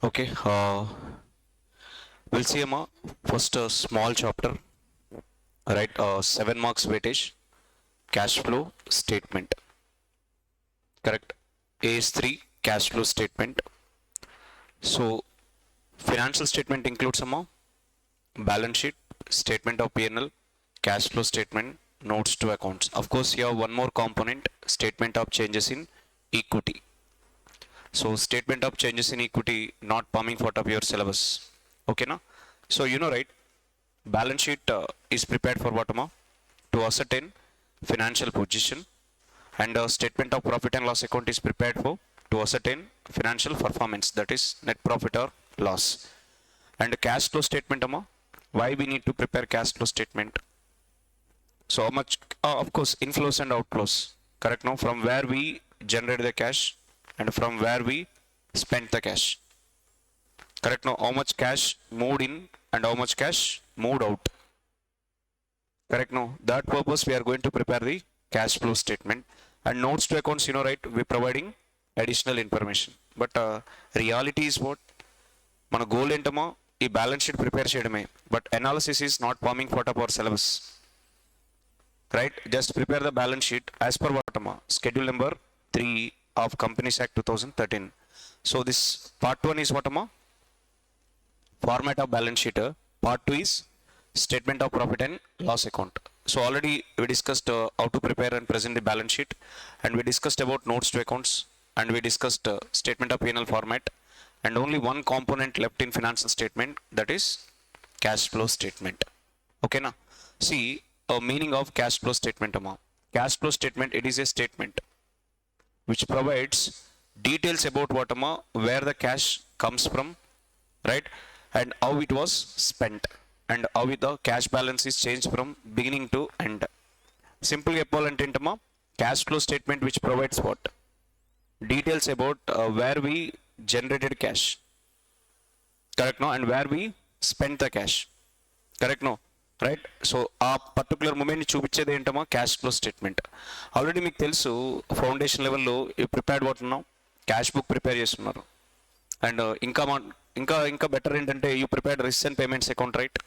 Okay, we'll see first a small chapter, right? 7 marks weightage, cash flow statement, correct? A is 3, cash flow statement. So, financial statement includes balance sheet, statement of P&L, cash flow statement, notes to accounts. Of course, you have one more component, statement of changes in equity. So, statement of changes in equity not coming out of your syllabus. Okay, na? So, right? Balance sheet is prepared for what, to ascertain financial position, and statement of profit and loss account is prepared for to ascertain financial performance, that is net profit or loss. And cash flow statement, why we need to prepare cash flow statement? So how much, of course, inflows and outflows, correct? Now from where we generate the cash and from where we spend the cash, correct? Now how much cash moved in and how much cash moved out, correct? Now that purpose we are going to prepare the cash flow statement. And notes to accounts, right, we providing additional information. But reality is what? మన goal ఏంటమో ఈ balance sheet prepare చేయడమే, but analysis is not forming far our syllabus, right? Just prepare the balance sheet as per what అమ్మా schedule number 3 of companies act 2013. So this part 1 is what అమ్మా format of balance sheet, part 2 is statement of profit and loss account. So already we discussed how to prepare and present the balance sheet, and we discussed about notes to accounts, and we discussed statement of P&L format, and only one component left in financial statement, that is cash flow statement. Okay na? See meaning of cash flow statement, cash flow statement, it is a statement which provides details about what where the cash comes from, right, and how it was spent, and how the cash balance is changed from beginning to end. Simply చెప్పాలంటే ఏంటమ్మా, cash flow statement which provides what details about where we generated cash, correct no, and where we spent the cash, correct no, right? So ఆ particular moment చూపించేది ఏంటమ్మా cash flow statement. Already మీకు తెలుసు foundation లెవెల్లో prepared what ఉన్నాం, cash book prepare చేస్తున్నారు. And ఇంకా better ఏంటంటే you prepared receipts and payments account, right?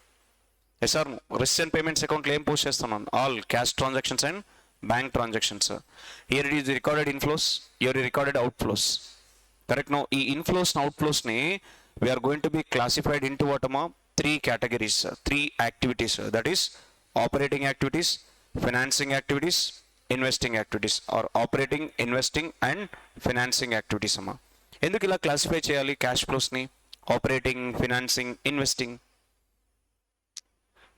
Yes sir, receipts and payments అకౌంట్లో ఏం పోస్ట్ చేస్తున్నాను? All cash transactions and bank transactions. Here it is recorded inflows, here recorded outflows, correct no? ఈ inflows అవుట్ఫ్లోస్ని we're going to be classified in to what అమ్మా 3 categories, 3 activities, that is operating activities, financing activities, investing activities, or operating, investing and financing activities అమ్మా. ఎందుకు ఇలా classify చేయాలి cash ఫ్లోస్ని? Operating, financing, investing,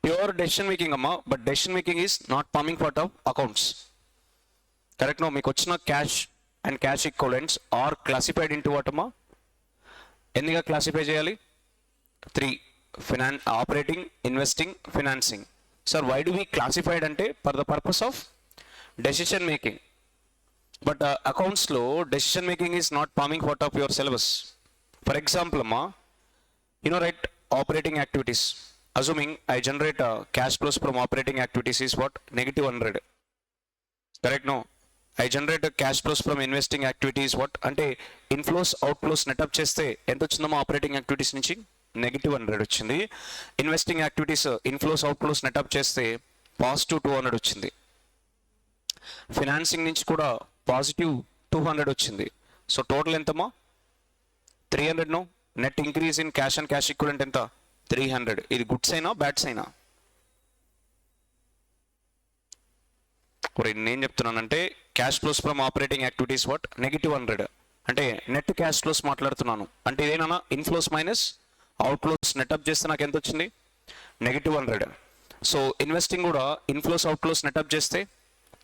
pure decision making అమ్మా, but decision making is not forming part of accounts, correct no? మీకు వచ్చిన cash and cash equivalents are classified into what అమ్మా? ఎందుకు క్లాసిఫై చేయాలి? 3: operating, investing, financing. Sir why do we classified అంటే for the purpose of decision making, but అకౌంట్స్లో decision making is not forming part of your syllabus. For example అమ్మా, right, operating activities, assuming I generate cash flows from operating activities is what? -100, correct no? I generate cash flows from investing activities what? అంటే inflows outflows నెటప్ చేస్తే ఎంత వచ్చిందమ్మా operating activities నుంచి? -100 వచ్చింది. Investing activities inflows outflows నెటప్ చేస్తే +200 వచ్చింది. Financing నుంచి కూడా +200 వచ్చింది. సో టోటల్ ఎంతమ్మా? 300 no? Net increase in cash and cash equivalent ఎంత? 300. ఇది గుడ్స్ అయినా బ్యాడ్స్ అయినా? నేను చెప్తున్నానంటే cash flows from operating activities what? -100 అంటే నెట్ క్యాష్ ఫ్లోస్ మాట్లాడుతున్నాను. అంటే ఇదేనా ఇన్ఫ్లోస్ మైనస్ అవుట్ఫ్లోస్ నెటప్ చేస్తే నాకు ఎంత వచ్చింది? -100. సో ఇన్వెస్టింగ్ కూడా ఇన్ఫ్లోస్ అవుట్ఫ్లోస్ నెటప్ చేస్తే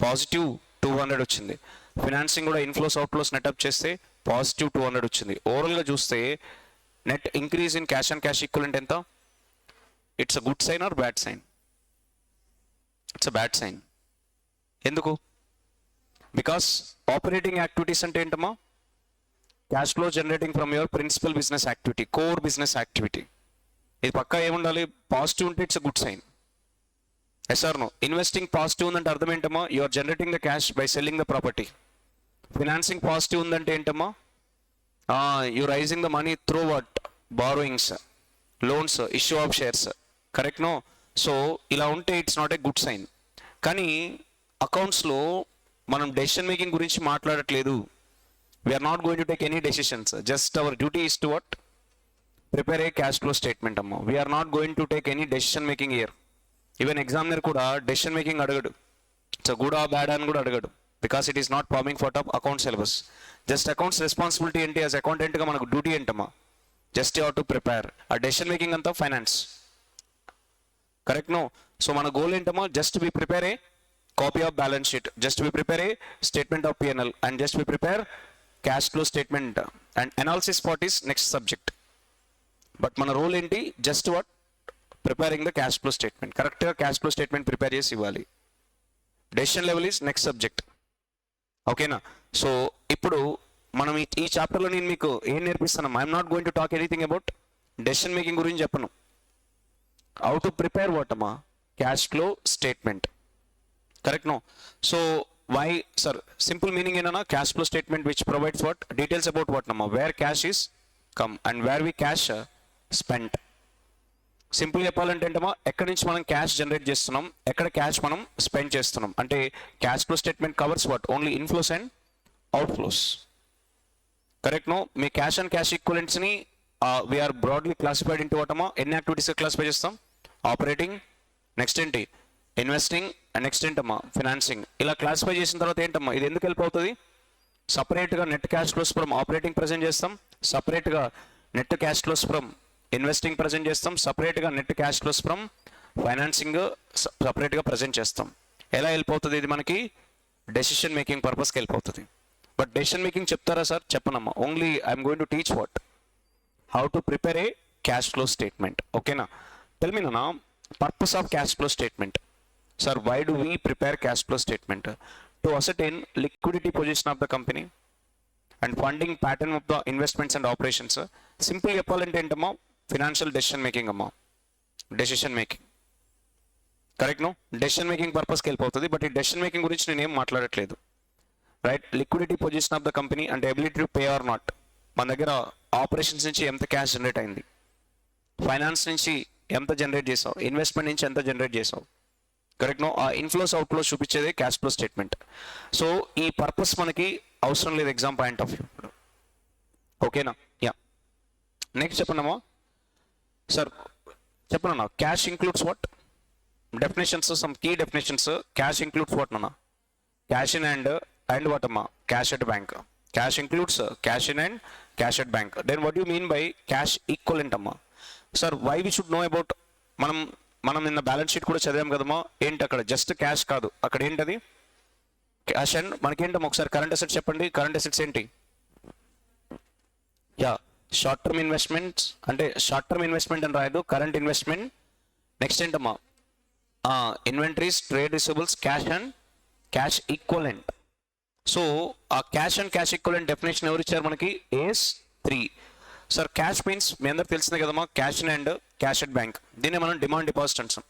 +200 వచ్చింది. ఫినాన్సింగ్ కూడా ఇన్ఫ్లోస్ అవుట్ఫ్లోస్ నెటప్ చేస్తే +200 వచ్చింది. ఓవరాల్గా చూస్తే net increase in cash and cash equivalent ఎంత? It's a good sign or bad sign? It's a bad sign. ఎందుకు? బికాస్ ఆపరేటింగ్ యాక్టివిటీస్ అంటే ఏంటమ్మా? Cash flow generating from your principal business activity, core business activity. ఇది పక్కా ఏముండాలి? Positive ఉంటే it's a good sign. Yes or no? Investing positive ఉందంటే అర్థం ఏంటమ్మా? You are generating the cash by selling the property. Financing positive ఉందంటే ఏంటమ్మా? You raising the money through what? Borrowings, loans, issue of shares. Correct, no? So ఇలా ఉంటే it's not a good sign. కానీ అకౌంట్స్లో మనం డెసిషన్ మేకింగ్ గురించి మాట్లాడట్లేదు. We are not going to take any decisions. Just our duty is to what? Prepare a cash flow statement అమ్మ. We are not going to take any decision making here. Even examiner కూడా decision making అడగడు. It's good or bad అని కూడా అడగడు, because it is not forming for top account syllabus. Just accounts responsibility ఏంటి? As అకౌంటెంట్గా మనకు duty ఏంటమ్మా? Just you have to prepare. ఆ డెసిషన్ మేకింగ్ అంతా ఫైనాన్స్. Correct, no? సో మన గోల్ ఏంటమ్మా? Just we prepare a copy of balance sheet, just we prepare a statement of PNL, and just we prepare cash flow statement. And analysis part is next subject. But మన role ఏంటి? Just what? Preparing the cash flow statement. కరెక్ట్గా cash flow statement prepare చేసి ఇవ్వాలి. Decision level is next subject. ఓకేనా? So ఇప్పుడు మనం ఈ చాప్టర్లో నేను మీకు ఏం నేర్పిస్తాను? I'm not going to talk anything about decision making గురించి చెప్పను. హౌ టు ప్రిపేర్ వాట్ అమ్మా? Cash flow statement. Correct, no? So why sir? Simple meaning ఏంటన్నా? Cash flow statement which provides what? Details about what అమ్మా? Where cash is come and where we cash spent. Simple చెప్పాలంటే ఏంటమ్మా? ఎక్కడి నుంచి మనం cash generate చేస్తున్నాం, ఎక్కడ cash మనం స్పెండ్ చేస్తున్నాం. అంటే cash flow statement covers what? Only inflows and outflows. Correct, no? మీ క్యాష్ అండ్ క్యాష్ ఈక్వలెంట్స్ని we are broadly classified into what అమ్మా? ఎన్ని యాక్టివిటీస్ క్లాసిఫై చేస్తాం? ఆపరేటింగ్, నెక్స్ట్ ఏంటి? ఇన్వెస్టింగ్, అండ్ నెక్స్ట్ ఏంటమ్మా? ఫినాన్సింగ్. ఇలా క్లాసిఫై చేసిన తర్వాత ఏంటమ్మా? ఇది ఎందుకు హెల్ప్ అవుతుంది? సపరేట్గా net cash flows from operating present చేస్తాం, సపరేట్గా net cash flows from investing present చేస్తాం, సపరేట్గా net cash flows from financing సపరేట్గా ప్రజెంట్ చేస్తాం. ఎలా హెల్ప్ అవుతుంది ఇది మనకి? డెసిషన్ మేకింగ్ పర్పస్కి హెల్ప్ అవుతుంది. బట్ డెసిషన్ మేకింగ్ చెప్తారా సార్? చెప్పనమ్మా. Only I'm going to teach what? How to prepare a cash flow statement. ఓకేనా? టెల్ మీ నాన్న, purpose of cash flow statement. Sir, why do we prepare cash flow statement? To ascertain liquidity position of the company and funding pattern of the investments and operations. Simple చెప్పాలంటే ఏంటమ్మా? Financial decision making అమ్మా. Decision making. Correct, no? Decision making పర్పస్కి help అవుతుంది. But ఈ decision making గురించి నేను ఏం మాట్లాడట్లేదు. Right? Liquidity position of the company అంటే ability to pay or not. మన దగ్గర ఆపరేషన్స్ నుంచి ఎంత క్యాష్ జనరేట్ అయింది, ఫైనాన్స్ నుంచి ఎంత జనరేట్ చేసావు, ఇన్వెస్ట్మెంట్ నుంచి ఎంత జనరేట్ చేసావు. Correct, no? ఆ ఇన్ఫ్లోస్ అవుట్ఫ్లోస్ చూపించేదే క్యాష్ ఫ్లో స్టేట్మెంట్. సో ఈ పర్పస్ మనకి అవసరం లేదు ఎగ్జామ్ పాయింట్ ఆఫ్ వ్యూ. ఓకేనా? యా. నెక్స్ట్ చెప్పండమ్మా. సార్ చెప్పనన్నా, cash includes what? Definitions, some key definitions. Cash includes what నాన్న? క్యాష్ ఇన్ అండ్ వాట్ అమ్మా? Cash at bank. Cash includes cash in hand cash at bank. Then what you mean by cash equivalent అమ్మా? Sir, why we should know about? మనం నిన్న balance sheet కూడా చదివాం కదమ్మా. ఏంటి అక్కడ? జస్ట్ క్యాష్ కాదు, అక్కడ ఏంటది? క్యాష్ అండ్ మనకేంటమ్మా? ఒకసారి కరెంట్ అసెట్స్ చెప్పండి. కరెంట్ అసెట్స్ ఏంటి? Yeah, short term investments. అంటే షార్ట్ టర్మ్ ఇన్వెస్ట్మెంట్ అని రాయదు, కరెంట్ ఇన్వెస్ట్మెంట్. నెక్స్ట్ ఏంటమ్మా? Inventories, trade receivables, cash and cash equivalent. So ఆ cash and cash equivalent definition ఎవరు ఇచ్చారు మనకి? ఏస్ 3. సార్, క్యాష్ మీన్స్ మీ అందరికి తెలిసిందే కదమ్మా, cash in hand cash at bank. దీన్ని మనం డిమాండ్ డిపాజిట్ అంటాం.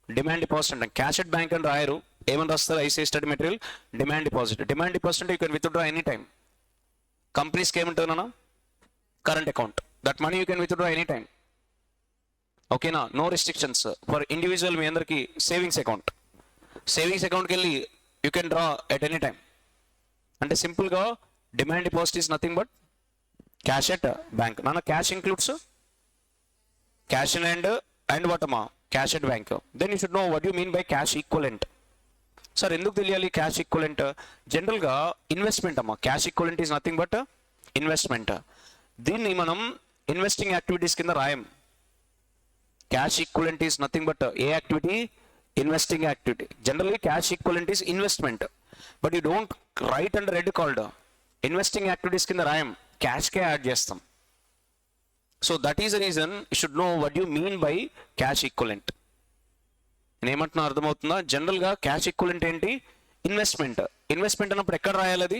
డిమాండ్ డిపాజిట్ అంటాం. క్యాష్ ఎట్ బ్యాంక్ అని రాయరు, ఏమని రాస్తారు? ICAI study material demand deposit. Demand deposit అంటే you can withdraw any time. కంపెనీస్కి ఏముంటుంది నాన్న? Current account. That money you can withdraw any time. ఓకేనా? No restrictions. ఫర్ ఇండివిజువల్ మీ అందరికి సేవింగ్స్ అకౌంట్. సేవింగ్స్ అకౌంట్కి వెళ్ళి you can draw at any time. అంటే సింపుల్గా demand deposit is nothing but cash at bank. నాన్న, cash includes cash in hand what అమ్మా? Cash at bank. Then you should know what you mean by cash equivalent. Sir, ఎందుకు తెలియాలి cash equivalent? జనరల్గా investment అమ్మా. Cash equivalent is nothing but investment. దీన్ని మనం investing activities కింద రాయం. Cash equivalent is nothing but ఏ activity? Investing activity. Generally cash equivalent is investment, but you don't write and red called investing activities కింద రాయం, క్యాష్కే add చేస్తాం. So that is the reason you should know what you mean by cash equivalent. నేను ఏమంటున్నా అర్థమవుతుందా? జనరల్గా cash equivalent ఏంటి? Investment. Investment అన్నప్పుడు ఎక్కడ రాయాలి? అది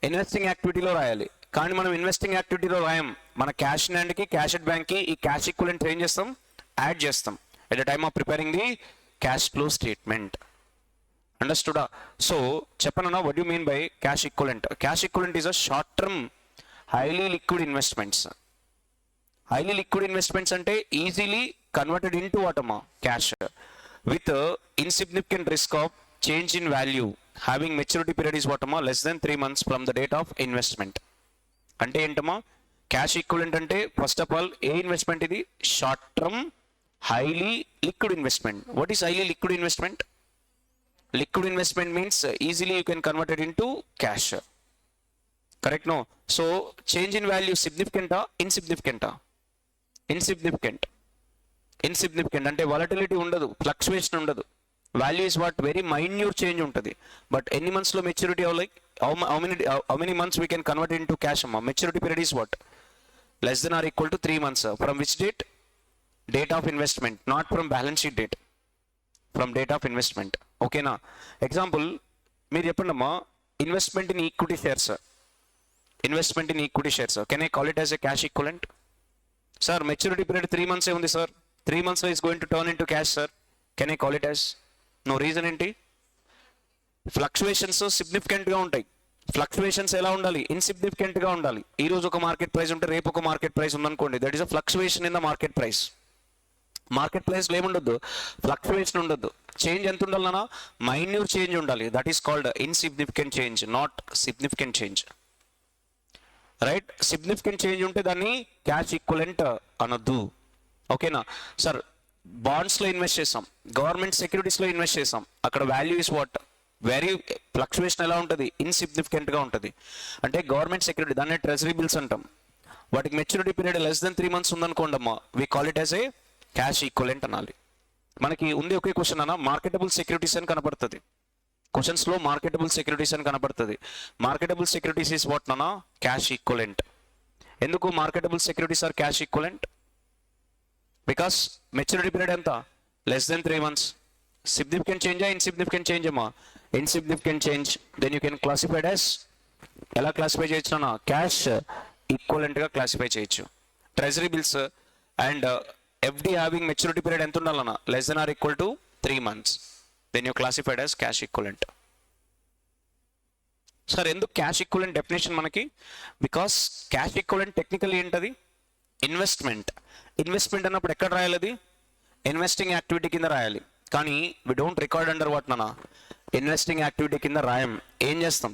ఇన్వెస్టింగ్ యాక్టివిటీలో రాయాలి. కానీ మనం ఇన్వెస్టింగ్ యాక్టివిటీలో రాయం. మన క్యాష్ ఇన్ అండ్కి క్యాష్ ఎట్ బ్యాంక్కి ఈ క్యాష్ ఈక్వలెంట్ ఏం చేస్తాం? యాడ్ చేస్తాం at the time of preparing the cash flow statement. అండర్స్టూడా? సో చెప్పనన్నా, what you mean by cash equivalent? Cash equivalent is a short term highly liquid investments. Highly liquid investments అంటే easily converted into వాటమ్మా cash with insignificant risk of change in value having maturity period is వాటమ్మా less than 3 months from the date of investment. అంటే ఏంటమ్మా cash equivalent అంటే first of all ఏ investment ఇది? Short term highly liquid investment. What is highly liquid investment? Liquid investment means easily you can convert it into cash. Correct? No. So change in value significant or insignificant? Insignificant. Insignificant అంటే volatility ఉండదు, fluctuation ఉండదు. Value is what very minute change ఉంటుంది. But any months లో maturity like how many months we can convert into cash? Maturity period is what? Less than or equal to 3 months. From which date? Date of investment, not from balance sheet date. From date of investment. ఓకేనా? Example మీరు చెప్పండి అమ్మా, investment in equity shares. Investment in equity shares can I call it as a cash equivalent? Sir maturity period 3 months ఉంది sir, 3 months is going to turn into cash sir, can I call it as? No. Reason ఏంటి? Fluctuations సిగ్నిఫికెంట్గా ఉంటాయి. Fluctuations ఎలా ఉండాలి? ఇన్సిగ్నిఫికెంట్గా ఉండాలి. ఈ రోజు ఒక మార్కెట్ ప్రైస్ ఉంటే రేపు ఒక మార్కెట్ ప్రైస్ ఉందనుకోండి, that is a fluctuation in the market price. Market ప్రైస్లో ఏముండొద్దు? ఫ్లక్చువేషన్ ఉండొద్దు. చేంజ్ ఎంత ఉండాలన్నా? మైన్యూర్ చేంజ్ ఉండాలి. That is called insignificant change, not significant change. Right? Significant change ఉంటే దాన్ని క్యాష్ ఈక్వలెంట్ అనొద్దు. ఓకేనా సార్? బాండ్స్లో ఇన్వెస్ట్ చేసాం, గవర్నమెంట్ సెక్యూరిటీస్లో ఇన్వెస్ట్ చేసాం, అక్కడ value is what? Very fluctuation ఎలా ఉంటుంది? ఇన్సిగ్నిఫికెంట్గా ఉంటుంది. అంటే గవర్నమెంట్ సెక్యూరిటీ, దాన్ని ట్రెజరీ బిల్స్ అంటాం, వాటికి maturity period less than 3 months ఉందనుకోండి అమ్మా, we call it as a cash equivalent అనాలి. మనకి ఉంది ఒకే క్వశ్చన్ అన్న, మార్కెటబుల్ సెక్యూరిటీస్ అని కనపడుతుంది క్వశ్చన్స్లో. మార్కెటబుల్ సెక్యూరిటీస్ అని కనపడుతుంది. మార్కెటబుల్ సెక్యూరిటీస్ ఈస్ వాట్ నానా? Cash equivalent. ఎందుకు marketable securities are cash equivalent? Because maturity period ఎంత? Less than 3 months. సిగ్నిఫికెంట్ చేంజా ఇన్సిగ్నిఫికెంట్ చేంజ్ అమ్మా? Insignificant change. Then you can classified as, ఎలా క్లాసిఫై చేయొచ్చు అన్న? క్యాష్ ఈక్వలెంట్గా క్లాసిఫై చేయొచ్చు. Treasury bills and FD having maturity period ఎంత ఉండాలన్నా? Less than or equal to 3 months. Then you classified as cash equivalent. Sir ఎందుకు క్యాష్ ఈక్వలెంట్ డెఫినేషన్ మనకి? బికాస్ క్యాష్ ఈక్వలెంట్ టెక్నికల్ ఏంటది? ఇన్వెస్ట్మెంట్. ఇన్వెస్ట్మెంట్ అన్నప్పుడు ఎక్కడ రాయాలి? అది ఇన్వెస్టింగ్ యాక్టివిటీ కింద రాయాలి. కానీ we don't record under what నానా? ఇన్వెస్టింగ్ యాక్టివిటీ కింద రాయం. ఏం చేస్తాం?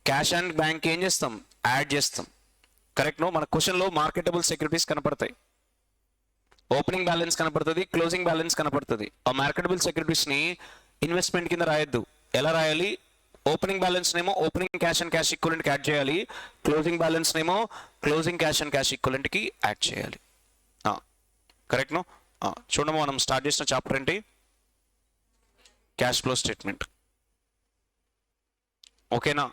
క్యాష్ అండ్ బ్యాంక్ ఏం చేస్తాం? యాడ్ చేస్తాం. కరెక్ట్? నో. మన క్వశ్చన్లో మార్కెటబుల్ సెక్యూరిటీస్ కనపడతాయి, ఓపెనింగ్ బ్యాలెన్స్ కనపడుతుంది, క్లోజింగ్ బ్యాలెన్స్ కనపడుతుంది. ఆ మార్కెటబుల్ సెక్యూరిటీస్ని ఇన్వెస్ట్మెంట్ కింద రాయొద్దు. ఎలా రాయాలి? ఓపెనింగ్ బ్యాలెన్స్ నేమో ఓపెనింగ్ క్యాష్ అండ్ క్యాష్ ఈక్వలెంట్కి యాడ్ చేయాలి, క్లోజింగ్ బ్యాలెన్స్ నేమో క్లోజింగ్ క్యాష్ అండ్ క్యాష్ ఈక్వలెంట్కి యాడ్ చేయాలి. కరెక్ట్? నో. చూడము, మనం స్టార్ట్ చేసిన చాప్టర్ ఏంటి? Cash flow statement. ఓకేనా?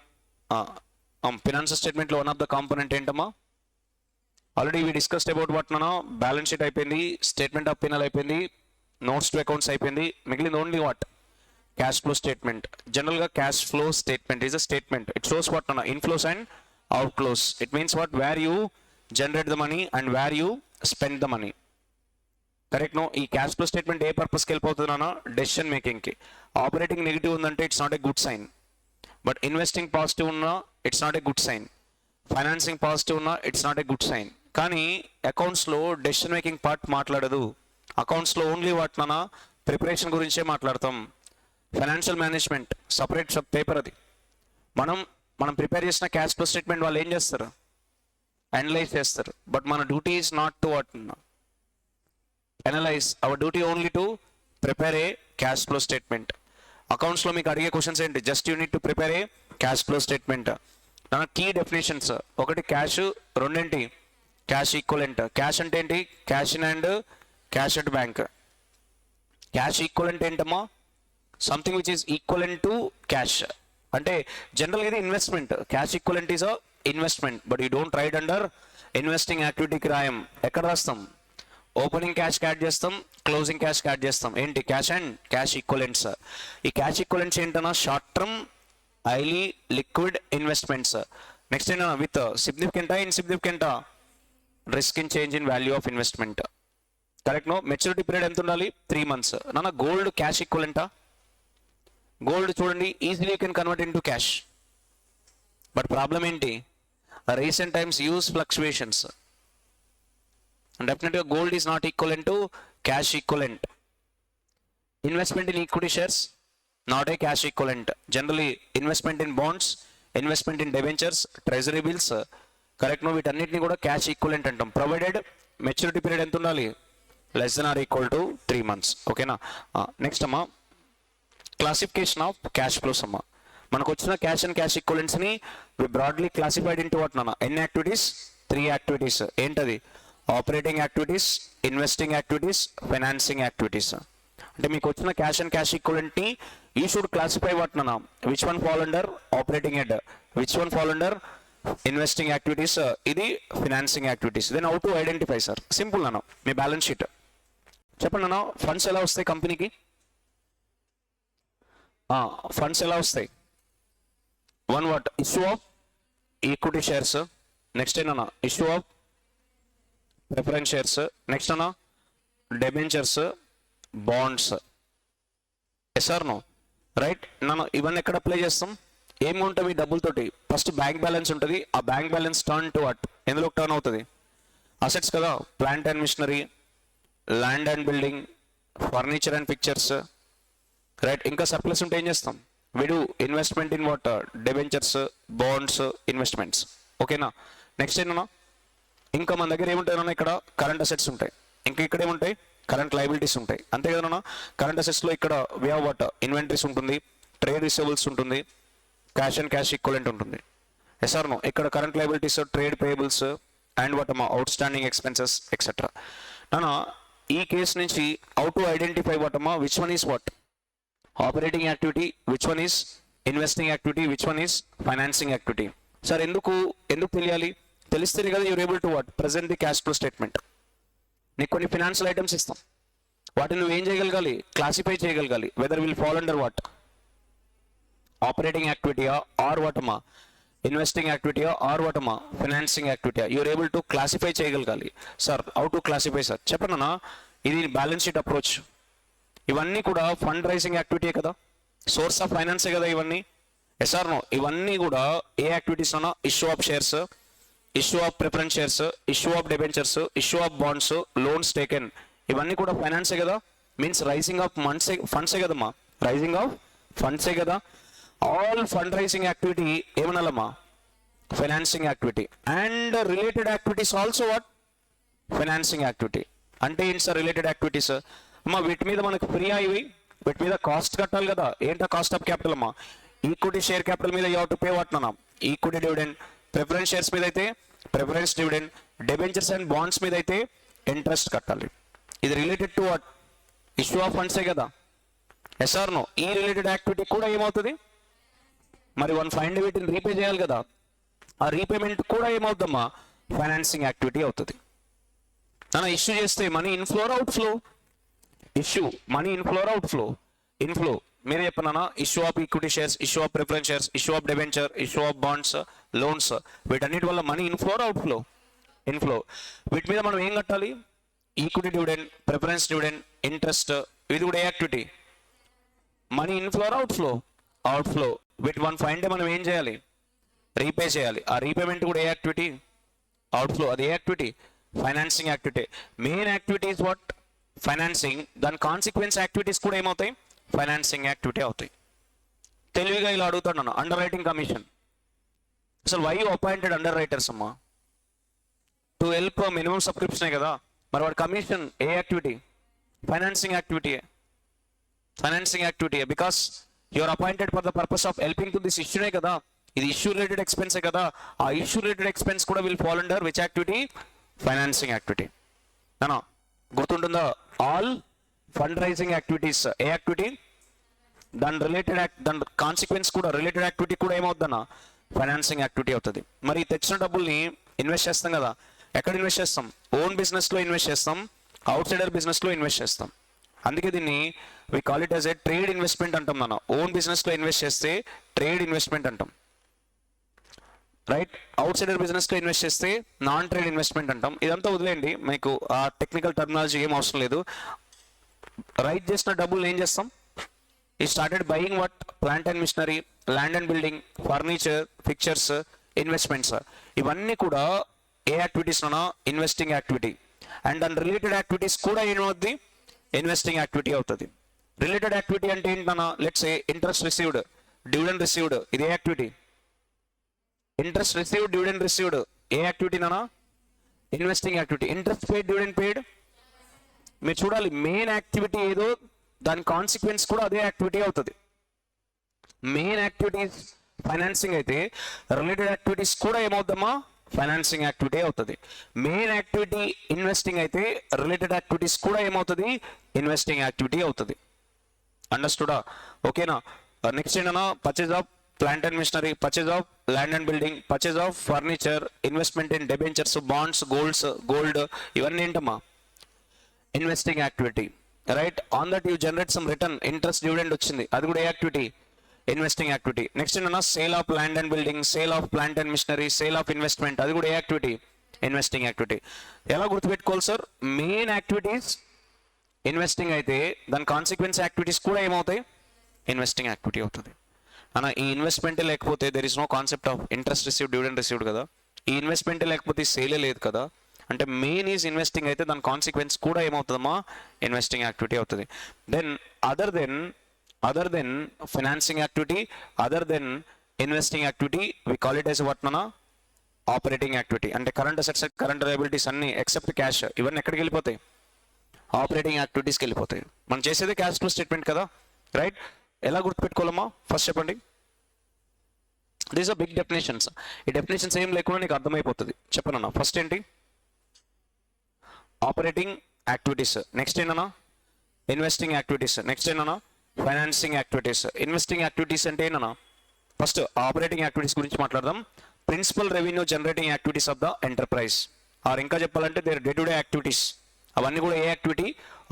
ఫినాన్షియల్ స్టేట్మెంట్లో వన్ ఆఫ్ ద కాంపోనెంట్ ఏంటమ్మా? Already we discussed about what నానా? బ్యాలెన్స్ షీట్ అయిపోయింది, స్టేట్మెంట్ ఆఫ్ పినల్ అయిపోయింది, నోట్స్ టు అకౌంట్స్ అయిపోయింది, మిగిలింది only what? Cash flow statement. జనరల్గా cash flow statement is a statement. It shows what నానా? Inflows and outflows. It means what? Where you generate the money and where you spend the money. Correct? No. ఈ cash flow statement ఏ పర్పస్కి వెళ్ళిపోతుంది నానా? Decision మేకింగ్కి. Operating negative ఉందంటే it's not a good sign. But investing positive ఉన్నా it's not a good sign. Financing positive ఉన్నా it's not a good sign. కానీ అకౌంట్స్లో డెసిషన్ మేకింగ్ పార్ట్ మాట్లాడదు. అకౌంట్స్లో ఓన్లీ వాట్ నానా? ప్రిపరేషన్ గురించే మాట్లాడతాం. ఫైనాన్షియల్ మేనేజ్మెంట్ సపరేట్ పేపర్ అది. మనం ప్రిపేర్ చేసిన క్యాష్ ఫ్లో స్టేట్మెంట్ వాళ్ళు ఏం చేస్తారు? అనలైజ్ చేస్తారు. బట్ మన duty is not to what analyse. Our duty only to prepare a cash flow statement. అకౌంట్స్లో మీకు అడిగే క్వశ్చన్స్ ఏంటి? Just you need to prepare a cash flow statement. నా కీ డెఫినేషన్స్: ఒకటి క్యాష్, రెండేంటి? Cash equivalent. క్యాష్ అంటే ఏంటి? Cash in hand cash at bank. Cash equivalent ఏంటమ్మా? Something which is equivalent to cash. అంటే జనరల్గా ఇది investment. Cash equivalent is a investment. But you don't write under investing యాక్టివిటీకి రాయం. ఎక్కడ రాస్తాం? ఓపెనింగ్ క్యాష్ యాడ్ చేస్తాం, క్లోజింగ్ క్యాష్ యాడ్ చేస్తాం. ఏంటి? Cash and cash equivalents. ఈ క్యాష్ ఈక్వలెంట్స్ ఏంటన్నా? Short term highly liquid investments. Next ఏంటన్నా? విత్ సిగ్నిఫికెంటా ఇన్సిగ్నిఫికెంటా? Risk in change in value of investment. Correct? No. Maturity period ఎంత ఉండాలి? 3 months. నాన్న గోల్డ్ క్యాష్ ఈక్వలెంటా? గోల్డ్ చూడండి, easily you can convert into cash. But problem ఏంటి? Recent times huge fluctuations. డెఫినెట్గా gold is not equivalent to cash equivalent. Investment in equity shares not a cash equivalent. Generally investment in bonds, investment in debentures, treasury bills, correct no, వీటన్నిటిని కూడా cash equivalent అంటాం. Provided maturity period ఎంత ఉండాలి? Less than or equal to 3 months. ఓకేనా? Next అమ్మా, classification of cash flows అమ్మా. మనకు వచ్చిన క్యాష్ అండ్ క్యాష్ ఈక్వలెంట్స్ని we broadly classified into what నాన్న? ఎన్ని యాక్టివిటీస్? 3 యాక్టివిటీస్. ఏంటది? Operating activities, investing activities, financing activities. అంటే మీకు వచ్చిన క్యాష్ అండ్ క్యాష్ ఈక్వలెంట్ని యూ షుడ్ క్లాసిఫై వాట్ నాన్న? Which one fall under operating head, which one fall under investing activities, ఇది financing activities. Then how to identify sir? Simple నాన్న, మీ balance sheet చెప్పండి నాన్న. ఫండ్స్ ఎలా వస్తాయి కంపెనీకి? ఫండ్స్ ఎలా వస్తాయి? One what? Issue of equity shares. Next ఏనా? Issue of preference shares. Next అన్నా debentures, bonds. Yes or no? Right నాన్న, ఇవన్నీ ఎక్కడ అప్లై చేస్తాం? ఏమి ఉంటుంది ఈ డబ్బులతోటి? ఫస్ట్ బ్యాంక్ బ్యాలెన్స్ ఉంటుంది. ఆ bank balance turn to what? ఎందులో టర్న్ అవుతుంది? అసెట్స్ కదా. Plant and machinery, land and building, furniture and pictures. Right. ఇంకా సర్ప్లస్ ఉంటే ఏం చేస్తాం? విడు investment in what? Debentures, bonds, investments. ఓకేనా? నెక్స్ట్ ఏంటన్నా, ఇంకా మన దగ్గర ఏముంటాయన్నా? ఇక్కడ కరెంట్ అసెట్స్ ఉంటాయి. ఇంకా ఇక్కడ ఏముంటాయి? కరెంట్ లయబిలిటీస్ ఉంటాయి. అంతే కదన్నా? కరెంట్ అసెట్స్లో ఇక్కడ వి హావ్ వాట్? ఇన్వెంటరీస్ ఉంటుంది, ట్రేడ్ రిసీవబుల్స్ ఉంటుంది, క్యాష్ అండ్ క్యాష్ ఈక్వలెంట్ ఉంటుంది. Yes or no? ఇక్కడ current liabilities, trade payables and what అమ్మా? Outstanding expenses etcetera. నాన్న, ఈ కేసు నుంచి హౌ టు ఐడెంటిఫై వాట్ అమ్మా? Which one is what? Operating activity, which one is investing activity, which one is financing activity. Sir ఎందుకు తెలియాలి? తెలిస్తేనే కదా you're able to what? Present the cash flow statement. నీకు కొన్ని financial items ఇస్తాం, వాటిని నువ్వు ఏం చేయగలగాలి? క్లాసిఫై చేయగలగాలి. Whether will fall under what? Operating యాక్టివిటీయా ఆర్ వాట్ అమ్మా? ఇన్వెస్టింగ్ యాక్టివిటీయా ఆర్ వాట్ అమ్మా? ఫైనాన్సింగ్ యాక్టివిటీయా? యూర్ ఏబుల్ టు క్లాసిఫై చేయగలగాలి. Sir how to classify sir? చెప్పండి. ఇది బ్యాలెన్స్ షీట్ అప్రోచ్. ఇవన్నీ కూడా ఫండ్ రైజింగ్ యాక్టివిటీ కదా, సోర్స్ ఆఫ్ ఫైనాన్సే కదా ఇవన్నీ. Yes or no? ఇవన్నీ కూడా ఏ యాక్టివిటీస్ అన్నా? Issue of shares, issue of preference shares, issue of debentures, issue of bonds, loans taken, ఇవన్నీ కూడా ఫైనాన్సే కదా. మీన్స్ రైజింగ్ ఆఫ్ ఫండ్సే కదమ్మా? రైజింగ్ ఆఫ్ ఫండ్సే కదా. ఆల్ ఫండ్ రైజింగ్ యాక్టివిటీ ఏమనాలమ్మా? Financing activity. And related activities also what? Financing activity. అంటే ఏంటి sir related activities? అమ్మా వీటి మీద మనకు ఫ్రీ అయ్యి, వీటి మీద కాస్ట్ కట్టాలి కదా. ఏంటో కాస్ట్ ఆఫ్ క్యాపిటల్ అమ్మా? ఈక్విటీ షేర్ క్యాపిటల్ మీద you have to pay what నాన్న? Equity dividend. ప్రిఫరెన్స్ షేర్స్ మీద అయితే preference dividend, debentures and bonds మీద అయితే ఇంట్రెస్ట్ కట్టాలి. ఇది related to what? Issue of ఫండ్సే కదా. Yes or no? ఈ రిలేటెడ్ యాక్టివిటీ కూడా ఏమవుతుంది? మరి వన్ ఫైండ్ వీటిని రీపే చేయాలి కదా. ఆ రీపేమెంట్ కూడా ఏమవుతుందమ్మా? ఫైనాన్సింగ్ యాక్టివిటీ అవుతుంది. నాన్న ఇష్యూ చేస్తే money inflow outflow? Issue money inflow outflow? Inflow. మీరే చెప్పనా? Issue of equity shares, issue of preference shares, issue of debenture, issue of bonds, loans, వీటన్నిటి వల్ల money inflow outflow? Inflow. వీటి మీద మనం ఏం కట్టాలి? Equity dividend, preference dividend, interest. ఇది కూడా ఏ activity? Money inflow outflow? Outflow. వీటి వన్ ఫైండ్ మనం ఏం చేయాలి? రీపే చేయాలి. ఆ రీపేమెంట్ కూడా ఏ యాక్టివిటీ? Outflow. అది ఏ activity? Financing activity. Main activities what? Financing. దాని కాన్సిక్వెన్స్ యాక్టివిటీస్ కూడా ఏమవుతాయి? ఫైనాన్సింగ్ యాక్టివిటీ అవుతాయి. తెలివిగా ఇలా అడుగుతాడు నన్ను. Underwriting commission. అసలు వై అపాయింటెడ్ అండర్ రైటర్స్ అమ్మా? టు హెల్ప్ మినిమం సబ్స్క్రిప్షనే కదా. మరి వాడి కమిషన్ ఏ activity? Financing activity. Financing activity because you are appointed for the purpose of helping to this ఇష్యూనే కదా. ఇది ఇష్యూ రిలేటెడ్ ఎక్స్పెన్సే కదా. ఆ ఇష్యూ రిలేటెడ్ ఎక్స్పెన్స్ కూడా will fall under which activity? Financing activity. అనా గుర్తుంటుందా? ఆల్ ఫండ్ రైజింగ్ యాక్టివిటీస్ ఏ activity? దాని related దాని కాన్సిక్వెన్స్ కూడా రిలేటెడ్ యాక్టివిటీ కూడా ఏమవుతుందన్నా? ఫైనాన్సింగ్ యాక్టివిటీ అవుతుంది. మరి తెచ్చిన డబ్బుల్ని ఇన్వెస్ట్ చేస్తాం కదా. ఎక్కడ ఇన్వెస్ట్ చేస్తాం? ఓన్ బిజినెస్లో ఇన్వెస్ట్ చేస్తాం, అవుట్ సైడర్ బిజినెస్లో ఇన్వెస్ట్ చేస్తాం. అందుకే దీన్ని we call it as a trade investment అంటాం. మనం ఓన్ బిజినెస్లో ఇన్వెస్ట్ చేస్తే ట్రేడ్ ఇన్వెస్ట్మెంట్ అంటాం. రైట్. అవుట్ సైడర్ బిజినెస్లో ఇన్వెస్ట్ చేస్తే నాన్ ట్రేడ్ ఇన్వెస్ట్మెంట్ అంటాం. ఇదంతా వదిలేయండి, మీకు ఆ టెక్నికల్ టర్మినాలజీ ఏం అవసరం లేదు. రైట్ చేసిన డబ్బులు ఏం చేస్తాం? ఈ started buying what? Plant and machinery, land and building, furniture, pictures, investments. ఇవన్నీ కూడా ఏ యాక్టివిటీస్ అన్నా ఇన్వెస్టింగ్ యాక్టివిటీ. అండ్ దాని రిలేటెడ్ యాక్టివిటీస్ కూడా ఏమవుద్ది, ఇన్వెస్టింగ్ యాక్టివిటీ అవుతుంది. రిలేటెడ్ యాక్టివిటీ అంటే ఏంటన్నా, let's a interest received, dividend received, ఇది ఏ activity? Interest received, dividend received ఏ యాక్టివిటీ నానా? Investing activity. Interest paid, dividend paid, మీరు చూడాలి మెయిన్ యాక్టివిటీ ఏదో దాని కాన్సిక్వెన్స్ కూడా అదే యాక్టివిటీ అవుతుంది. మెయిన్ యాక్టివిటీస్ ఫైనాన్సింగ్ అయితే రిలేటెడ్ యాక్టివిటీస్ కూడా ఏమవుతామా, ఫైనాన్సింగ్ యాక్టివిటీ అవుతుంది. మెయిన్ యాక్టివిటీ ఇన్వెస్టింగ్ అయితే రిలేటెడ్ యాక్టివిటీస్ కూడా ఏమవుతుంది, ఇన్వెస్టింగ్ యాక్టివిటీ అవుతుంది. అండర్స్టూడా? ఓకేనా? నెక్స్ట్ ఏంటన్నా, purchase of plant and machinery, purchase of land and building, purchase of furniture, investment in debentures, bonds, gold, ఇవన్నీ ఏంటమ్మా, investing activity. Right? On that you generate some return, interest, dividend వచ్చింది, అది కూడా ఏ యాక్టివిటీ, ఇన్వెస్టింగ్ యాక్టివిటీ. నెక్స్ట్ ఏంటన్నా, sale of land and building, sale of plant and machinery, sale of investment, అది కూడా ఏ యాక్టివిటీ, ఇన్వెస్టింగ్ యాక్టివిటీ. ఎలా గుర్తుపెట్టుకోవాలి సార్, మెయిన్ యాక్టివిటీస్ ఇన్వెస్టింగ్ అయితే దాని కాన్సిక్వెన్స్ యాక్టివిటీస్ కూడా ఏమవుతాయి, ఇన్వెస్టింగ్ యాక్టివిటీ అవుతుంది. అన్న ఈ ఇన్వెస్ట్మెంటే లేకపోతే there is no concept of interest received, dividend received కదా. ఈ ఇన్వెస్ట్మెంటే లేకపోతే సేలే లేదు కదా. అంటే మెయిన్ ఈజ్ ఇన్వెస్టింగ్ అయితే దాని కాన్సిక్వెన్స్ కూడా ఏమవుతుందమ్మా, ఇన్వెస్టింగ్ యాక్టివిటీ అవుతుంది. Then other then financing activity, other than investing activity, we call it as what నానా, ఆపరేటింగ్ యాక్టివిటీ. అంటే కరెంట్ అసెట్స్, కరెంట్ లయబిలిటీస్ అన్ని ఎక్సెప్ట్ క్యాష్, ఇవన్నీ ఎక్కడికి వెళ్ళిపోతాయి, ఆపరేటింగ్ యాక్టివిటీస్కి వెళ్ళిపోతాయి. మనం చేసేది క్యాష్ ఫ్లో స్టేట్మెంట్ కదా. రైట్? ఎలా గుర్తుపెట్టుకోవాలమ్మా, ఫస్ట్ చెప్పండి. These are big definitions. ఈ డెఫినేషన్స్ ఏం లేకుండా నీకు అర్థమైపోతుంది. చెప్పనన్నా, ఫస్ట్ ఏంటి, ఆపరేటింగ్ యాక్టివిటీస్. నెక్స్ట్ ఏంటన్నా, ఇన్వెస్టింగ్ యాక్టివిటీస్. నెక్స్ట్ ఏంటన్నా, ఫైనాన్సింగ్ యాక్టివిటీస్. ఇన్వెస్టింగ్ యాక్టివిటీస్ అంటే ఏంటన్నా, ఫస్ట్ ఆపరేటింగ్ యాక్టివిటీస్ గురించి మాట్లాడదాం. Principal revenue generating activities of the enterprise, or ఇంకా చెప్పాలంటే their day to day activities, అవన్నీ కూడా ఏ activity,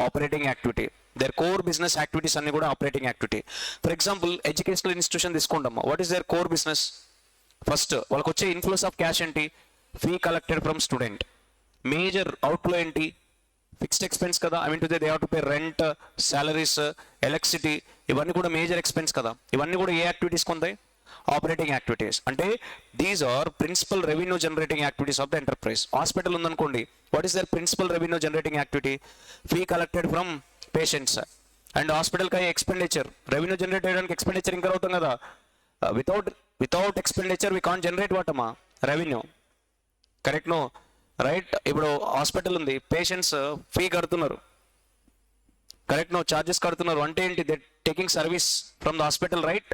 operating activity. Their core business activities అన్ని కూడా operating activity. For example educational institution తీసుకోండమ్మా, what is their core business? First వాళ్ళకి వచ్చే ఇన్ఫ్లోస్ ఆఫ్ క్యాష్ ఏంటి, fee collected from student. Major outflow ఏంటి, ఫిక్స్డ్ ఎక్స్పెన్స్ కదా. I mean to they have to pay rent, salaries, electricity, ఇవన్నీ కూడా major expense కదా. ఇవన్నీ కూడా ఏ యాక్టివిటీస్ కొంటాయి, ఆపరేటింగ్ యాక్టివిటీస్. అంటే these are principal revenue generating activities of the enterprise. Hospital ఉందనుకోండి, what is their principal revenue generating activity, fee collected from patients. And హాస్పిటల్కి అయ్యే ఎక్స్పెండిచర్, రెవెన్యూ జనరేట్ చేయడానికి ఎక్స్పెండిచర్ ఇంకా అవుతాం కదా. Without expenditure we can't generate what అమ్మా, revenue. Correct no? Right? ఇప్పుడు hospital ఉంది, పేషెంట్స్ ఫీ కడుతున్నారు, కరెక్ట్ నో, చార్జెస్ కడుతున్నారు. అంటే ఏంటి, they taking service from the hospital. Right?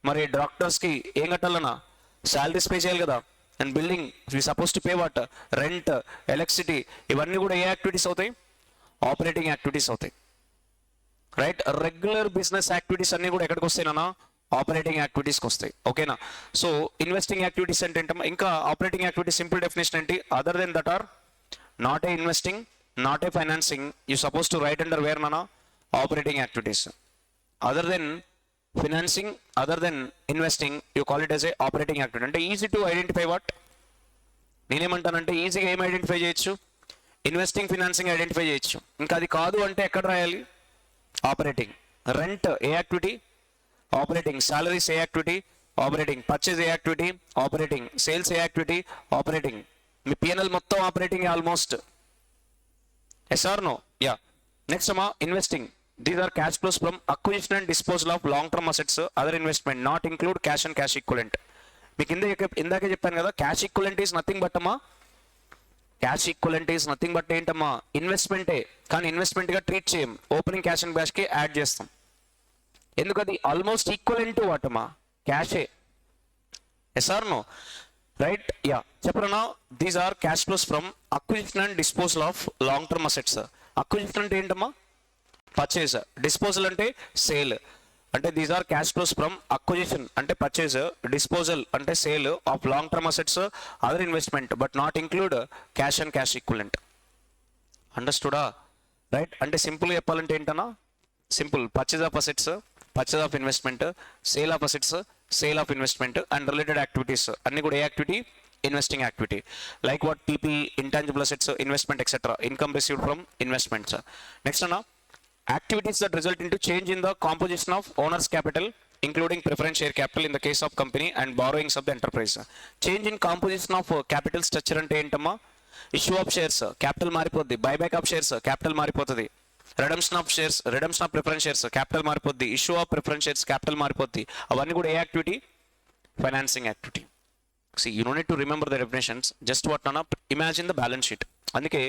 మరి డాక్టర్స్కి ఏం కట్టాలన్నా, శాలరీస్ పే చేయాలి కదా. And building we suppose to pay what, rent, electricity, ఇవన్నీ కూడా ఏ యాక్టివిటీస్ అవుతాయి, ఆపరేటింగ్ యాక్టివిటీస్ అవుతాయి. రైట్? రెగ్యులర్ బిజినెస్ యాక్టివిటీస్ అన్ని కూడా ఎక్కడికి వస్తాయి నాన్న, ఆపరేటింగ్ యాక్టివిటీస్కి వస్తాయి. ఓకేనా? సో ఇన్వెస్టింగ్ యాక్టివిటీస్ అంటే ఏంటమ్మా, ఇంకా ఆపరేటింగ్ యాక్టివిటీస్ సింపుల్ డెఫినేషన్ ఏంటి, other than that are not a investing, not a financing, you suppose to write under where నాన్న, operating activities. Other then financing, other than investing, you call it as a operating activity. అంటే easy to identify what, నేనేమంటానంటే ఈజీగా ఏం identify చేయొచ్చు, investing, financing identify చేయొచ్చు. ఇంకా అది కాదు అంటే ఎక్కడ రాయాలి, ఆపరేటింగ్. రెంట్ ఏ యాక్టివిటీ, ఆపరేటింగ్. సాలరీస్ ఏ యాక్టివిటీ, ఆపరేటింగ్. పర్చేజ్ ఏ యాక్టివిటీ, ఆపరేటింగ్. సేల్స్ ఏ యాక్టివిటీ, ఆపరేటింగ్. మీ పిఎన్ఎల్ మొత్తం operating almost. Yes or no? Yeah. Next అమ్మా, investing. These are cash flows from acquisition and disposal of long term assets, other investment, not include cash and cash equivalent. మీకు ఇందాకే చెప్పాను కదా, cash equivalent is nothing but అమ్మా, cash equivalent is nothing but ఏంటమ్మా, ఇన్వెస్ట్మెంటే. కానీ ఇన్వెస్ట్మెంట్గా treat చేయం, opening cash and క్యాష్కి యాడ్ చేస్తాం. ఎందుకది ఆల్మోస్ట్ ఈక్వలెంట్ టు వాట్ అమ్మా, క్యాషే. Yes or no? Right? Yeah. చెప్పరన్నా, these are cash flows from acquisition and disposal of long term assets. Acquisition అంటే ఏంటమ్మా, పర్చేజ్. డిస్పోజల్ అంటే సేల్. అంటే these are cash flows from acquisition అంటే purchase, disposal అంటే sale of long term assets, other investment, but not include cash and cash equivalent. అండర్స్టూడా? Right? అంటే సింపుల్గా చెప్పాలంటే ఏంటన్నా, simple, purchase of assets, purchase of investment, sale of assets, sale of investment and related activities అన్ని కూడా ఏ activity, investing activity. Like what P P, intangible assets, investment etcetera, income received from investments. Next అన్న, activities that result into change in the composition of owners capital, including preference share capital in the case of company and borrowings of the enterprise. Change in composition of capital structure అంటే ఏంటమ్మా? Issue of shares capital మారిపోద్ది, buyback of shares capital మారిపోతుంది, redemption of shares redemption of preference shares capital మారిపోద్ది, issue of preference shares capital మారిపోద్ది. అవన్నీ కూడా ఏ activity? Financing activity. See, you don't need to remember the definitions, just what nana imagine the balance sheet. అందుకే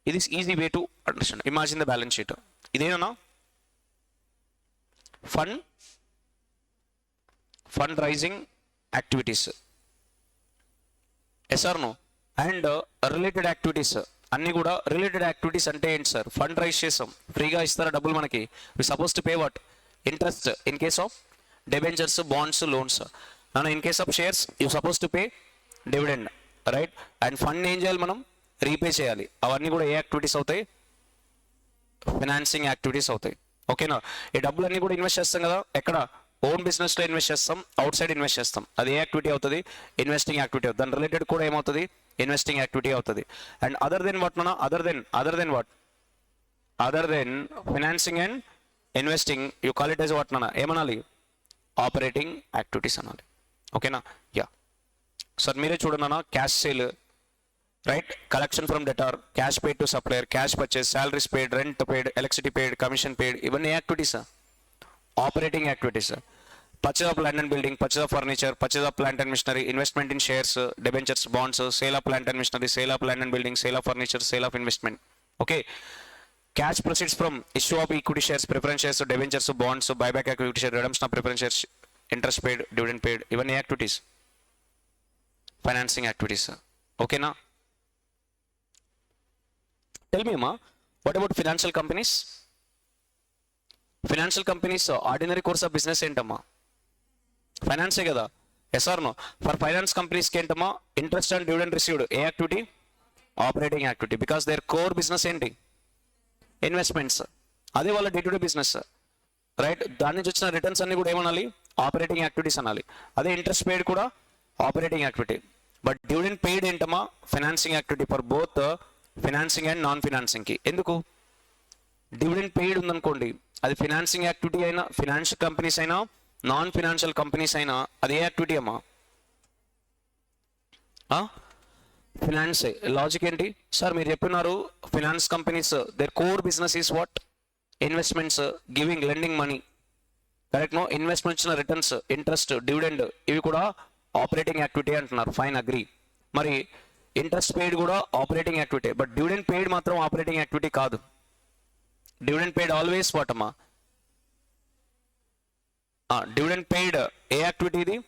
ఇది easy way to understand. Imagine the balance sheet. ఇదేనా fund raising activities, yes or no? And related activities అన్ని కూడా related activities అంటే ఏంటి sir? Fund rise చేసాం, ఫ్రీగా ఇస్తారా డబ్బులు మనకి? We suppose to pay what? Interest in case of debentures, bonds, loans. in case of shares you supposed to pay dividend, right? And fund ఏం చేయాలి మనం? రీపే చేయాలి. అవన్నీ కూడా ఏ యాక్టివిటీస్ అవుతాయి? ఫైనాన్సింగ్ యాక్టివిటీస్ అవుతాయి. ఓకేనా? ఈ డబ్బులన్నీ కూడా ఇన్వెస్ట్ చేస్తాం కదా, ఎక్కడ? ఓన్ బిజినెస్లో ఇన్వెస్ట్ చేస్తాం, అవుట్ సైడ్ ఇన్వెస్ట్ చేస్తాం. అది ఏ యాక్టివిటీ అవుతుంది? ఇన్వెస్టింగ్ యాక్టివిటీ అవుతుంది. దాని రిలేటెడ్ కూడా ఏమవుతుంది? ఇన్వెస్టింగ్ యాక్టివిటీ అవుతుంది. అండ్ అదర్ దెన్ వాట్ నానా? Other then financing and investing you call it as what నానా? ఏమనాలి? ఆపరేటింగ్ యాక్టివిటీస్ అనాలి. ఓకేనా? యా సార్, మీరే చూడన్నా, cash sale, right? Collection from debtor, cash paid to supplier, cash purchase, salaries paid, rent paid, electricity paid, commission paid, ఇవన్నీ activities, operating activities. Purchase of land and building, purchase of furniture, purchase of plant and machinery, investment in shares, debentures, bonds, sale of plant and machinery, sale of land and building, sale of furniture, sale of investment. Okay. Cash proceeds from issue of equity shares, preference shares, debentures, bonds, buyback equity share, redemption of preference shares, interest paid, dividend paid, even activities, financing activities. Okay na? Tell me, ma, what about financial companies? Financial companies, ordinary course of business ఏంటమ్మా? Finance కదా, yes or no? For finance companies ఏంటమ్మా? Interest and dividend received ఏ activity? Operating activity. Because their core business ఏంటి? Investments. అదే వాళ్ళ day to day business, right? దాని నుంచి వచ్చిన రిటర్న్స్ అన్ని కూడా ఏమనాలి? ఆపరేటింగ్ యాక్టివిటీస్ అనాలి. అదే ఇంట్రెస్ట్ పెయిడ్ కూడా operating activity. But dividend paid ఏంటమ్మా? Financing activity for both financing and non ఫైనాన్సింగ్కి. ఎందుకు? డివిడెండ్ పెయిడ్ ఉందనుకోండి, అది ఫైనాన్సింగ్ యాక్టివిటీ అయినా, ఫైనాన్షియల్ కంపెనీస్ అయినా, నాన్ ఫైనాన్షియల్ కంపెనీస్ అయినా, అది ఏ యాక్టివిటీ అమ్మా? ఫినాన్సే. లాజిక్ ఏంటి సార్? మీరు చెప్పినారు finance companies their core business is what? Investments, giving, lending money, correct? No? Investment ఇచ్చిన రిటర్న్స్, ఇంట్రెస్ట్, డివిడెండ్, ఇవి కూడా ఆపరేటింగ్ యాక్టివిటీ అంటున్నారు. Fine, agree. మరి ఇంట్రెస్ట్ పెయిడ్ కూడా operating activity, but dividend paid మాత్రం ఆపరేటింగ్ యాక్టివిటీ కాదు. డివిడెండ్ పెయిడ్ ఆల్వేస్ వాట్ అమ్మా? Dividend paid ఏ యాక్టివిటీ? ఇది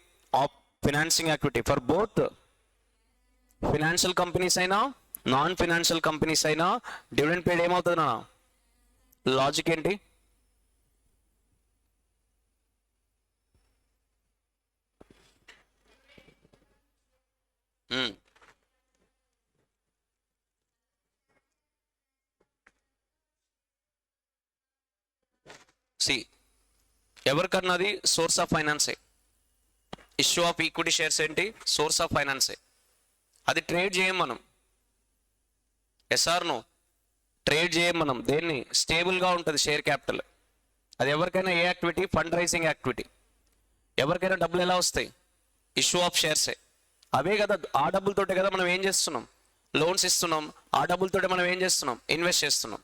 financing activity for both financial companies అయినా, నాన్ ఫైనాన్షియల్ కంపెనీస్ అయినా. డివిడెండ్ పెయిడ్ ఏమవుతుంది నా? లాజిక్ ఏంటి? సి, ఎవరికన్నది సోర్స్ ఆఫ్ ఫైనాన్సే. ఇష్యూ ఆఫ్ ఈక్విటీ షేర్స్ ఏంటి? సోర్స్ ఆఫ్ ఫైనాన్సే. అది ట్రేడ్ చేయం మనం, ఎస్ ఆర్ నో? ట్రేడ్ చేయం మనం. దేన్ని? స్టేబుల్గా ఉంటుంది షేర్ క్యాపిటల్. అది ఎవరికైనా ఏ యాక్టివిటీ? Fund raising activity. ఎవరికైనా డబ్బులు ఎలా వస్తాయి? Issue of షేర్సే. అవే కదా, ఆ డబ్బులతోటే కదా మనం ఏం చేస్తున్నాం? లోన్స్ ఇస్తున్నాం. ఆ డబ్బులతోటే మనం ఏం చేస్తున్నాం? ఇన్వెస్ట్ చేస్తున్నాం,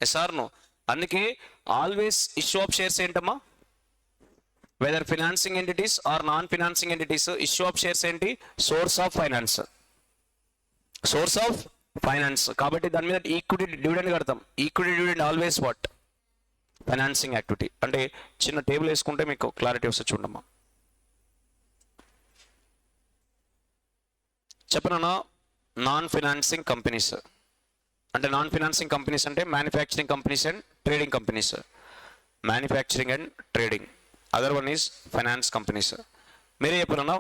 ఎస్ ఆర్ నో? అందుకే ఆల్వేస్ ఇష్యూ ఆఫ్ షేర్స్ ఏంటమ్మా? Whether financing entities or non financing entities, issue of shares ఏంటి? Source of finance. Source of finance. కాబట్టి దాని మీద ఈక్విటీ డివిడెండ్ కడతాం. Equity dividend always what? Financing activity. అంటే చిన్న table వేసుకుంటే మీకు క్లారిటీ వస్తుంది. చూడమ్మా, చెప్పనా? నాన్ ఫైనాన్సింగ్ కంపెనీస్ అంటే, నాన్ ఫైనాన్సింగ్ కంపెనీస్ అంటే manufacturing companies and trading companies. Manufacturing and trading. Other one is finance companies. మీరే చెప్పినా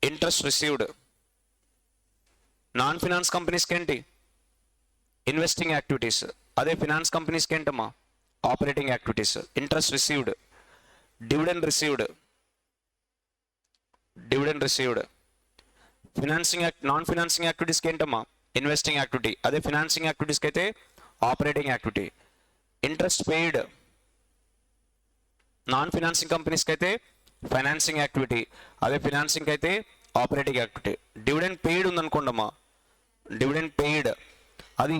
ఇంట్రెస్ట్ రిసీవ్డ్. నాన్ ఫైనాన్స్ కంపెనీస్కి ఏంటి? Investing activities. అదే ఫైనాన్స్ కంపెనీస్కి ఏంటమ్మా? Operating activities. Interest received, dividend received, dividend received. Financing non financing యాక్టివిటీస్కి ఏంటమ్మా? Investing activity. అదే ఫైనాన్సింగ్ యాక్టివిటీస్కి అయితే operating activity. Interest paid, non financing కంపెనీస్కి అయితే ఫైనాన్సింగ్ యాక్టివిటీ, అదే ఫినాన్సింగ్ అయితే ఆపరేటింగ్ యాక్టివిటీ. డివిడెండ్ పెయిడ్ ఉందనుకోండమ్మా, డివిడెండ్ పెయిడ్ అది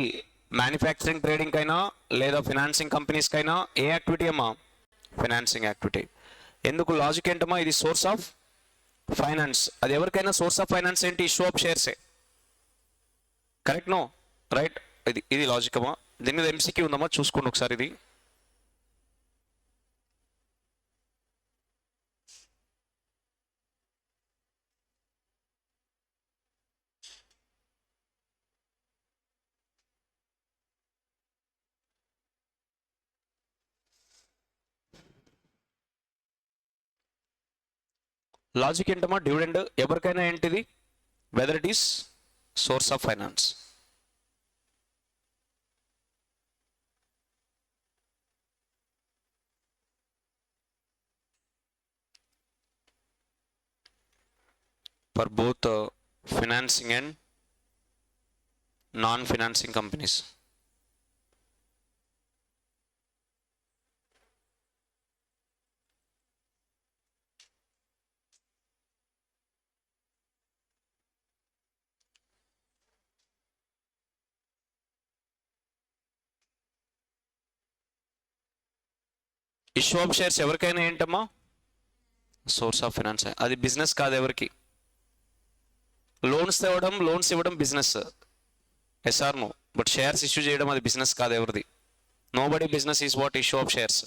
మ్యానుఫ్యాక్చరింగ్ ట్రేడింగ్ అయినా లేదా ఫినాన్సింగ్ కంపెనీస్కి అయినా ఏ యాక్టివిటీ అమ్మా? Financing activity. ఎందుకు? లాజిక్ ఏంటమ్మా? ఇది సోర్స్ ఆఫ్ ఫైనాన్స్. అది ఎవరికైనా సోర్స్ ఆఫ్ ఫైనాన్స్ ఏంటి? ఇష్యూ ఆఫ్ షేర్సే. కరెక్ట్? No right? ఇది లాజిక్ అమ్మా. దీని మీద ఎంసీక్యూ ఉందమ్మా, చూసుకోండి ఒకసారి. ఇది లాజిక్ ఏంటమ్మా? డివిడెండ్ ఎవరికైనా ఏంటిది? Whether it is source of finance. for both financing and non-financing companies. Issue of shares ఎవరికైనా ఏంటమ్మా? Source of finance. అది బిజినెస్ కాదు ఎవరికి. లోన్స్ ఇవ్వడం business, yes or no. But shares issue చేయడం అది బిజినెస్ కాదు ఎవరిది. Nobody business is what issue of shares.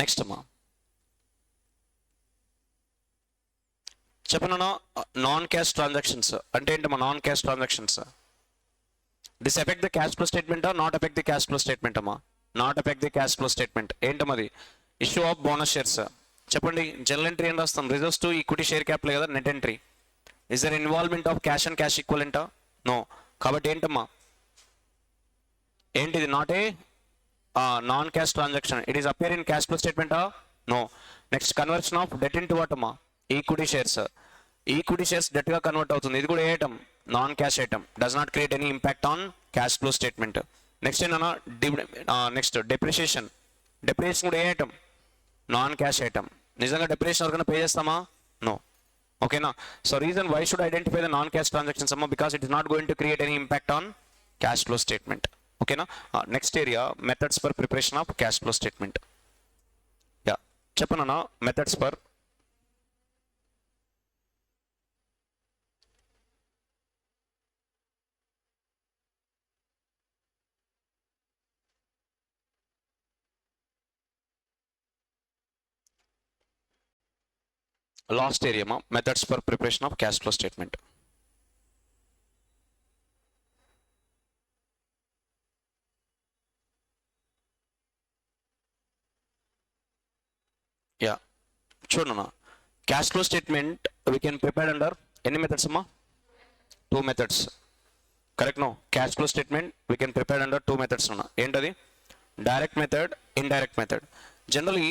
Next అమ్మా చెప్పనా? నాన్ క్యాష్ ట్రాన్సాక్షన్స్ అంటే ఏంటమ్మా? Non cash transactions this affect the cash flow statement, not effect the cash flow statement అమ్మా. Not effect the cash flow statement ఏంటమ్మా? అది issue of bonus shares. చెప్పండి, general entry ఏం రాస్తాం? Reserves to equity share capital కదా net entry. Is there involvement of cash and cash ఈక్వలెంటా? No. కాబట్టి ఏంటమ్మా? ఏంటిది? Not a non cash transaction. It is appear in cash flow స్టేట్మెంటా? No. Next, conversion of debt into what అమ్మా? Equity shares. Equity shares debt గా convert అవుతుంది. ఇది కూడా ఏ item? Non cash item. Does not create any impact on cash flow statement. Next ఏంటన్నా? Next depreciation. Depreciation కూడా ఏ ఐటమ్? Non cash item. నిజంగా డెప్రిషియేషన్ ఎవరికైనా పే చేస్తామా? నో. ఓకేనా? So reason why should identify the non cash transactions అమ్మా? Because it is not going to create any impact on cash flow statement. ఓకేనా? Next area methods for preparation of cash flow statement. Yeah చెప్పనా? Methods for last area మా methods for preparation of cash flow statement. Yeah చూడన్నా, cash flow statement we can prepare under ఎన్ని methods అమ్మా? 2 methods. Correct no? Cash flow statement we can prepare under 2 methods అన్న. ఏంటది? Direct method, indirect method. Generally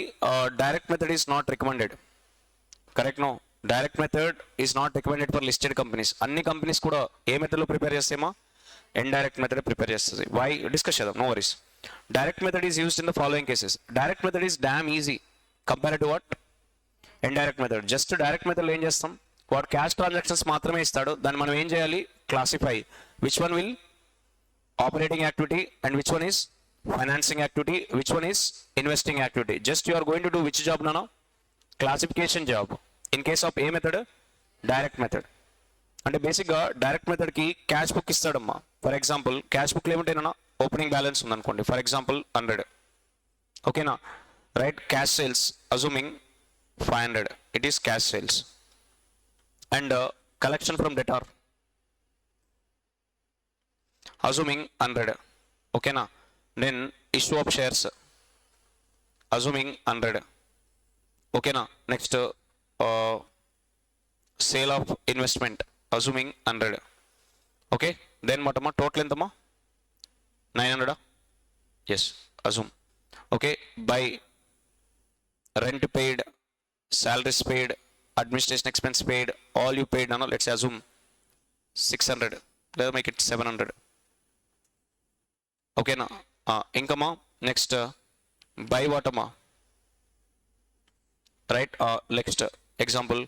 direct method is not recommended. Correct no? Direct method is not recommended for listed companies. అన్ని companies కూడా ఏ మెథడ్లో prepare చేస్తామా? Indirect method prepare చేస్తుంది. Why discuss చేద్దాం, no worries. Direct method is used in the following cases. Direct method is damn easy compare to what? Indirect method. Just direct మెథడ్లో ఏం చేస్తాం? వాడు క్యాష్ ట్రాన్సాక్షన్స్ మాత్రమే ఇస్తాడు. దాన్ని మనం ఏం చేయాలి? Classify. Which one will operating activity and which one is financing activity, which one is investing activity. Just you are going to do which job నానా? Classification job. In case of ఏ method? Direct method. అంటే బేసిక్గా direct మెథడ్కి cash book ఇస్తాడమ్మా. For example cash బుక్లో ఏముంటేనా? Opening balance ఉందనుకోండి, for example 100. ఓకేనా? Right? Cash sales assuming 500, it is cash sales. And collection from debtor assuming 100. ఓకేనా? Then issue of shares assuming 100. ఓకేనా? Next sale of investment assuming 100. Okay, then మొట్టమా total ఎంతమ్మా? 900. Yes, assume. Okay, by rent paid, salaries paid, administration expense paid, all you paid, no, let's assume 600. Let's make it 700. ఓకేనా. ఇంకమ్మా next by వాటమ్మా, right. Next example,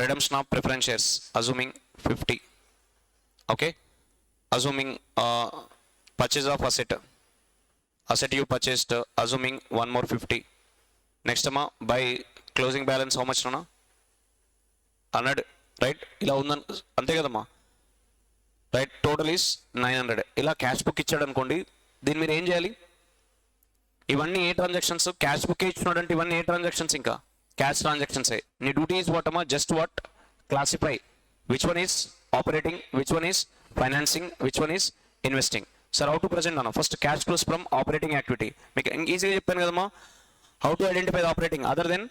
redemption of preference shares assuming 50. Okay, assuming purchase of asset you purchased, assuming one more 50. Next అమ్మా by closing balance how much అన్నా 100, right. ఇలా ఉందని అంతే కదమ్మా, right. Total is 900. ఇలా క్యాష్ బుక్ ఇచ్చాడు అనుకోండి, దీన్ని మీరు ఏం చేయాలి? ఇవన్నీ ఏ ట్రాన్సాక్షన్స్? క్యాష్ బుక్ ఇచ్చినాడు అంటే ఇవన్నీ ఏ ట్రాన్సాక్షన్స్? ఇంకా క్యాష్ ట్రాన్సాక్షన్స్. నీ డ్యూటీ ఈజ్ వాట్ అమ్మా? Just what? Classify which one is operating, which one is financing, which one is investing. Sir how to present అన్న? First cash flows from operating activity. మీకు ఈజీగా చెప్పాను కదమ్మా, how to identify the operating other then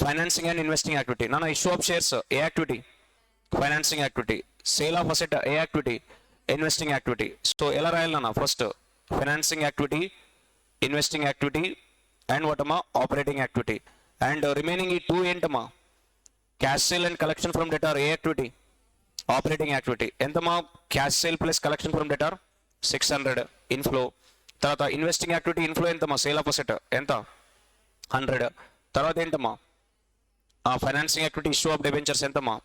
financing and investing activity. నాన్న issue of shares ఏ activity? Financing activity. Sale of asset ఏ activity? Investing activity. So ఎలా రాయాలి నాన్న? First financing activity, investing activity and what అమ్మా? Operating activity. And remaining ఈ two ఏంటమ్మా? Cash sale and collection from debtor ఏ activity? Operating activity. ఎంతమ్మా? Cash sale plus collection from debtor 600 inflow. తర్వాత investing activity inflow ఎంతమ్మా? Sale of asset ఎంత? 100. తర్వాత ఏంటమ్మా? Financing activity issue of debentures ఎంతమ్మా?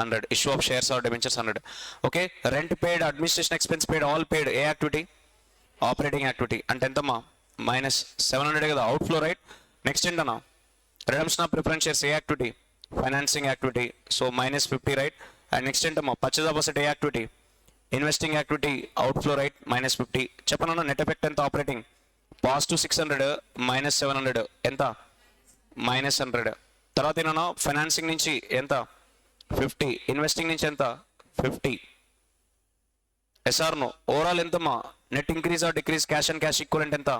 100. Issue of shares or debentures 100. Okay, rent paid, administration expense paid, all పేడ్ ఏ activity? Operating activity. అంటే ఎంతమ్మా? -700 కదా అవుట్ఫ్లో, రైట్. నెక్స్ట్ ఏంటన్నా? redemption of preference shares ఏ activity? Financing activity. So -50, right. And next ఏంటమ్మా? Purchase of asset ఏ activity? Investing activity, outflow, right. -50. చెప్పనన్నా net effect ఎంత? ఆపరేటింగ్ పాజిటివ్ 600 -700 ఎంత? -100. తర్వాత ఏమన్నా? ఫైనాన్సింగ్ నుంచి ఎంత? 50. ఇన్వెస్టింగ్ నుంచి ఎంత? 50. Yes or no? ఓవరాల్ ఎంతమ్మా? Net increase or decrease? Cash and cash equivalent ఎంత?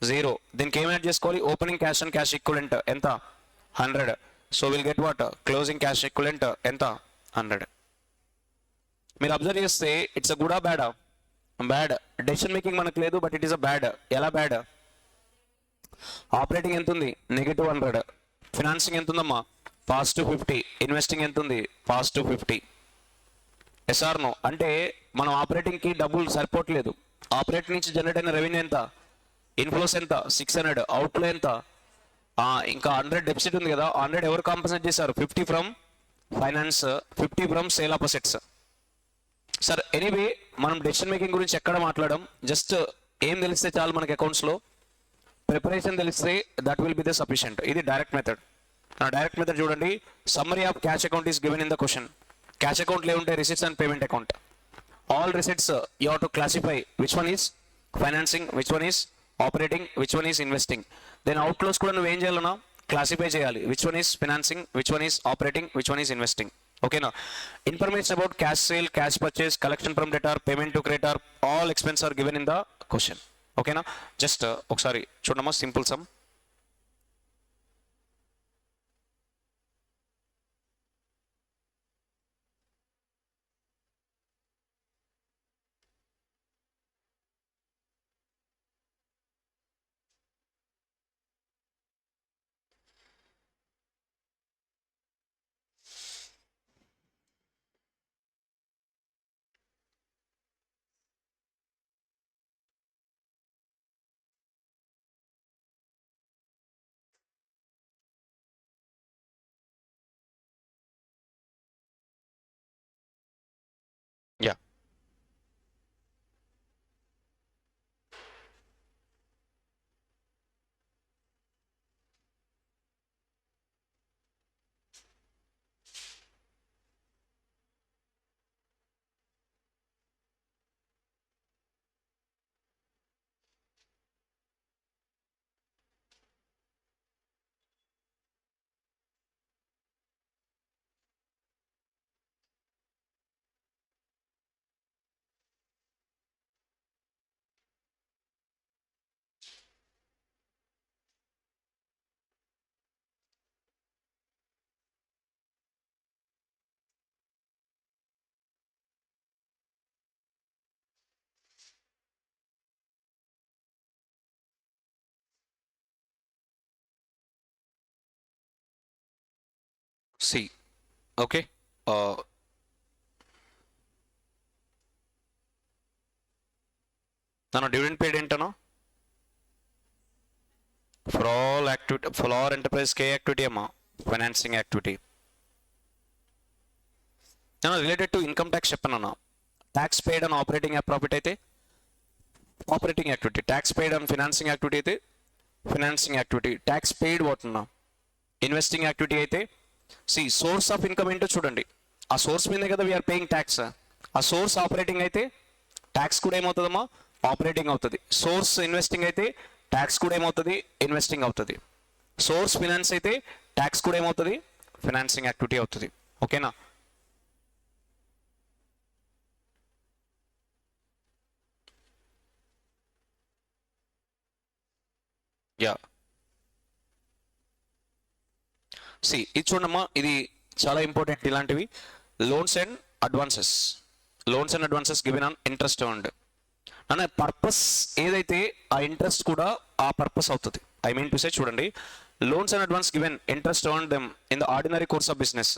0. దీనికి ఏం యాడ్ చేసుకోవాలి? Opening cash and cash equivalent ఎంత? 100. So will get what? Closing cash equivalent ఎంత? 100. మీరు అబ్జర్వ్ చేస్తే ఇట్స్ అ గుడా బ్యాడా? బ్యాడ్. డెసిషన్ మేకింగ్ మనకు లేదు, but it is a bad. ఎలా బ్యాడ్? ఆపరేటింగ్ ఎంత ఉంది? -100. ఫినాన్సింగ్ ఎంత ఉందమ్మా? +50. ఇన్వెస్టింగ్ ఎంత ఉంది? +50. Yes or no? అంటే మనం ఆపరేటింగ్కి డబ్బులు సరిపోవట్లేదు. ఆపరేటింగ్ నుంచి జనరేట్ అయిన రెవెన్యూ ఎంత? ఇన్ఫ్లోస్ ఎంత? 600. అవుట్ఫ్లో ఎంత? ఇంకా 100 డెఫిసిట్ ఉంది కదా, 100 ఎవరు కాంపన్సేట్ చేశారు? 50 from finance, 50 from sale of assets. Sir anyway మనం డెసిషన్ మేకింగ్ గురించి ఎక్కడ మాట్లాడడం, జస్ట్ ఏం తెలిస్తే చాలు మనకి అకౌంట్స్లో, ప్రిపరేషన్ తెలిస్తే that will be the sufficient. ఇది డైరెక్ట్ మెథడ్. డైరెక్ట్ మెథడ్ చూడండి, summary of cash account is given in the question. Cash అకౌంట్లో ఏముంటాయి? Receipts and payment account. All receipts you have to classify which one is financing, which one is operating, which one is investing. Then outflows కూడా నువ్వు ఏం చేయాలన్నా? Classify చేయాలి. Which one is financing, which one is operating, which one is investing. ఓకేనా? Information about cash sale, cash purchase, collection from debtor, payment to creditor, all expense are given in the question. ఓకేనా? Just ఒకసారి చూడమ్మా, simple sum. Yeah, see. Okay, నన్ను dividend paid ఏంటనో for all activity for all ఎంటర్ప్రైజ్కి ఏ activity అమ్మా financing activity. నేను related to income tax చెప్పానన్నా. Tax paid on operating profit అయితే operating activity, tax paid on financing activity అయితే financing activity, tax paid what అన్నా investing activity అయితే. Source of income ఏంటో చూడండి, ఆ సోర్స్ మీదే కదా వీఆర్ పేయింగ్ ట్యాక్స్. ఆ సోర్స్ ఆపరేటింగ్ అయితే ట్యాక్స్ కూడా ఏమవుతుందమ్మా ఆపరేటింగ్ అవుతుంది. సోర్స్ ఇన్వెస్టింగ్ అయితే ట్యాక్స్ కూడా ఏమవుతుంది ఇన్వెస్టింగ్ అవుతుంది. సోర్స్ ఫినాన్స్ అయితే ట్యాక్స్ కూడా ఏమవుతుంది ఫినాన్సింగ్ యాక్టివిటీ అవుతుంది. ఓకేనా? యా ఇది చూడమ్మా, ఇది చాలా ఇంపార్టెంట్. ఇలాంటివి loans and advances given on interest earned అనే పర్పస్ ఏదైతే ఆ ఇంట్రెస్ట్ కూడా ఆ పర్పస్ అవుతుంది. ఐ మీన్ టు సే చూడండి, loans and advance given interest earn them in the ordinary course of business.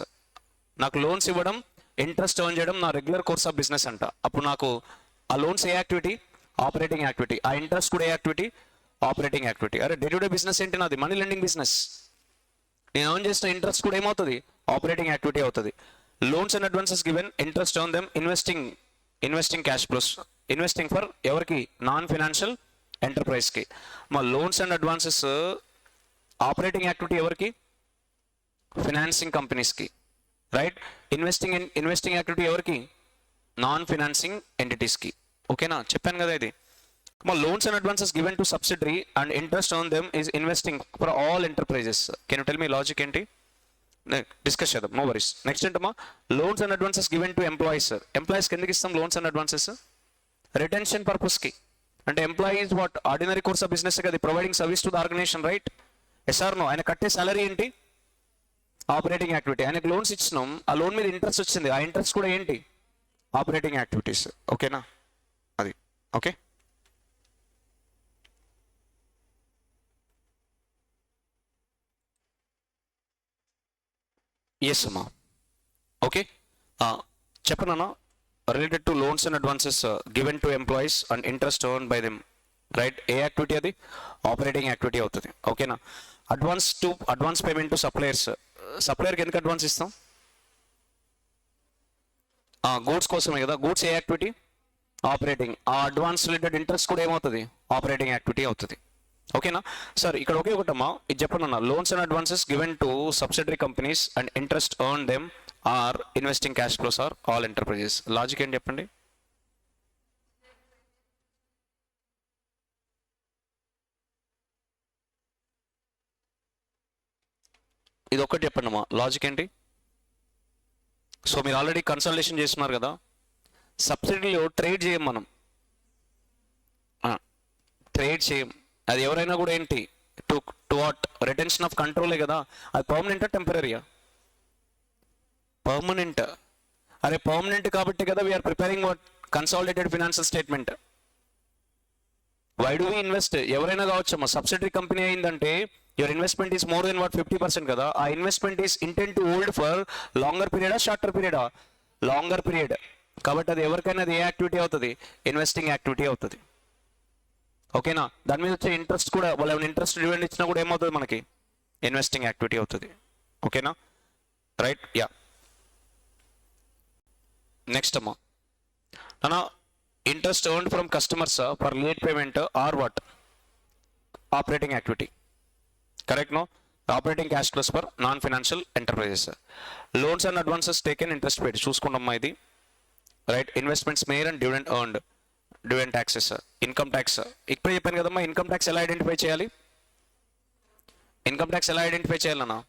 నాకు లోన్స్ ఇవ్వడం ఇంట్రెస్ట్ ఎర్న్ చేయడం నా రెగ్యులర్ కోర్స్ ఆఫ్ బిజినెస్ అంట. అప్పుడు నాకు ఆ లోన్స్ ఏ యాక్టివిటీ ఆపరేటింగ్ యాక్టివిటీ, ఆ ఇంట్రెస్ట్ కూడా ఏ యాక్టివిటీ ఆపరేటింగ్ యాక్టివిటీ. అరే డే టు డే బిజినెస్ ఏంటి నాది మనీ లెండింగ్ బిజినెస్, నేను ఎర్న్ చేసిన ఇంట్రెస్ట్ కూడా ఏమవుతుంది ఆపరేటింగ్ యాక్టివిటీ అవుతుంది. Loans and advances given interest on them investing cash flows, investing for ఎవరికి నాన్ ఫైనాన్షియల్ ఎంటర్ప్రైజ్కి. మా loans and advances operating activity ఎవరికి ఫినాన్సింగ్ కంపెనీస్కి, రైట్. ఇన్వెస్టింగ్ యాక్టివిటీ ఎవరికి నాన్ ఫినాన్సింగ్ ఎంటిటీస్కి. ఓకేనా? చెప్పాను కదా ఇది. మా loans and advances given to subsidiary and interest on them is investing for all enterprises. Can you tell me logic ఏంటి? Discuss చేద్దాం, నో వరీస్. నెక్స్ట్ ఏంటమ్మా loans and advances given to ఎంప్లాయీస్కి ఎందుకు ఇస్తాం లోన్స్ అండ్ అడ్వాన్సెస్? రిటెన్షన్ పర్పస్కి. అంటే employees what ordinary course of business కదా providing service to the organisation, right? Yes or no? ఆయన కట్టే సాలరీ ఏంటి ఆపరేటింగ్ యాక్టివిటీ. ఆయనకు లోన్స్ ఇచ్చినాం, ఆ లోన్ మీద ఇంట్రెస్ట్ వచ్చింది, ఆ ఇంట్రెస్ట్ కూడా ఏంటి ఆపరేటింగ్ యాక్టివిటీస్. ఓకేనా? అది ఓకే. ఎస్ అమ్మా. ఓకే, చెప్పనా related to loans and advances given to employees and interest earn by them, right? A activity అది ఆపరేటింగ్ యాక్టివిటీ అవుతుంది. ఓకేనా? అడ్వాన్స్ పేమెంట్ టు సప్లయర్కి ఎందుకు అడ్వాన్స్ ఇస్తాం? గూడ్స్ కోసమే కదా. గూడ్స్ ఏ యాక్టివిటీ ఆపరేటింగ్, ఆ అడ్వాన్స్ రిలేటెడ్ ఇంట్రెస్ట్ కూడా ఏమవుతుంది ఆపరేటింగ్ యాక్టివిటీ అవుతుంది. ఓకేనా సార్? ఇక్కడ ఒకే ఒకటమ్మా, ఇది చెప్పండి. Loans and advances given to subsidiary companies and interest earn them are investing cash flows or all enterprises. Logic ఏంటి చెప్పండి? ఇది ఒక్కటి చెప్పండి అమ్మా, లాజిక్ ఏంటి? సో మీరు ఆల్రెడీ కన్సల్టేషన్ చేస్తున్నారు కదా, సబ్సిడీలో ట్రేడ్ చేయం మనం, ట్రేడ్ చేయం. అది ఎవరైనా కూడా ఏంటి టు వాట్ రిటెన్షన్ ఆఫ్ కంట్రోలే కదా. అది పర్మనెంటా టెంపరీయా? పర్మనెంట్. అరే పర్మనెంట్ కాబట్టి కదా we are preparing what consolidated financial statement. Why do we invest? ఎవరైనా కావచ్చమ్మా. సబ్సిడరీ కంపెనీ అయిందంటే your investment is more than what 50% కదా. ఆ investment is intent to hold for longer పీరియడా షార్టర్ పీరియడా? Longer period. కాబట్టి అది ఎవరికైనా అది ఏ యాక్టివిటీ అవుతుంది ఇన్వెస్టింగ్ యాక్టివిటీ అవుతుంది. ఓకేనా? దాని మీద వచ్చే ఇంట్రెస్ట్ కూడా వాళ్ళు ఏమైనా ఇంట్రెస్ట్ డివిడెండ్ ఇచ్చినా కూడా ఏమవుతుంది మనకి ఇన్వెస్టింగ్ యాక్టివిటీ అవుతుంది. ఓకేనా? రైట్. యా నెక్స్ట్ అమ్మా నానా interest earned from customers for late payment are what operating activity, correct? No? Operating cash flows for non financial enterprises. Loans and advances taken interest paid చూసుకుంటామ్మా ఇది, right? Investments made and dividend earned, dividend taxes, income tax. ఇప్పుడే చెప్పాను కదమ్మా income tax ఎలా identify చేయాలి. Income tax ఎలా identify చేయాలన్నా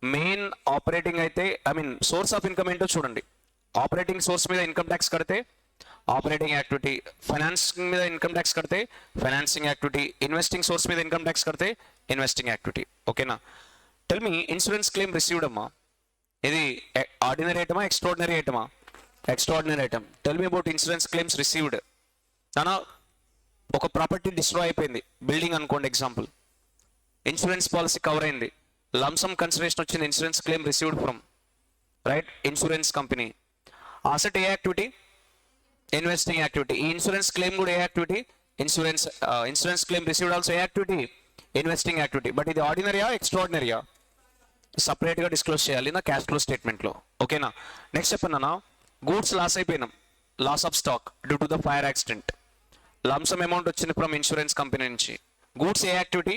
main operating అయితే I mean source of income ఏంటో చూడండి. ఆపరేటింగ్ సోర్స్ మీద ఇన్కమ్ ట్యాక్స్ కడితే ఆపరేటింగ్ యాక్టివిటీ, ఫైనాన్సింగ్ మీద ఇన్కమ్ ట్యాక్స్ కడితే ఫైనాన్సింగ్ యాక్టివిటీ, ఇన్వెస్టింగ్ సోర్స్ మీద ఇన్కమ్ ట్యాక్స్ కడితే ఇన్వెస్టింగ్ యాక్టివిటీ. ఓకేనా? Tell me insurance claim received అమ్మా, ఇది ఆర్డినరీ ఐటమా ఎక్స్ట్రాడినరీ ఐటమా? Extraordinary item. Tell me about insurance claims received. నానా ఒక ప్రాపర్టీ డిస్ట్రాయ్ అయిపోయింది, బిల్డింగ్ అనుకోండి ఎగ్జాంపుల్, ఇన్సూరెన్స్ పాలసీ కవర్ అయింది, లంసమ్ కన్సిడరేషన్ వచ్చింది, insurance claim received from right insurance company. Asset ఏ యాక్టివిటీ ఇన్వెస్టింగ్ యాక్టివిటీ. ఈ ఇన్సూరెన్స్ క్లెయిమ్ కూడా ఏ activity insurance claim received also a activity, investing activity. But ఇది ఆర్డినరీయా ఎక్స్ట్రాడినరీయా, సపరేట్గా డిస్క్లోజ్ చేయాలి నా క్యాష్ ఫ్లో స్టేట్మెంట్లో. ఓకేనా. నెక్స్ట్ చెప్పండి అన్న, గూడ్స్ లాస్ అయిపోయినాం, loss of stock due to the fire accident, lump sum amount వచ్చింది ఫ్రమ్ ఇన్సూరెన్స్ కంపెనీ నుంచి. గూడ్స్ ఏ యాక్టివిటీ,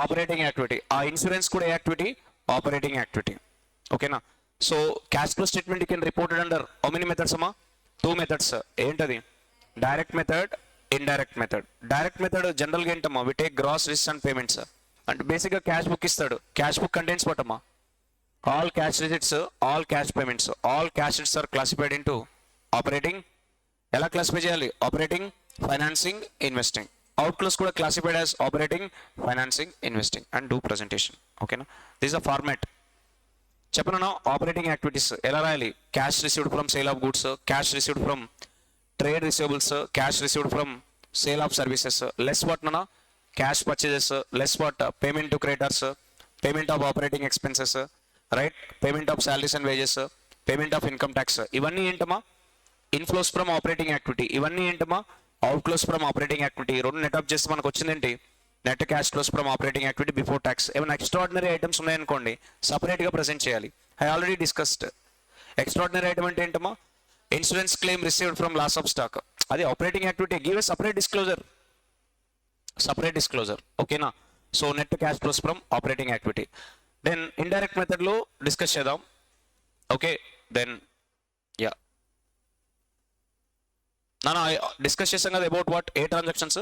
ఆపరేటింగ్ యాక్టివిటీ. ఆ ఇన్సూరెన్స్ కూడా ఏ యాక్టివిటీ, ఆపరేటింగ్ యాక్టివిటీ. ఓకేనా. So cash flow statement you can reported under how many methods అమ్మా, 2 methods. ఏంటది, direct method, indirect method. Direct method జనరల్గా ఏంటమ్మా, we take gross receipts and payments. అంటే బేసిక్గా క్యాష్ బుక్ ఇస్తాడు, క్యాష్ బుక్ కంటైన్స్ వాట్ అమ్మా, all cash receipts, all cash payments. All cash receipts are classified into operating. ఎలా classify చేయాలి, operating, financing, investing. Outflows కూడా classified as operating, financing, investing and do presentation. ఓకేనా. This a format. చెప్పను operating activities ఎలా రాయాలి, cash received from sale of goods, cash received from trade receivables, cash received from sale of services, less what నా cash purchases, less what payment to creditors, payment of operating expenses, right, payment of salaries and wages, payment of income tax. ఇవన్నీ ఏంటమ్మా, inflows from operating activity. ఇవన్నీ ఏంటమ్మా, outflows from operating activity. రెండు net off చేస్తే మనకు వచ్చిందేంటి, net cash flows from operating activity before tax. ఏమైనా extraordinary items ఉన్నాయనుకోండి, సపరేట్గా ప్రెజెంట్ చేయాలి. I already discussed. Extraordinary item అంటే ఏంటమ్మా, insurance claim received from loss of stock, అది operating activity. Give a separate disclosure, separate disclosure. ఓకేనా. So net cash flows from operating activity. Then indirect మెథడ్లో discuss చేద్దాం. Okay, then యా నాన్న discuss చేసాం కదా అబౌట్ వాట్, ఏ transactions,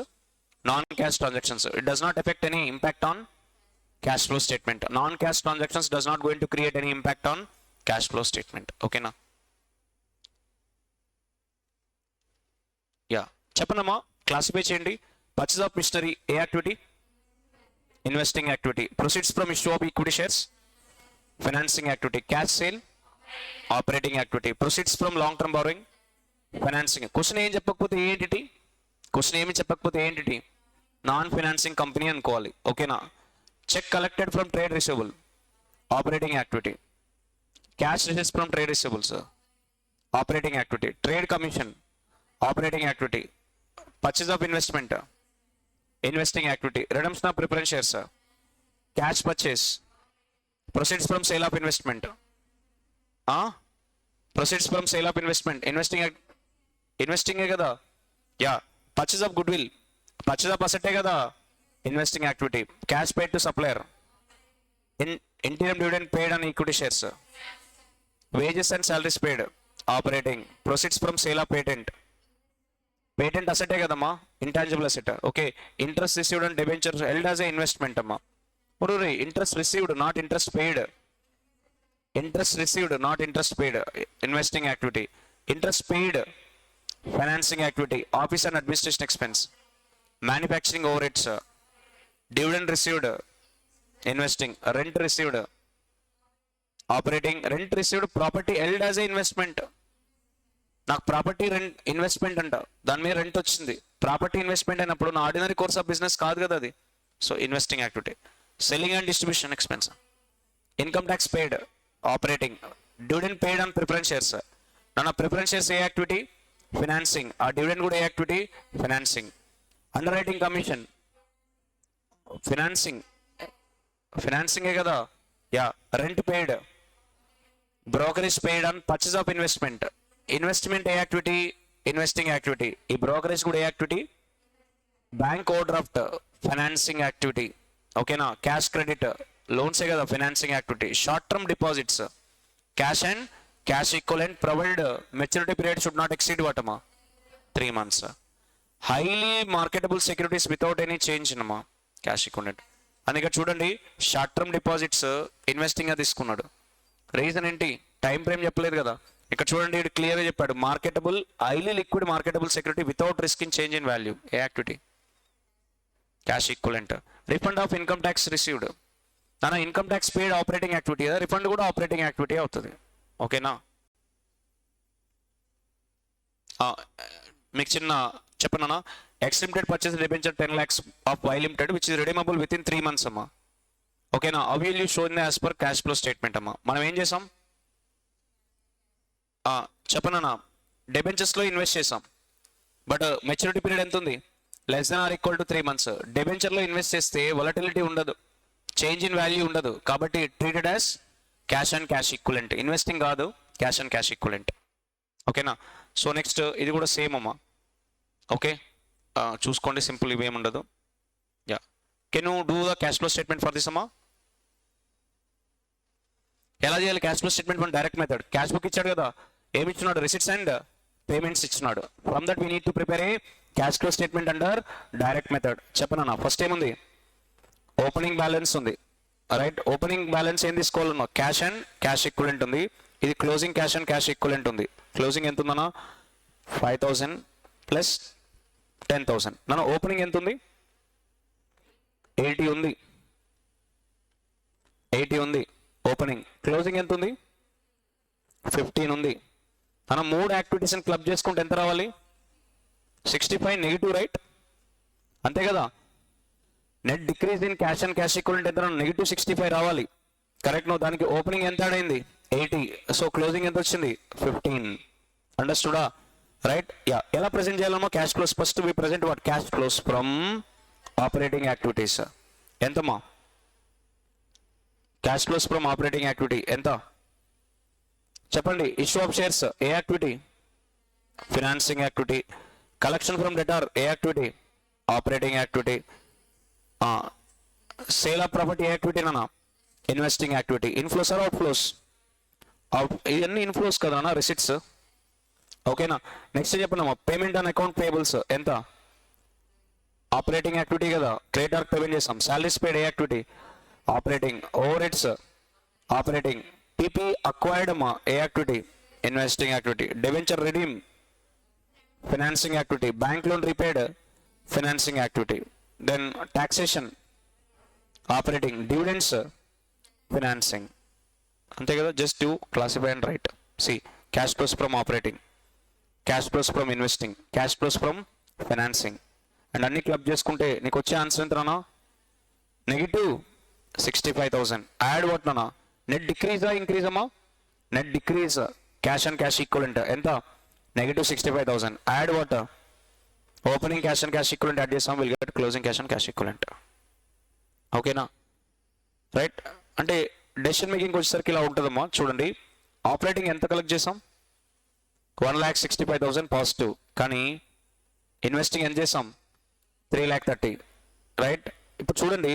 non cash transactions. It does not effect any impact on cash flow statement. Non-cash transactions does not going to create any impact on cash flow statement. Okay na. Yeah. చెప్పనమ్మా, classify చేయండి. Purchase of machinery ఏ activity, investing activity. Proceeds from issue of equity shares, financing activity. Cash sale, operating activity. Proceeds from long term borrowing, financing. Question ఏం చెప్పకపోతే ఏంటి, question ఏమి చెప్పకపోతే ఏంటి, non financing company అనుకోవాలి. ఓకేనా. Cheque collected from trade receivable, operating activity. Cash receives from trade receivables, operating activity. Trade commission, operating activity. Purchase of investment, investing activity. Redemption of preference shares, cash purchase. Proceeds from sale of investment, proceeds from sale of investment, ఇన్వెస్టింగే కదా. Yeah. Purchase of goodwill, purchase of అసెటే కదా, investing activity. Cash paid to supplier, interim dividend paid on equity shares. Wages and salaries paid, operating. Proceeds from sale of patent, patent అసెటే కదమ్మా, intangible asset. Okay. Interest received and debentures held as a investment అమ్మా. Interest received not interest paid, interest received not interest paid, investing activity. Interest paid, financing activity. Office and administration expense, manufacturing overheads. Dividend received, investing. Rent received, operating. Rent received, property held as a investment. నాకు property rent investment అంట, దాని మీద rent వచ్చింది. Property investment అయినప్పుడు నా ordinary course of business కాదు కదా అది. So investing activity. Selling and distribution expense. Income tax paid, operating. Dividend paid on preference shares. నా ప్రిఫరెన్స్ షేర్స్ ఏ యాక్టివిటీ, ఫైనాన్సింగ్. ఆ డివిడెండ్ కూడా ఏ activity, financing. Underwriting commission, financing, ఫినాన్సింగే కదా. Yeah. Rent paid, brokerage paid on purchase of investment. Investment ఏ activity, investing activity. ఈ brokerage కూడా ఏ activity, bank overdraft, financing activity. ఓకేనా. క్యాష్ క్రెడిట్, లోన్సే కదా, financing activity. Short term deposits, cash and cash equivalent provide maturity period should not exceed what అమ్మా, 3 months. Highly marketable securities without any change అమ్మా, cash equivalent. అందుకే చూడండి, short term deposits ఇన్వెస్టింగ్గా తీసుకున్నాడు. Reason ఏంటి, time frame చెప్పలేదు కదా. ఇక్కడ చూడండి, ఇది క్లియర్గా చెప్పాడు. Marketable, highly liquid marketable security without risk in change in value, ఏ activity, cash equivalent. Refund of income tax received. తన income tax paid operating activity కదా, రిఫండ్ కూడా ఆపరేటింగ్ యాక్టివిటీ అవుతుంది. ఓకేనా. మీకు చిన్న చెప్పనా, X limited purchase debenture 10 lakhs of Y limited which is redeemable within 3 months అమ్మా. ఓకేనా. How will you show in as per cash flow statement అమ్మా. మనం ఏం చేసాం చెప్పనా, డిబెంచర్స్లో ఇన్వెస్ట్ చేసాం. బట్ మెచ్యూరిటీ పీరియడ్ ఎంత ఉంది, less than or equal to 3 months. డెబెంచర్లో ఇన్వెస్ట్ చేస్తే వొలటిలిటీ ఉండదు, చేంజ్ ఇన్ వాల్యూ ఉండదు, కాబట్టి treated as cash and cash equivalent. Investing కాదు, క్యాష్ అండ్ క్యాష్ ఈక్వలెంట్. ఓకేనా? సో నెక్స్ట్ ఇది కూడా సేమ్ అమ్మా. ఓకే, చూసుకోండి, సింపుల్, ఇవేమి ఉండదు. Yeah, can you do the cash flow statement for this అమ్మా? ఎలా చేయాలి cash flow statement for direct method? Cash book ఇచ్చాడు కదా, ఏమి ఇచ్చినాడు? రిసిట్స్ అండ్ పేమెంట్స్ ఇచ్చినాడు. From that we need to prepare a cash flow statement under direct method. చెప్పనా? First ఏముంది? ఓపెనింగ్ బ్యాలెన్స్ ఉంది, రైట్? ఓపెనింగ్ బ్యాలెన్స్ ఏం తీసుకోవాలన్నా? క్యాష్ అండ్ క్యాష్ ఈక్వలెంట్ ఉంది. ఇది closing cash and cash equivalent ఉంది. Closing ఎంత ఉందన్నా? 5,000 ప్లస్ 10,000. నన్ను ఓపెనింగ్ ఎంత ఉంది? 80 ఉంది. 80 ఉంది ఓపెనింగ్. క్లోజింగ్ ఎంత ఉంది? 15 ఉంది. మనం 3 యాక్టివిటీస్ని క్లబ్ చేసుకుంటే ఎంత రావాలి? 65 నెగిటివ్, రైట్? అంతే కదా? Net decrease in cash and cash equivalent ఎంత? నెగిటివ్ 65 రావాలి, కరెక్ట్? నో, దానికి ఓపెనింగ్ ఎంత అయింది? 80. సో క్లోజింగ్ ఎంత వచ్చింది? 15. అండర్స్టూడా? రైట్? యా. ఎలా ప్రెజెంట్ చేయాలమ్మా cash flows? First we present what? Cash flows from operating activities. ఎంతమ్మా cash flows from operating activity? ఎంత చెప్పండి? ఇష్యూ ఆఫ్ షేర్స్ ఏ activity? Financing activity. Collection from debtor ఏ activity? Operating activity. Sale of property ఏ activity నానా? Investing activity. Inflows or outflows? ఇవన్నీ inflows కదా అన్న, రిసిట్స్. ఓకేనా? నెక్స్ట్ చెప్పండి, పేమెంట్ ఆన్ అకౌంట్ పేబుల్స్ ఎంత? ఆపరేటింగ్ యాక్టివిటీ కదా, క్రెడిటార్ పేమెంట్ చేస్తాం. సాలరీస్ పేడ్ ఏ activity? Operating. Overheads operating. PP acquired అమ్మా ఏ activity? Investing activity. Debenture redeem financing activity. Bank loan repaid financing activity. Then taxation operating. Dividends financing. అంతే కదా? Just do classify and write. See cash flows from operating, cash flows from investing, cash flows from financing, and అన్ని club చేసుకుంటే నీకు వచ్చే answer ఎంతనా? Negative 65,000. Add what నానా? Net డిక్రీజా increase అమ్మా? Net decrease cash and cash equivalent ఎంత? Negative 65,000. Add what? Opening cash and cash equivalent add చేస్తాం, will get closing cash and cash equivalent. ఓకేనా? రైట్? అంటే డెసిషన్ మేకింగ్ వచ్చేసరికి ఇలా ఉంటుందమ్మా. చూడండి, ఆపరేటింగ్ ఎంత కలెక్ట్ చేసాం? 1,65,000 పాజిటివ్. కానీ ఇన్వెస్టింగ్ ఎంత చేసాం? 3,30,000, రైట్? ఇప్పుడు చూడండి,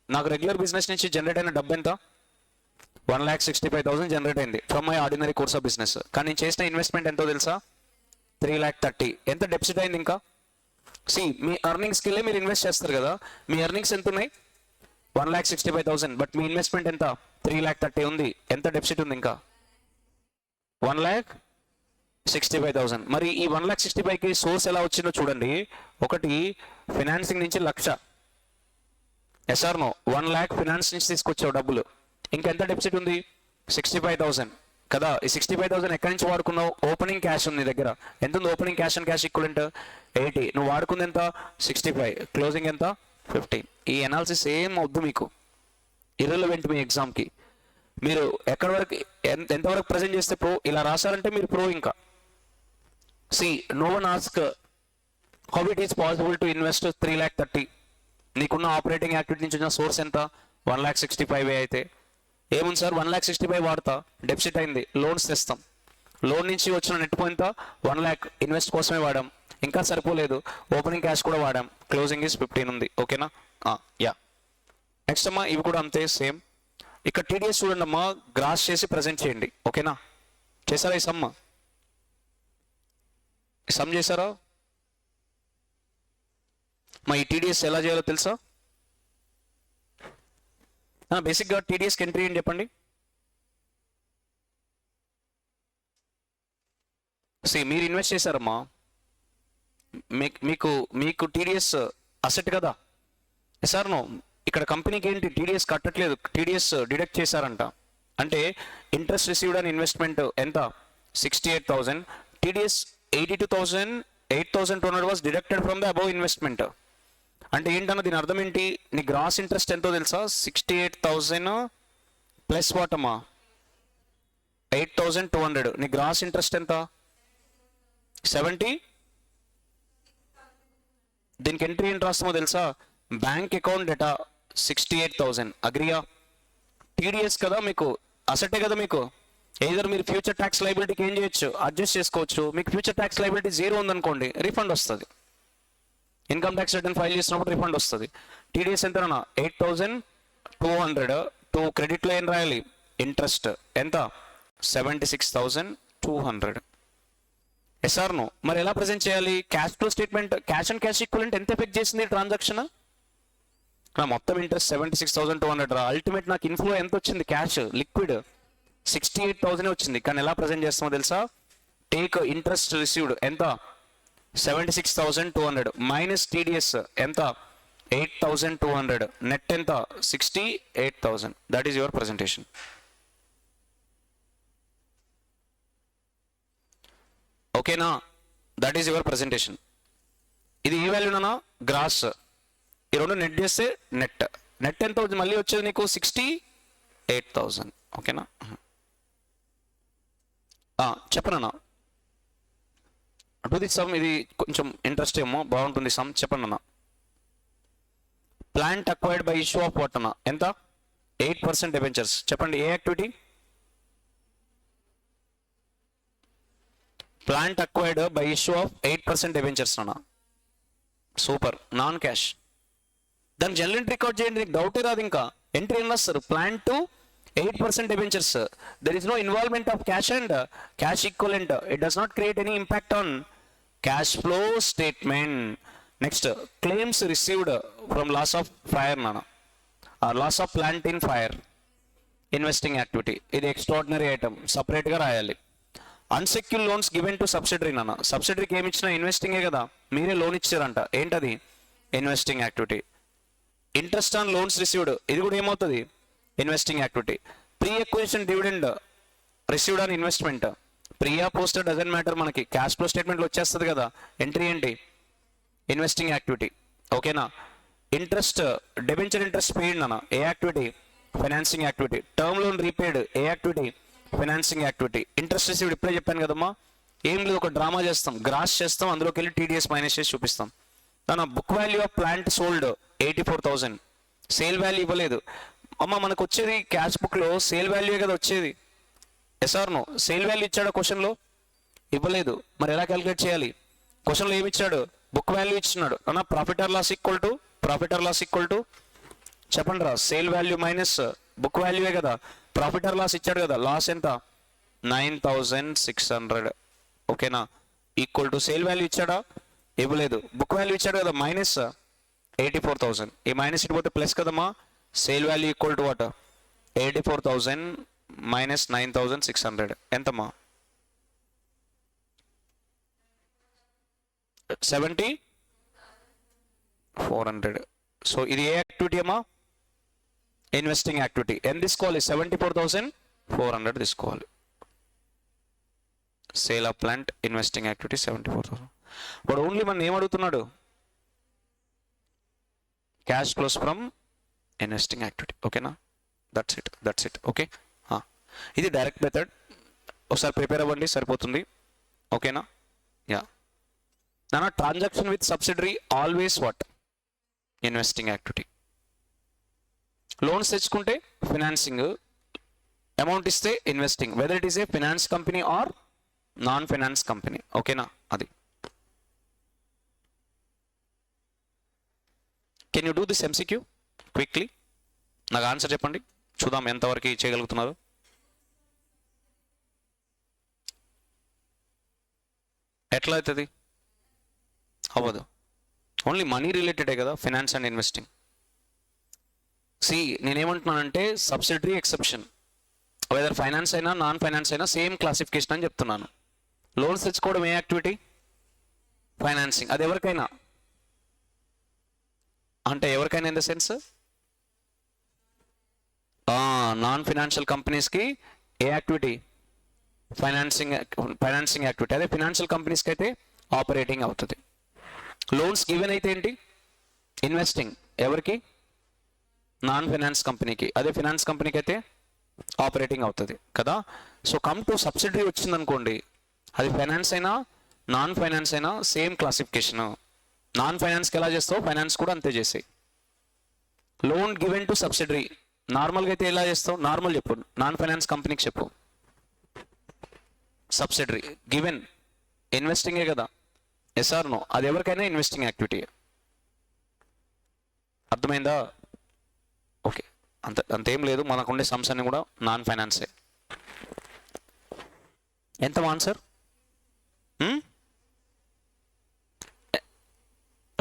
నాకు రెగ్యులర్ బిజినెస్ నుంచి జనరేట్ అయిన డబ్బు ఎంత? 1,65,000 జనరేట్ అయింది from my ordinary course of business. కానీ నేను చేసిన ఇన్వెస్ట్మెంట్ ఎంతో తెలుసా? 3,30,000. ఎంత డెపిసిట్ అయింది ఇంకా? సి, మీ ఎర్నింగ్స్కి వెళ్ళి మీరు ఇన్వెస్ట్ చేస్తారు కదా, మీ ఎర్నింగ్స్ ఎంత ఉన్నాయి? 1,65,000. బట్ మీ ఇన్వెస్ట్మెంట్ ఎంత? 3,30,000 ఉంది. ఎంత డెపిసిట్ ఉంది ఇంకా? 1,65,000. మరి ఈ 1,65,000కి సోర్స్ ఎలా వచ్చిందో చూడండి. ఒకటి ఫినాన్సింగ్ నుంచి 1,00,000. SR no? 1,00,000 ఫినాన్స్ నుంచి తీసుకొచ్చావు డబ్బులు. ఇంకెంత డెపిసిట్ ఉంది? 65,000 కదా. ఈ 65,000 ఎక్కడి నుంచి వాడుకున్నావు? ఓపెనింగ్ క్యాష్ ఉంది నీ దగ్గర. ఎంత ఉంది opening cash and cash equivalent? 80. నువ్వు వాడుకుంది ఎంత? 65. క్లోజింగ్ ఎంత? 15. ఈ అనాలిసిస్ ఏం వద్దు మీకు, ఇర్రెలవెంట్ మీ ఎగ్జామ్కి. మీరు ఎక్కడి వరకు ఎంతవరకు ప్రజెంట్ చేస్తే ప్రో, ఇలా రాశారంటే మీరు ప్రో. ఇంకా C, no one ask how it is possible to invest 3,30,000. నీకున్న ఆపరేటింగ్ యాక్టివిటీ నుంచి వచ్చిన సోర్స్ ఎంత? 1,65,000 అయితే ఏముంది సార్? 1,65,000 వాడతా, డెపిసిట్ అయింది, లోన్స్ తెస్తాం. లోన్ నుంచి వచ్చిన నెట్ ఎంత? 1,00,000 ఇన్వెస్ట్ కోసమే వాడాం, ఇంకా సరిపోలేదు, ఓపెనింగ్ క్యాష్ కూడా వాడాం. క్లోజింగ్ ఈజ్ 15 ఉంది. ఓకేనా? యా. నెక్స్ట్ అమ్మా, ఇవి కూడా అంతే సేమ్. ఇక్కడ టీడీఎస్ చూడండి అమ్మా, గ్రాస్ చేసి ప్రజెంట్ చేయండి. ఓకేనా? చేశారా ఈ సమ్? సమ్ చేశారా? మా ఈ టీడీఎస్ ఎలా చేయాలో తెలుసా? బేసిక్గా టీడీఎస్కి ఎంట్రీ ఏంటి చెప్పండి? మీరు ఇన్వెస్ట్ చేశారమ్మా, మీకు టీడీఎస్ అసెట్ కదా. సార్ నో, ఇక్కడ కంపెనీకి ఏంటి టీడీఎస్ కట్టట్లేదు, టీడీఎస్ డిడక్ట్ చేశారంట. అంటే ఇంట్రెస్ట్ రిసీవ్డ్ అండ్ ఇన్వెస్ట్మెంట్ ఎంత? 68,000. TDS 82,000, 8,200 was deducted from the above investment. అంటే ఏంటన్నా దీని అర్థం ఏంటి? నీ గ్రాస్ ఇంట్రెస్ట్ ఎంతో తెలుసా? 68,000 ప్లస్ వాటమ్మా 8,200. నీ గ్రాస్ ఇంట్రెస్ట్ ఎంత? 70. దీనికి ఎంట్రీ ఏంటి రాస్తామో తెలుసా? Bank account data 68,000 అగ్రియా? టీడీఎస్ కదా మీకు, అసెటే కదా మీకు. ఏదర్ మీరు ఫ్యూచర్ ట్యాక్స్ లైబిలిటీకి ఏం చేయొచ్చు, అడ్జస్ట్ చేసుకోవచ్చు. మీకు ఫ్యూచర్ ట్యాక్స్ లైబిలిటీ 0 ఉందనుకోండి, రిఫండ్ వస్తుంది. ఇన్కమ్ ట్యాక్స్ రిటర్న్ ఫైల్ చేసినప్పుడు రిఫండ్ వస్తుంది. టీడీఎస్ ఎంతనా? 8,200. టూ క్రెడిట్లో ఏం రాయాలి? ఇంట్రెస్ట్ ఎంత? 76,200. Yes or no? మరి ఎలా ప్రజెంట్ చేయాలి? Cash flow statement, cash and cash equivalent ఎంత ఎఫెక్ట్ చేసింది ట్రాన్సాక్షన్? మొత్తం ఇంట్రెస్ట్ 76,200 రా. అల్టిమేట్ నాకు ఇన్ఫ్లో ఎంత వచ్చింది? క్యాష్ లిక్విడ్ 68,000 వచ్చింది. కానీ ఎలా ప్రజెంట్ చేస్తామో తెలుసా? టేక్ ఇంట్రెస్ట్ రిసీవ్డ్ ఎంత? 76,200 మైనస్ టీడీఎస్ ఎంత? 8,200. నెట్ ఎంత? 68,000. That is your presentation. ఓకేనా? That is your presentation. ఇది ఏ వాల్యూనా? గ్రాస్. ఈ రెండు నెట్ చేస్తే నెట్. నెట్ ఎంత మళ్ళీ వచ్చేది నీకు? 68,000. ఓకేనా? చెప్పనన్నా అటు ది సమ్. ఇది కొంచెం ఇంట్రెస్ట్ ఏమో, బాగుంటుంది సమ్. చెప్పండి అన్న. Plant acquired by issue of what అన్న? ఎంత? 8% డిబెంచర్స్. చెప్పండి ఏ activity? Plant acquired by issue of 8% debentures అన్న. సూపర్. Non cash. దాని జనరల్ ఎంట్రీ రికార్డ్ చేయండి, నీకు డౌటే రాదు. ఇంకా ఎంట్రీ ఏం రాస్తారు? Plant to 8% debentures. There is no involvement of cash and cash equivalent. It does not create any impact on cash flow statement. Next, claims received from loss of fire nana, or loss of plant in fire. Investing activity. ఇది extraordinary item. Separate గా రాయాలి. Unsecured loans given to subsidiary nana. Subsidiary కి ఏమి ఇచ్చినా investing ఏ కదా, మీరే loan ఇచ్చారంట. ఏంటది? Investing activity. Interest on loans received, ఇది కూడా ఏమవుతుంది? Investing activity. Pre acquisition dividend received on investment. Pre or post doesn't matter, మనకి క్యాష్ ఫ్లో స్టేట్మెంట్లో వచ్చేస్తుంది కదా. ఎంట్రీ ఏంటి? Investing activity. ఓకేనా? ఇంట్రెస్ట్ డెబెంచర్ ఇంట్రెస్ట్ పెయిడ్ అన్న ఏ activity? Financing activity. Term loan repaid ఏ activity? Financing activity. Interest received ఇప్పుడే చెప్పాను కదమ్మా. ఏం లేదు, ఒక డ్రామా చేస్తాం, గ్రాస్ చేస్తాం, అందులోకి వెళ్ళి టీడీఎస్ మైనస్ చేసి చూపిస్తాం. నా book value of plant sold 84,000. Sale value ఇవ్వలేదు అమ్మ. మనకు వచ్చేది క్యాష్ బుక్ లో సేల్ వాల్యూ కదా వచ్చేది. SR no? సేల్ వాల్యూ ఇచ్చాడు క్వశ్చన్లో? ఇవ్వలేదు. మరి ఎలా క్యాలిక్యులేట్ చేయాలి? క్వశ్చన్లో ఏమి ఇచ్చాడు? బుక్ వాల్యూ ఇచ్చినాడు. అన్న profit or loss equal to చెప్పండి రా. సేల్ వాల్యూ మైనస్ బుక్ వాల్యూయే కదా. ప్రాఫిట్ ఆర్ లాస్ ఇచ్చాడు కదా. లాస్ ఎంత? 9,600. ఓకేనా? ఈక్వల్ టు సేల్ వాల్యూ ఇచ్చాడా? ఇవ్వలేదు. బుక్ వాల్యూ ఇచ్చాడు కదా, మైనస్ 84,000. ఈ మైనస్ ఇటు పోతే ప్లస్ కదమ్మా. Sale value equal to what? 84,000 minus 9,600 ఎంతమ్మా? 7,400. సో ఇది ఏ యాక్టివిటీ అమ్మా? Investing activity. ఎంత తీసుకోవాలి? 74,400 తీసుకోవాలి. Sale of plant investing activity 74,000. వాడు ఓన్లీ మన ఏం అడుగుతున్నాడు? Cash flows from investing activity. ఓకేనా? That's it. ఓకే, ఇది డైరెక్ట్ మెథడ్. ఒకసారి ప్రిపేర్ అవ్వండి, సరిపోతుంది. ఓకేనా? యా నానా. Transaction with subsidiary always what? Investing activity. Loans తెచ్చుకుంటే ఫినాన్సింగ్, అమౌంట్ ఇస్తే investing, whether it is a finance company or non finance company. ఓకేనా? అది. Can you do this MCQ quickly? నాకు ఆన్సర్ చెప్పండి, చూద్దాం ఎంతవరకు చేయగలుగుతున్నారు. ఎట్లా అవుతుంది? అవ్వదు. ఓన్లీ మనీ రిలేటెడే కదా ఫినాన్స్ అండ్ ఇన్వెస్టింగ్. నేనేమంటున్నానంటే సబ్సిడరీ ఎక్సెప్షన్, వెదర్ ఫైనాన్స్ అయినా నాన్ ఫైనాన్స్ అయినా సేమ్ క్లాసిఫికేషన్ అని చెప్తున్నాను. లోన్స్ తెచ్చుకోవడం ఏ యాక్టివిటీ? ఫైనాన్సింగ్. అది ఎవరికైనా అంటే ఎవరికైనా in the sense non financial కంపెనీస్కి ఏ యాక్టివిటీ? Financing activity. అదే ఫైనాన్షియల్ కంపెనీస్కి అయితే ఆపరేటింగ్ అవుతుంది. లోన్స్ గివెన్ అయితే ఏంటి? ఇన్వెస్టింగ్. ఎవరికి? నాన్ ఫైనాన్స్ కంపెనీకి. అదే ఫైనాన్స్ కంపెనీకి అయితే ఆపరేటింగ్ అవుతుంది కదా. సో కమ్ టు సబ్సిడరీ వచ్చిందనుకోండి, అది ఫైనాన్స్ అయినా నాన్ ఫైనాన్స్ అయినా సేమ్ క్లాసిఫికేషన్. నాన్ ఫైనాన్స్కి ఎలా చేస్తావు, ఫైనాన్స్ కూడా అంతే చేసాయి. లోన్ గివెన్ టు సబ్సిడరీ నార్మల్గా అయితే ఎలా చేస్తావు, నార్మల్ చెప్పు, నాన్ ఫైనాన్స్ కంపెనీకి చెప్పు. సబ్సిడరీ గివెన్ ఇన్వెస్టింగే కదా, ఎస్ఆర్ నో, అది ఎవరికైనా ఇన్వెస్టింగ్ యాక్టివిటీ. అర్థమైందా? ఓకే, అంతేం లేదు, మనకుండే సమ్స్ అన్ని కూడా నాన్ ఫైనాన్సే. ఎంత ఆన్సర్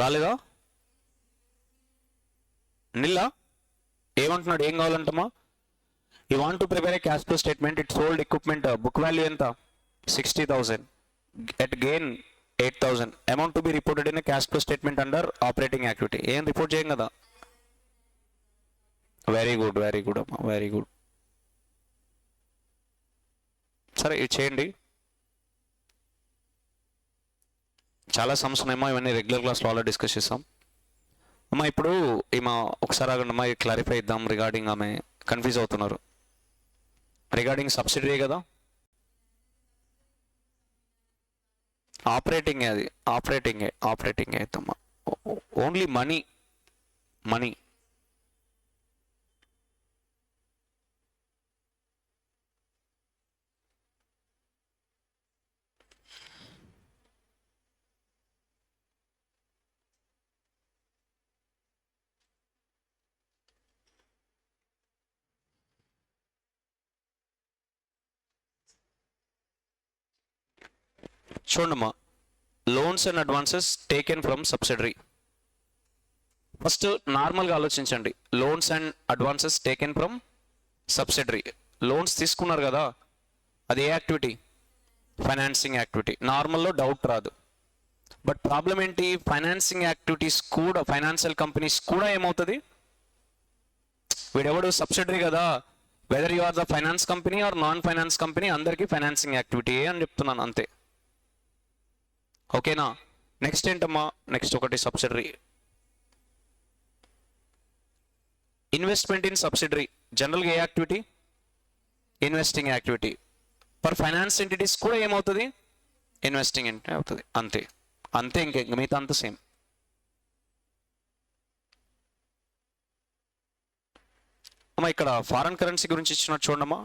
రాలేదా? నిల్లా ఏమంటున్నాడు, ఏం కావాలంటమ్మా? You want to prepare a cash flow statement, it sold equipment book value ఎంత 60,000, at gain 8,000, amount to be reported in cash flow statement under operating activity. ఏం రిపోర్ట్ చేయం కదా. వెరీ గుడ్ అమ్మా, వెరీ గుడ్. సరే ఇది చేయండి. చాలా sums ఉన్నాయమ్మా, ఇవన్నీ రెగ్యులర్ క్లాస్లో ఆల్రెడీ డిస్కస్ చేస్తాం అమ్మా. ఇప్పుడు ఈమె ఒకసారి ఆగండి అమ్మా, క్లారిఫై ఇద్దాం రిగార్డింగ్, ఆమె కన్ఫ్యూజ్ అవుతున్నారు రిగార్డింగ్ సబ్సిడీ కదా, ఆపరేటింగే, అది ఆపరేటింగే అవుతామ్మా. ఓన్లీ మనీ చూడమ్మా. Loans and advances taken from subsidiary. First నార్మల్గా ఆలోచించండి, loans and advances taken from subsidiary. Loans తీసుకున్నారు కదా, అది ఏ యాక్టివిటీ, ఫైనాన్సింగ్ యాక్టివిటీ. నార్మల్లో డౌట్ రాదు. బట్ ప్రాబ్లం ఏంటి, ఫైనాన్సింగ్ యాక్టివిటీస్ కూడా, ఫైనాన్షియల్ కంపెనీస్ కూడా ఏమవుతుంది, వీడెవడు సబ్సిడరీ కదా, whether you are the finance company or non finance company, అందరికీ ఫైనాన్సింగ్ యాక్టివిటీ అని చెప్తున్నాను అంతే. ఓకేనా? నెక్స్ట్ ఏంటమ్మా, నెక్స్ట్ ఒకటి సబ్సిడరీ. ఇన్వెస్ట్మెంట్ ఇన్ సబ్సిడరీ జనరల్గా ఏ activity, investing activity. For finance entities కూడా ఏమవుతుంది, ఇన్వెస్టింగ్ ఎంటిటీ అవుతుంది. అంతే ఇంక మిగతా అంత సేమ్. అమ్మా ఇక్కడ ఫారెన్ కరెన్సీ గురించి ఇచ్చినట్టు చూడమ్మా.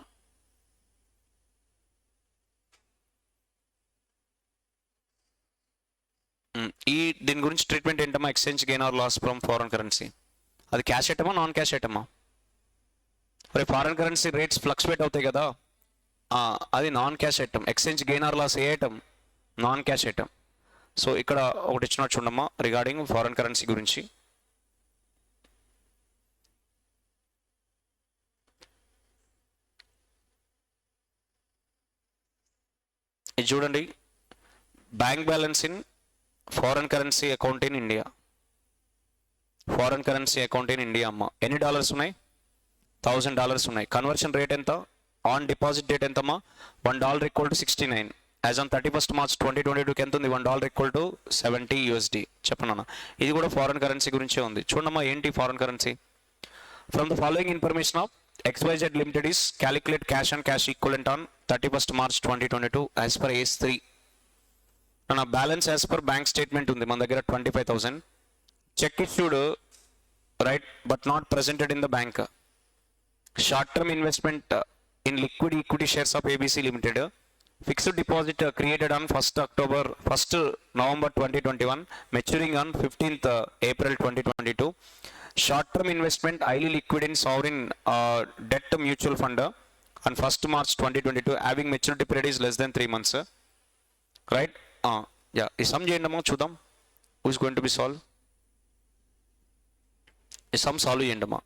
దీని గురించి ట్రీట్మెంట్ ఏంటమ్మా, exchange gain or loss from foreign currency. అది క్యాష్ ఐటమా, నాన్ క్యాష్ ఐటమా? మరి ఫారెన్ కరెన్సీ రేట్స్ ఫ్లక్చువేట్ అవుతాయి కదా, అది non cash item. Exchange gain or loss ఏ item, non cash item. So ఇక్కడ ఒకటి ఇచ్చినట్టు చూడమ్మా రిగార్డింగ్ ఫారెన్ కరెన్సీ గురించి. ఇది చూడండి, bank balance in foreign currency account in India. Foreign currency account in India అమ్మా, ఎన్ని డాలర్స్ ఉన్నాయి, $1,000 ఉన్నాయి. కన్వర్షన్ రేట్ ఎంత, ఆన్ డిపాజిట్ డేట్ ఎంతమ్మా, $1 equal to 69. As on 31st March 2022 ఎంత ఉంది, $1 ఈక్వల్ టు 70 USD. చెప్పనన్నా, ఇది కూడా ఫారెన్ కరెన్సీ గురించే ఉంది. చూడమ్మా ఏంటి foreign currency. From the following information of XYZ Limited is calculate cash and cash equivalent on 31st March 2022 as per AS 3. నా balance as per bank statement ఉంది మన దగ్గర 25,000. Cheque issued right but not presented in the bank. Short term investment in liquid equity shares of ABC Limited. Fixed deposit created on 1st November 2021, maturing on 15th April 2022. Short term investment highly liquid in sovereign debt mutual fund on 1st March 2022, having maturity period is less than 3 months. Right? Yeah, ఈ sum చేయండి అమ్మా చూద్దాం. Who is going to be solve? ఈ sum solve చేయండి అమ్మా.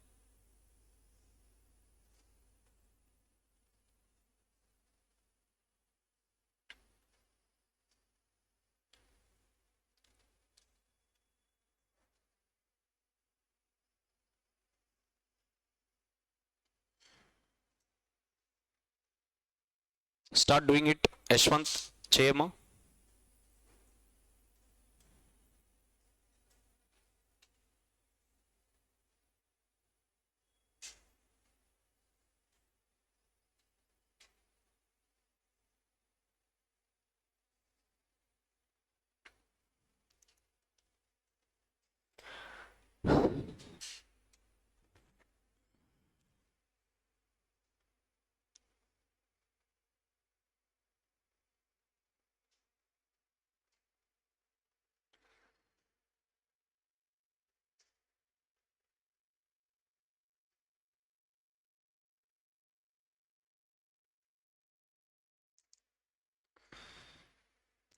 Start doing it. Yashwant చేయమ్మా.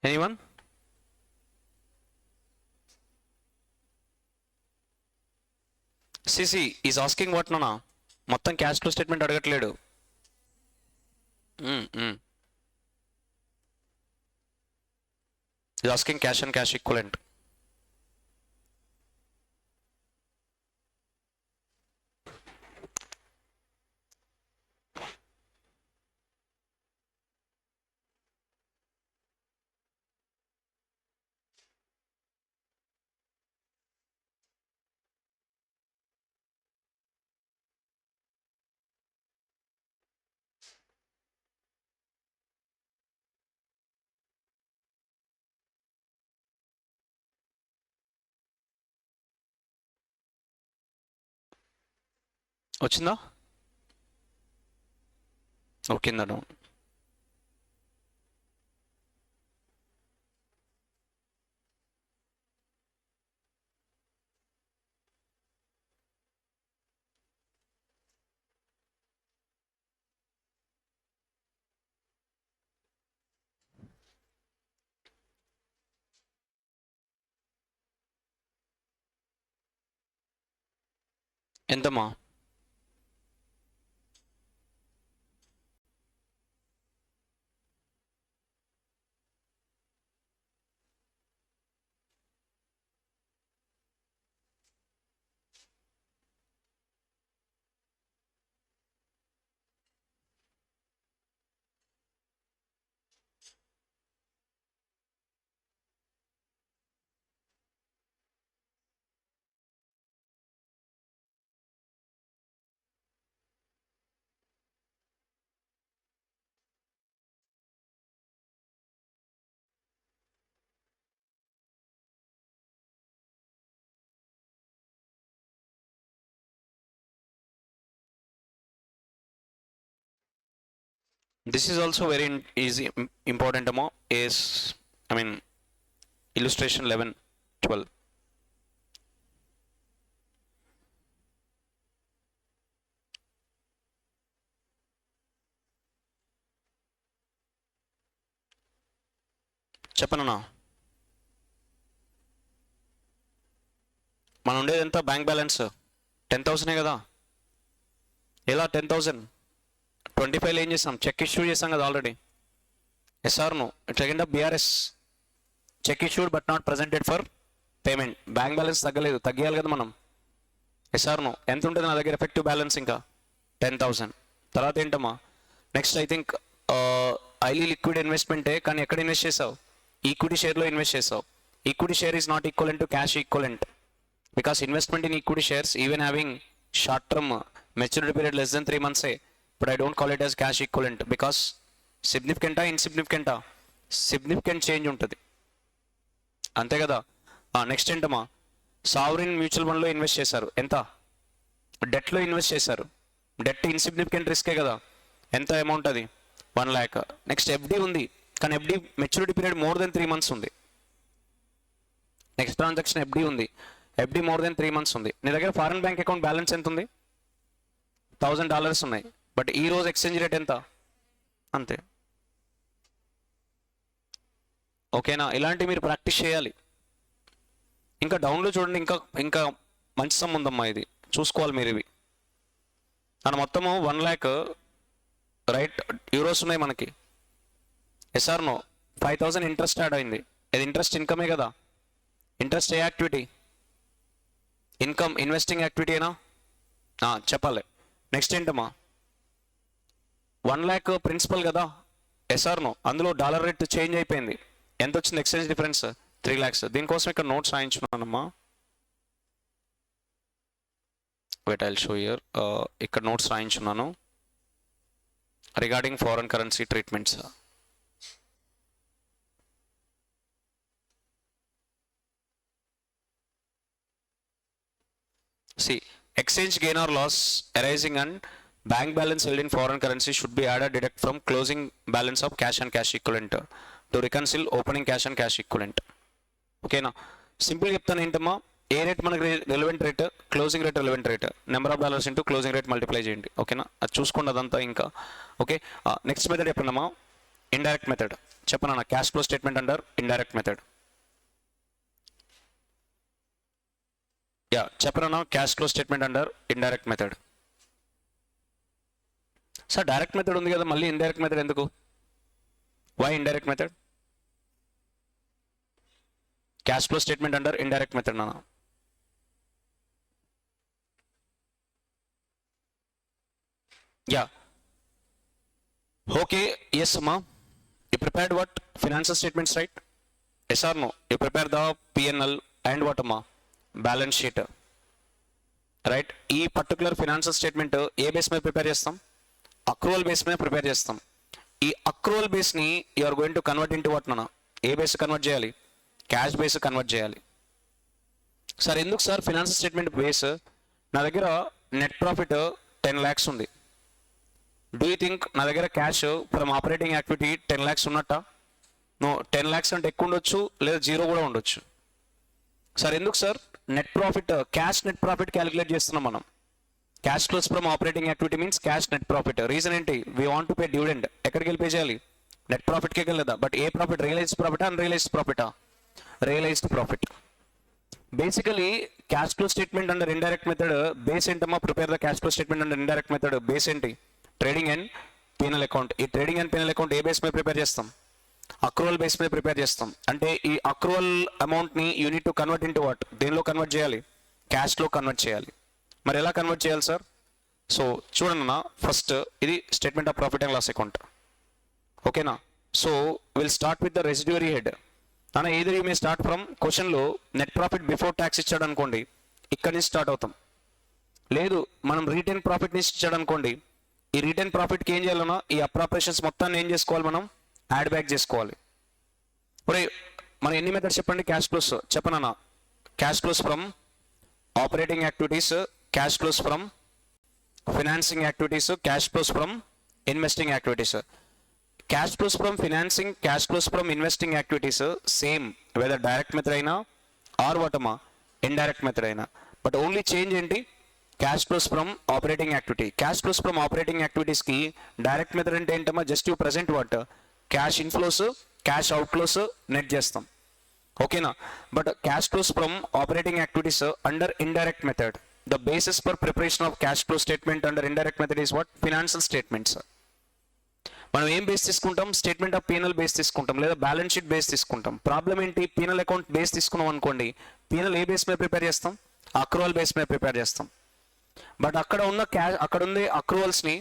Anyone? CC is asking what నానా, మొత్తం క్యాష్ ఫ్లో స్టేట్మెంట్ అడగట్లేడు. Is asking cash and cash equivalent. వచ్చిందా? ఓకేందా? ఎంతమ్మా? This is also very easy, important amount is, I mean, illustration 11, 12. చెప్పనన్నా, మనం ఉండేది ఎంత? బ్యాంక్ బ్యాలెన్స్ 10,000 కదా. ఎలా 10,000? 25 ఏం చేసాం? చెక్ ఇష్యూ చేసాం కదా already. Yes or no? It again BRS cheque issued but not presented for payment. Bank balance తగ్గలేదు, తగ్గియాలి కదా మనం. Yes or no? ఎంత ఉంటుంది నా దగ్గర ఎఫెక్టివ్ బ్యాలెన్స్? ఇంకా 10,000. తర్వాత ఏంటమ్మా next? I think highly liquid ఇన్వెస్ట్మెంటే, కానీ ఎక్కడ ఇన్వెస్ట్ చేసావు? ఈక్విటీ షేర్లో ఇన్వెస్ట్ చేసావు. Equity share is not equivalent to cash equivalent, because investment in equity shares even having short term maturity period less than 3 months, but I don't call it as cash equivalent because సిగ్నిఫికెంటా ఇన్సిగ్నిఫికెంటా? Significant change ఉంటుంది, అంతే కదా. Next ఏంటమ్మా? Sovereign mutual ఫండ్లో invest చేశారు, ఎంత? డెట్లో invest చేశారు. డెట్ ఇన్సిగ్నిఫికెంట్ రిస్కే కదా. ఎంత అమౌంట్ అది? 1 lakh. నెక్స్ట్ ఎఫ్డి ఉంది, కానీ FD maturity period more than 3 months ఉంది. నెక్స్ట్ ట్రాన్సాక్షన్ ఎఫ్డి ఉంది, ఎఫ్డి more than 3 months ఉంది. నీ దగ్గర ఫారెన్ బ్యాంక్ అకౌంట్ బ్యాలెన్స్ ఎంత ఉంది? $1,000 ఉన్నాయి, బట్ ఈ రోజు ఎక్స్చేంజ్ రేట్ ఎంత? అంతే. ఓకేనా? ఇలాంటివి మీరు ప్రాక్టీస్ చేయాలి. ఇంకా డౌన్లో చూడండి, ఇంకా ఇంకా మంచి సమ్ ఉందమ్మా, ఇది చూసుకోవాలి మీరు. ఇవి మన మొత్తము 1 lakh రైట్ యూరోస్ ఉన్నాయి మనకి. SR no? 5,000 ఇంట్రెస్ట్ యాడ్ అయింది. ఇది ఇంట్రెస్ట్ ఇన్కమే కదా. ఇంట్రెస్ట్ ఏ యాక్టివిటీ? ఇన్కమ్, ఇన్వెస్టింగ్ యాక్టివిటీనా? చెప్పాలి. నెక్స్ట్ ఏంటమ్మా? 1 lakh ప్రిన్సిపల్ కదా. SR no? అందులో డాలర్ రేట్ చేంజ్ అయిపోయింది. ఎంత వచ్చింది ఎక్స్చేంజ్ డిఫరెన్స్? 3 lakhs. దీనికోసం ఇక్కడ నోట్స్ రాయించున్నానమ్మా. Wait I'll show here. ఇక్కడ నోట్స్ రాయించున్నాను regarding foreign currency treatments. See, exchange gain or loss arising on bank balance held in foreign currency should be added deduct from closing balance of cash and cash equivalent to reconcile opening cash and cash equivalent. ఓకేనా, simple చెప్తాను ఏంటమ్మా, ఏ rate మనకి relevant rate, closing rate relevant rate, number of dollars into closing rate multiply చేయండి. ఓకేనా, అది చూసుకోండి అదంతా ఇంకా. ఓకే, నెక్స్ట్ మెథడ్ చెప్పండమ్మా, ఇండైరెక్ట్ మెథడ్. చెప్పనా, cash flow statement under indirect method. Yeah, చెప్పనా, cash flow statement under indirect method. Sir direct method ఉంది కదా, మళ్ళీ ఇండైరెక్ట్ మెథడ్ ఎందుకు? Why indirect method? Cash flow statement under indirect method నాన్న. Yeah, okay, yes అమ్మా. You prepared what? Financial statements, right? Yes or no? You prepare the PNL and what అమ్మా, balance sheet, right? ఈ particular financial statement ఏ base మీద prepare చేస్తాం? Accrual base మీద prepare చేస్తాం. ఈ అక్రూవల్ బేస్ని you are going to convert into what నాన్న? ఏ బేస్ కన్వర్ట్ చేయాలి? క్యాష్ బేస్ కన్వర్ట్ చేయాలి. సార్ ఎందుకు సార్ ఫినాన్షియల్ స్టేట్మెంట్ బేస్? నా దగ్గర నెట్ ప్రాఫిట్ 10 lakhs ఉంది. డూ యూ థింక్ నా దగ్గర cash from operating activity 10 lakhs ఉన్నట్ట? నో, 10 lakhs అంటే ఎక్కువ ఉండొచ్చు, లేదా 0 కూడా ఉండొచ్చు. సార్ ఎందుకు sir net profit, cash net profit calculate చేస్తున్నాం మనం? Cash flows from operating activity means cash net profit. Reason ఏంటి? We want to pay dividend. ఎక్కడికి వెళ్ళి పే చేయాలి? నెట్ ప్రాఫిట్కి వెళ్ళదా? బట్ ఏ ప్రాఫిట్? రియలైజ్డ్ ప్రాఫిటా అన్రియలైజ్డ్ ప్రాఫిటా? Realised profit. Basically cash flow statement under indirect method base ఏంటమ్మా? Prepare the cash flow statement under indirect method base ఏంటి? Trading and PNL account. ఈ trading and PNL account A base మీద prepare చేస్తాం? Accrual base మీద prepare చేస్తాం. అంటే ఈ accrual అమౌంట్ని unit to convert into what? దేనిలో కన్వర్ట్ చేయాలి? క్యాష్లో కన్వర్ట్ చేయాలి. మరి ఎలా కన్వర్ట్ చేయాలి సార్? సో చూడండి అన్న, ఫస్ట్ ఇది statement of profit and loss account. ఓకేనా, so will start with the residuary head. అన్న either you may start from, క్వశ్చన్లో నెట్ ప్రాఫిట్ బిఫోర్ ట్యాక్స్ ఇచ్చాడు అనుకోండి, ఇక్కడి నుంచి స్టార్ట్ అవుతాం. లేదు మనం రీటైన్ ప్రాఫిట్ నుంచి ఇచ్చాడు అనుకోండి, ఈ రీటైన్ ప్రాఫిట్కి ఏం చేయాలన్నా ఈ అప్రాపరేషన్స్ మొత్తాన్ని ఏం చేసుకోవాలి? మనం యాడ్ బ్యాక్ చేసుకోవాలి. ఒరే మనం ఎన్ని మెథడ్స్ చెప్పండి క్యాష్ ఫ్లోస్? చెప్పనన్నా, cash flows from operating activities, cash flows from financing activities, cash flows from investing activities. Cash flows from financing, cash flows from investing activities same, whether direct method అయినా or వాటమా indirect method అయినా. But only change ఏంటి? Cash flows from operating activity. Cash flows from operating యాక్టివిటీస్కి direct method అంటే ఏంటమ్మా? Just you present what? Cash inflows, cash outflows net చేస్తాం. ఓకేనా, but cash flows from operating activities under indirect method. The basis for preparation of cash flow statement under indirect method is what? Financial statements. మనం ఏం base తీసుకుంటాం? Statement of penal base తీసుకుంటాం, లేదా balance sheet base తీసుకుంటాం. Problem ఏంటి? P and L account base తీసుకున్నాం అనుకోండి, P and L ఏ బేస్ మీద ప్రిపేర్ చేస్తాం? అక్రూవల్ బేస్ మీద ప్రిపేర్ చేస్తాం. బట్ అక్కడ ఉన్న క్యాష్, అక్కడ ఉంది అక్రూవల్స్ని.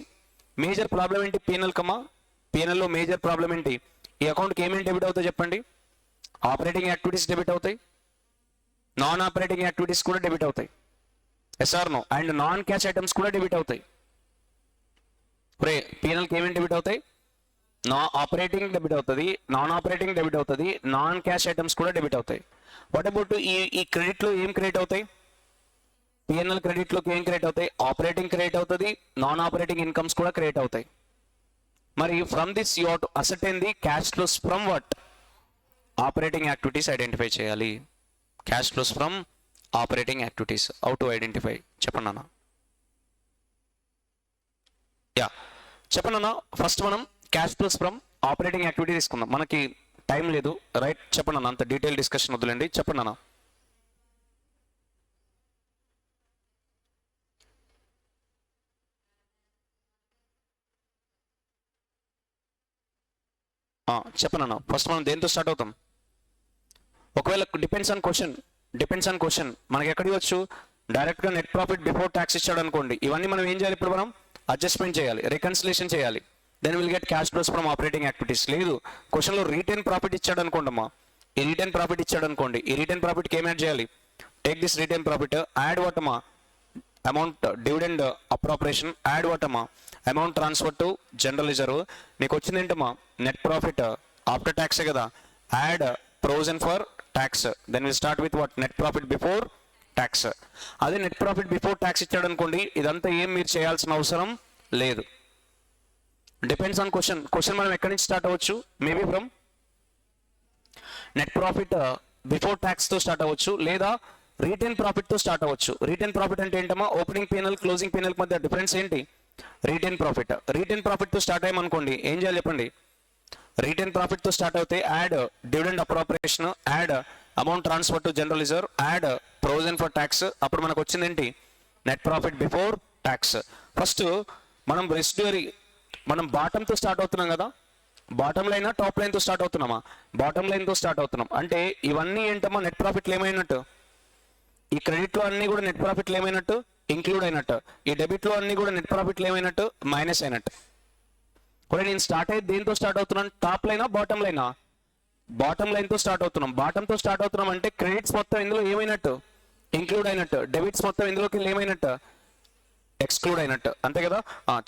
మేజర్ ప్రాబ్లం ఏంటి పీనల్ కమ్మా? పీనల్లో మేజర్ ప్రాబ్లం ఏంటి? ఈ అకౌంట్కి ఏమేమి డెబిట్ అవుతాయి చెప్పండి? ఆపరేటింగ్ యాక్టివిటీస్ డెబిట్ అవుతాయి, నాన్ ఆపరేటింగ్ యాక్టివిటీస్ కూడా డెబిట్ అవుతాయి. Yes or no? And non cash items కూడా డెబిట్ అవుతాయి. పీనల్కి ఏమేమి డెబిట్ అవుతాయి? ఆపరేటింగ్ డెబిట్ అవుతుంది, నాన్ ఆపరేటింగ్ డెబిట్ అవుతుంది, నాన్ క్యాష్ ఐటమ్స్ కూడా డెబిట్ అవుతాయి. వాట్ అబౌట్ ఈ క్రెడిట్లో ఏం క్రెడిట్ అవుతాయి? పిఎన్ఎల్ క్రెడిట్లోకి ఏం క్రెడిట్ అవుతాయి? ఆపరేటింగ్ క్రెడిట్ అవుతుంది, నాన్ ఆపరేటింగ్ ఇన్కమ్స్ కూడా క్రెడిట్ అవుతాయి. మరి from this you have to ascertain the cash flows from what? Operating activities identify చేయాలి. Cash flows from operating activities, how to identify చెప్పండి అన్న. యా చెప్పండి అన్న. ఫస్ట్ మనం cash flows from operating activity తీసుకుందాం, మనకి టైం లేదు, రైట్? చెప్పండి అన్న, అంత డీటెయిల్ డిస్కషన్ వద్దులేండి, చెప్పండి అన్న. చెప్పండి అన్న. ఫస్ట్ మనం దేంతో స్టార్ట్ అవుతాం? ఒకవేళ డిపెండ్స్ ఆన్ క్వశ్చన్ మనకి ఎక్కడికి వచ్చు? డైరెక్ట్గా నెట్ ప్రాఫిట్ బిఫోర్ ట్యాక్స్ ఇచ్చాడు అనుకోండి, ఇవన్నీ మనం ఏం చేయాలి? ఇప్పుడు మనం అడ్జస్ట్మెంట్ చేయాలి, రికన్సిలేషన్ చేయాలి. Then will get cash flows from operating activities. లేదు క్వశ్చన్లో రీటైన్ ప్రాఫిట్ ఇచ్చాడు అనుకోండమ్మా, ఈ రీటైన్ ప్రాఫిట్ ఇచ్చాడు అనుకోండి, ఈ రీటైన్ ప్రాఫిట్కి ఏం యాడ్ చేయాలి? Take this retain profit, add what అమ్మా? Amount dividend appropriation, add what అమ్మా? Amount transfer to general reserve. నీకు వచ్చింది ఏంటమ్మా? నెట్ ప్రాఫిట్ ఆఫ్టర్ ట్యాక్సే కదా, add provision for tax. Then will start with what? Net profit before tax. అదే net profit before tax ఇచ్చాడు అనుకోండి, ఇదంతా ఏం మీరు చేయాల్సిన అవసరం లేదు. డిపెండ్స్ ఆన్ క్వశ్చన్ మనం ఎక్కడి నుంచి స్టార్ట్ అవ్వచ్చు, maybe from net profit before tax తో స్టార్ట్ అవ్వచ్చు, లేదా రిటైన్ ప్రాఫిట్ తో స్టార్ట్ అవ్వచ్చు. రిటైన్ ప్రాఫిట్ అంటే ఏంటమ్మా, ఓపెనింగ్ పీనల్ క్లోజింగ్ పీనల్ మధ్య డిఫరెన్స్ ఏంటి, రిటైన్ ప్రాఫిట్ తో స్టార్ట్ అయ్యామనుకోండి ఏం చేయాలి చెప్పండి. రిటైన్ ప్రాఫిట్ తో స్టార్ట్ అవుతే add dividend appropriation, add amount transfer to general reserve, add provision for tax. అప్పుడు మనకు వచ్చింది ఏంటి, net profit before tax. First మనం రెసిడ్యూరీ మనం బాటమ్ తో స్టార్ట్ అవుతున్నాం కదా, బాటమ్ లైన్ టాప్ లైన్ తో స్టార్ట్ అవుతున్నామా, బాటమ్ లైన్ తో స్టార్ట్ అవుతున్నాం. అంటే ఇవన్నీ ఏంటమ్మా నెట్ ప్రాఫిట్లు ఏమైనట్టు, ఈ క్రెడిట్ లో అన్ని కూడా నెట్ ప్రాఫిట్లు ఏమైనట్టు ఇంక్లూడ్ అయినట్టు, ఈ డెబిట్ లో అన్ని కూడా నెట్ ప్రాఫిట్లు ఏమైనట్టు మైనస్ అయినట్టు. కూడా నేను స్టార్ట్ అయ్యి దేంతో స్టార్ట్ అవుతున్నాను, టాప్ లైనా బాటమ్ లైనా, బాటమ్ లైన్ తో స్టార్ట్ అవుతున్నాం. బాటమ్ తో స్టార్ట్ అవుతున్నాం అంటే క్రెడిట్స్ మొత్తం ఇందులో ఏమైనట్టు ఇంక్లూడ్ అయినట్టు, డెబిట్స్ మొత్తం ఇందులోకి ఏమైనట్టు ఎక్స్క్లూడ్ అయినట్టు, అంతే కదా.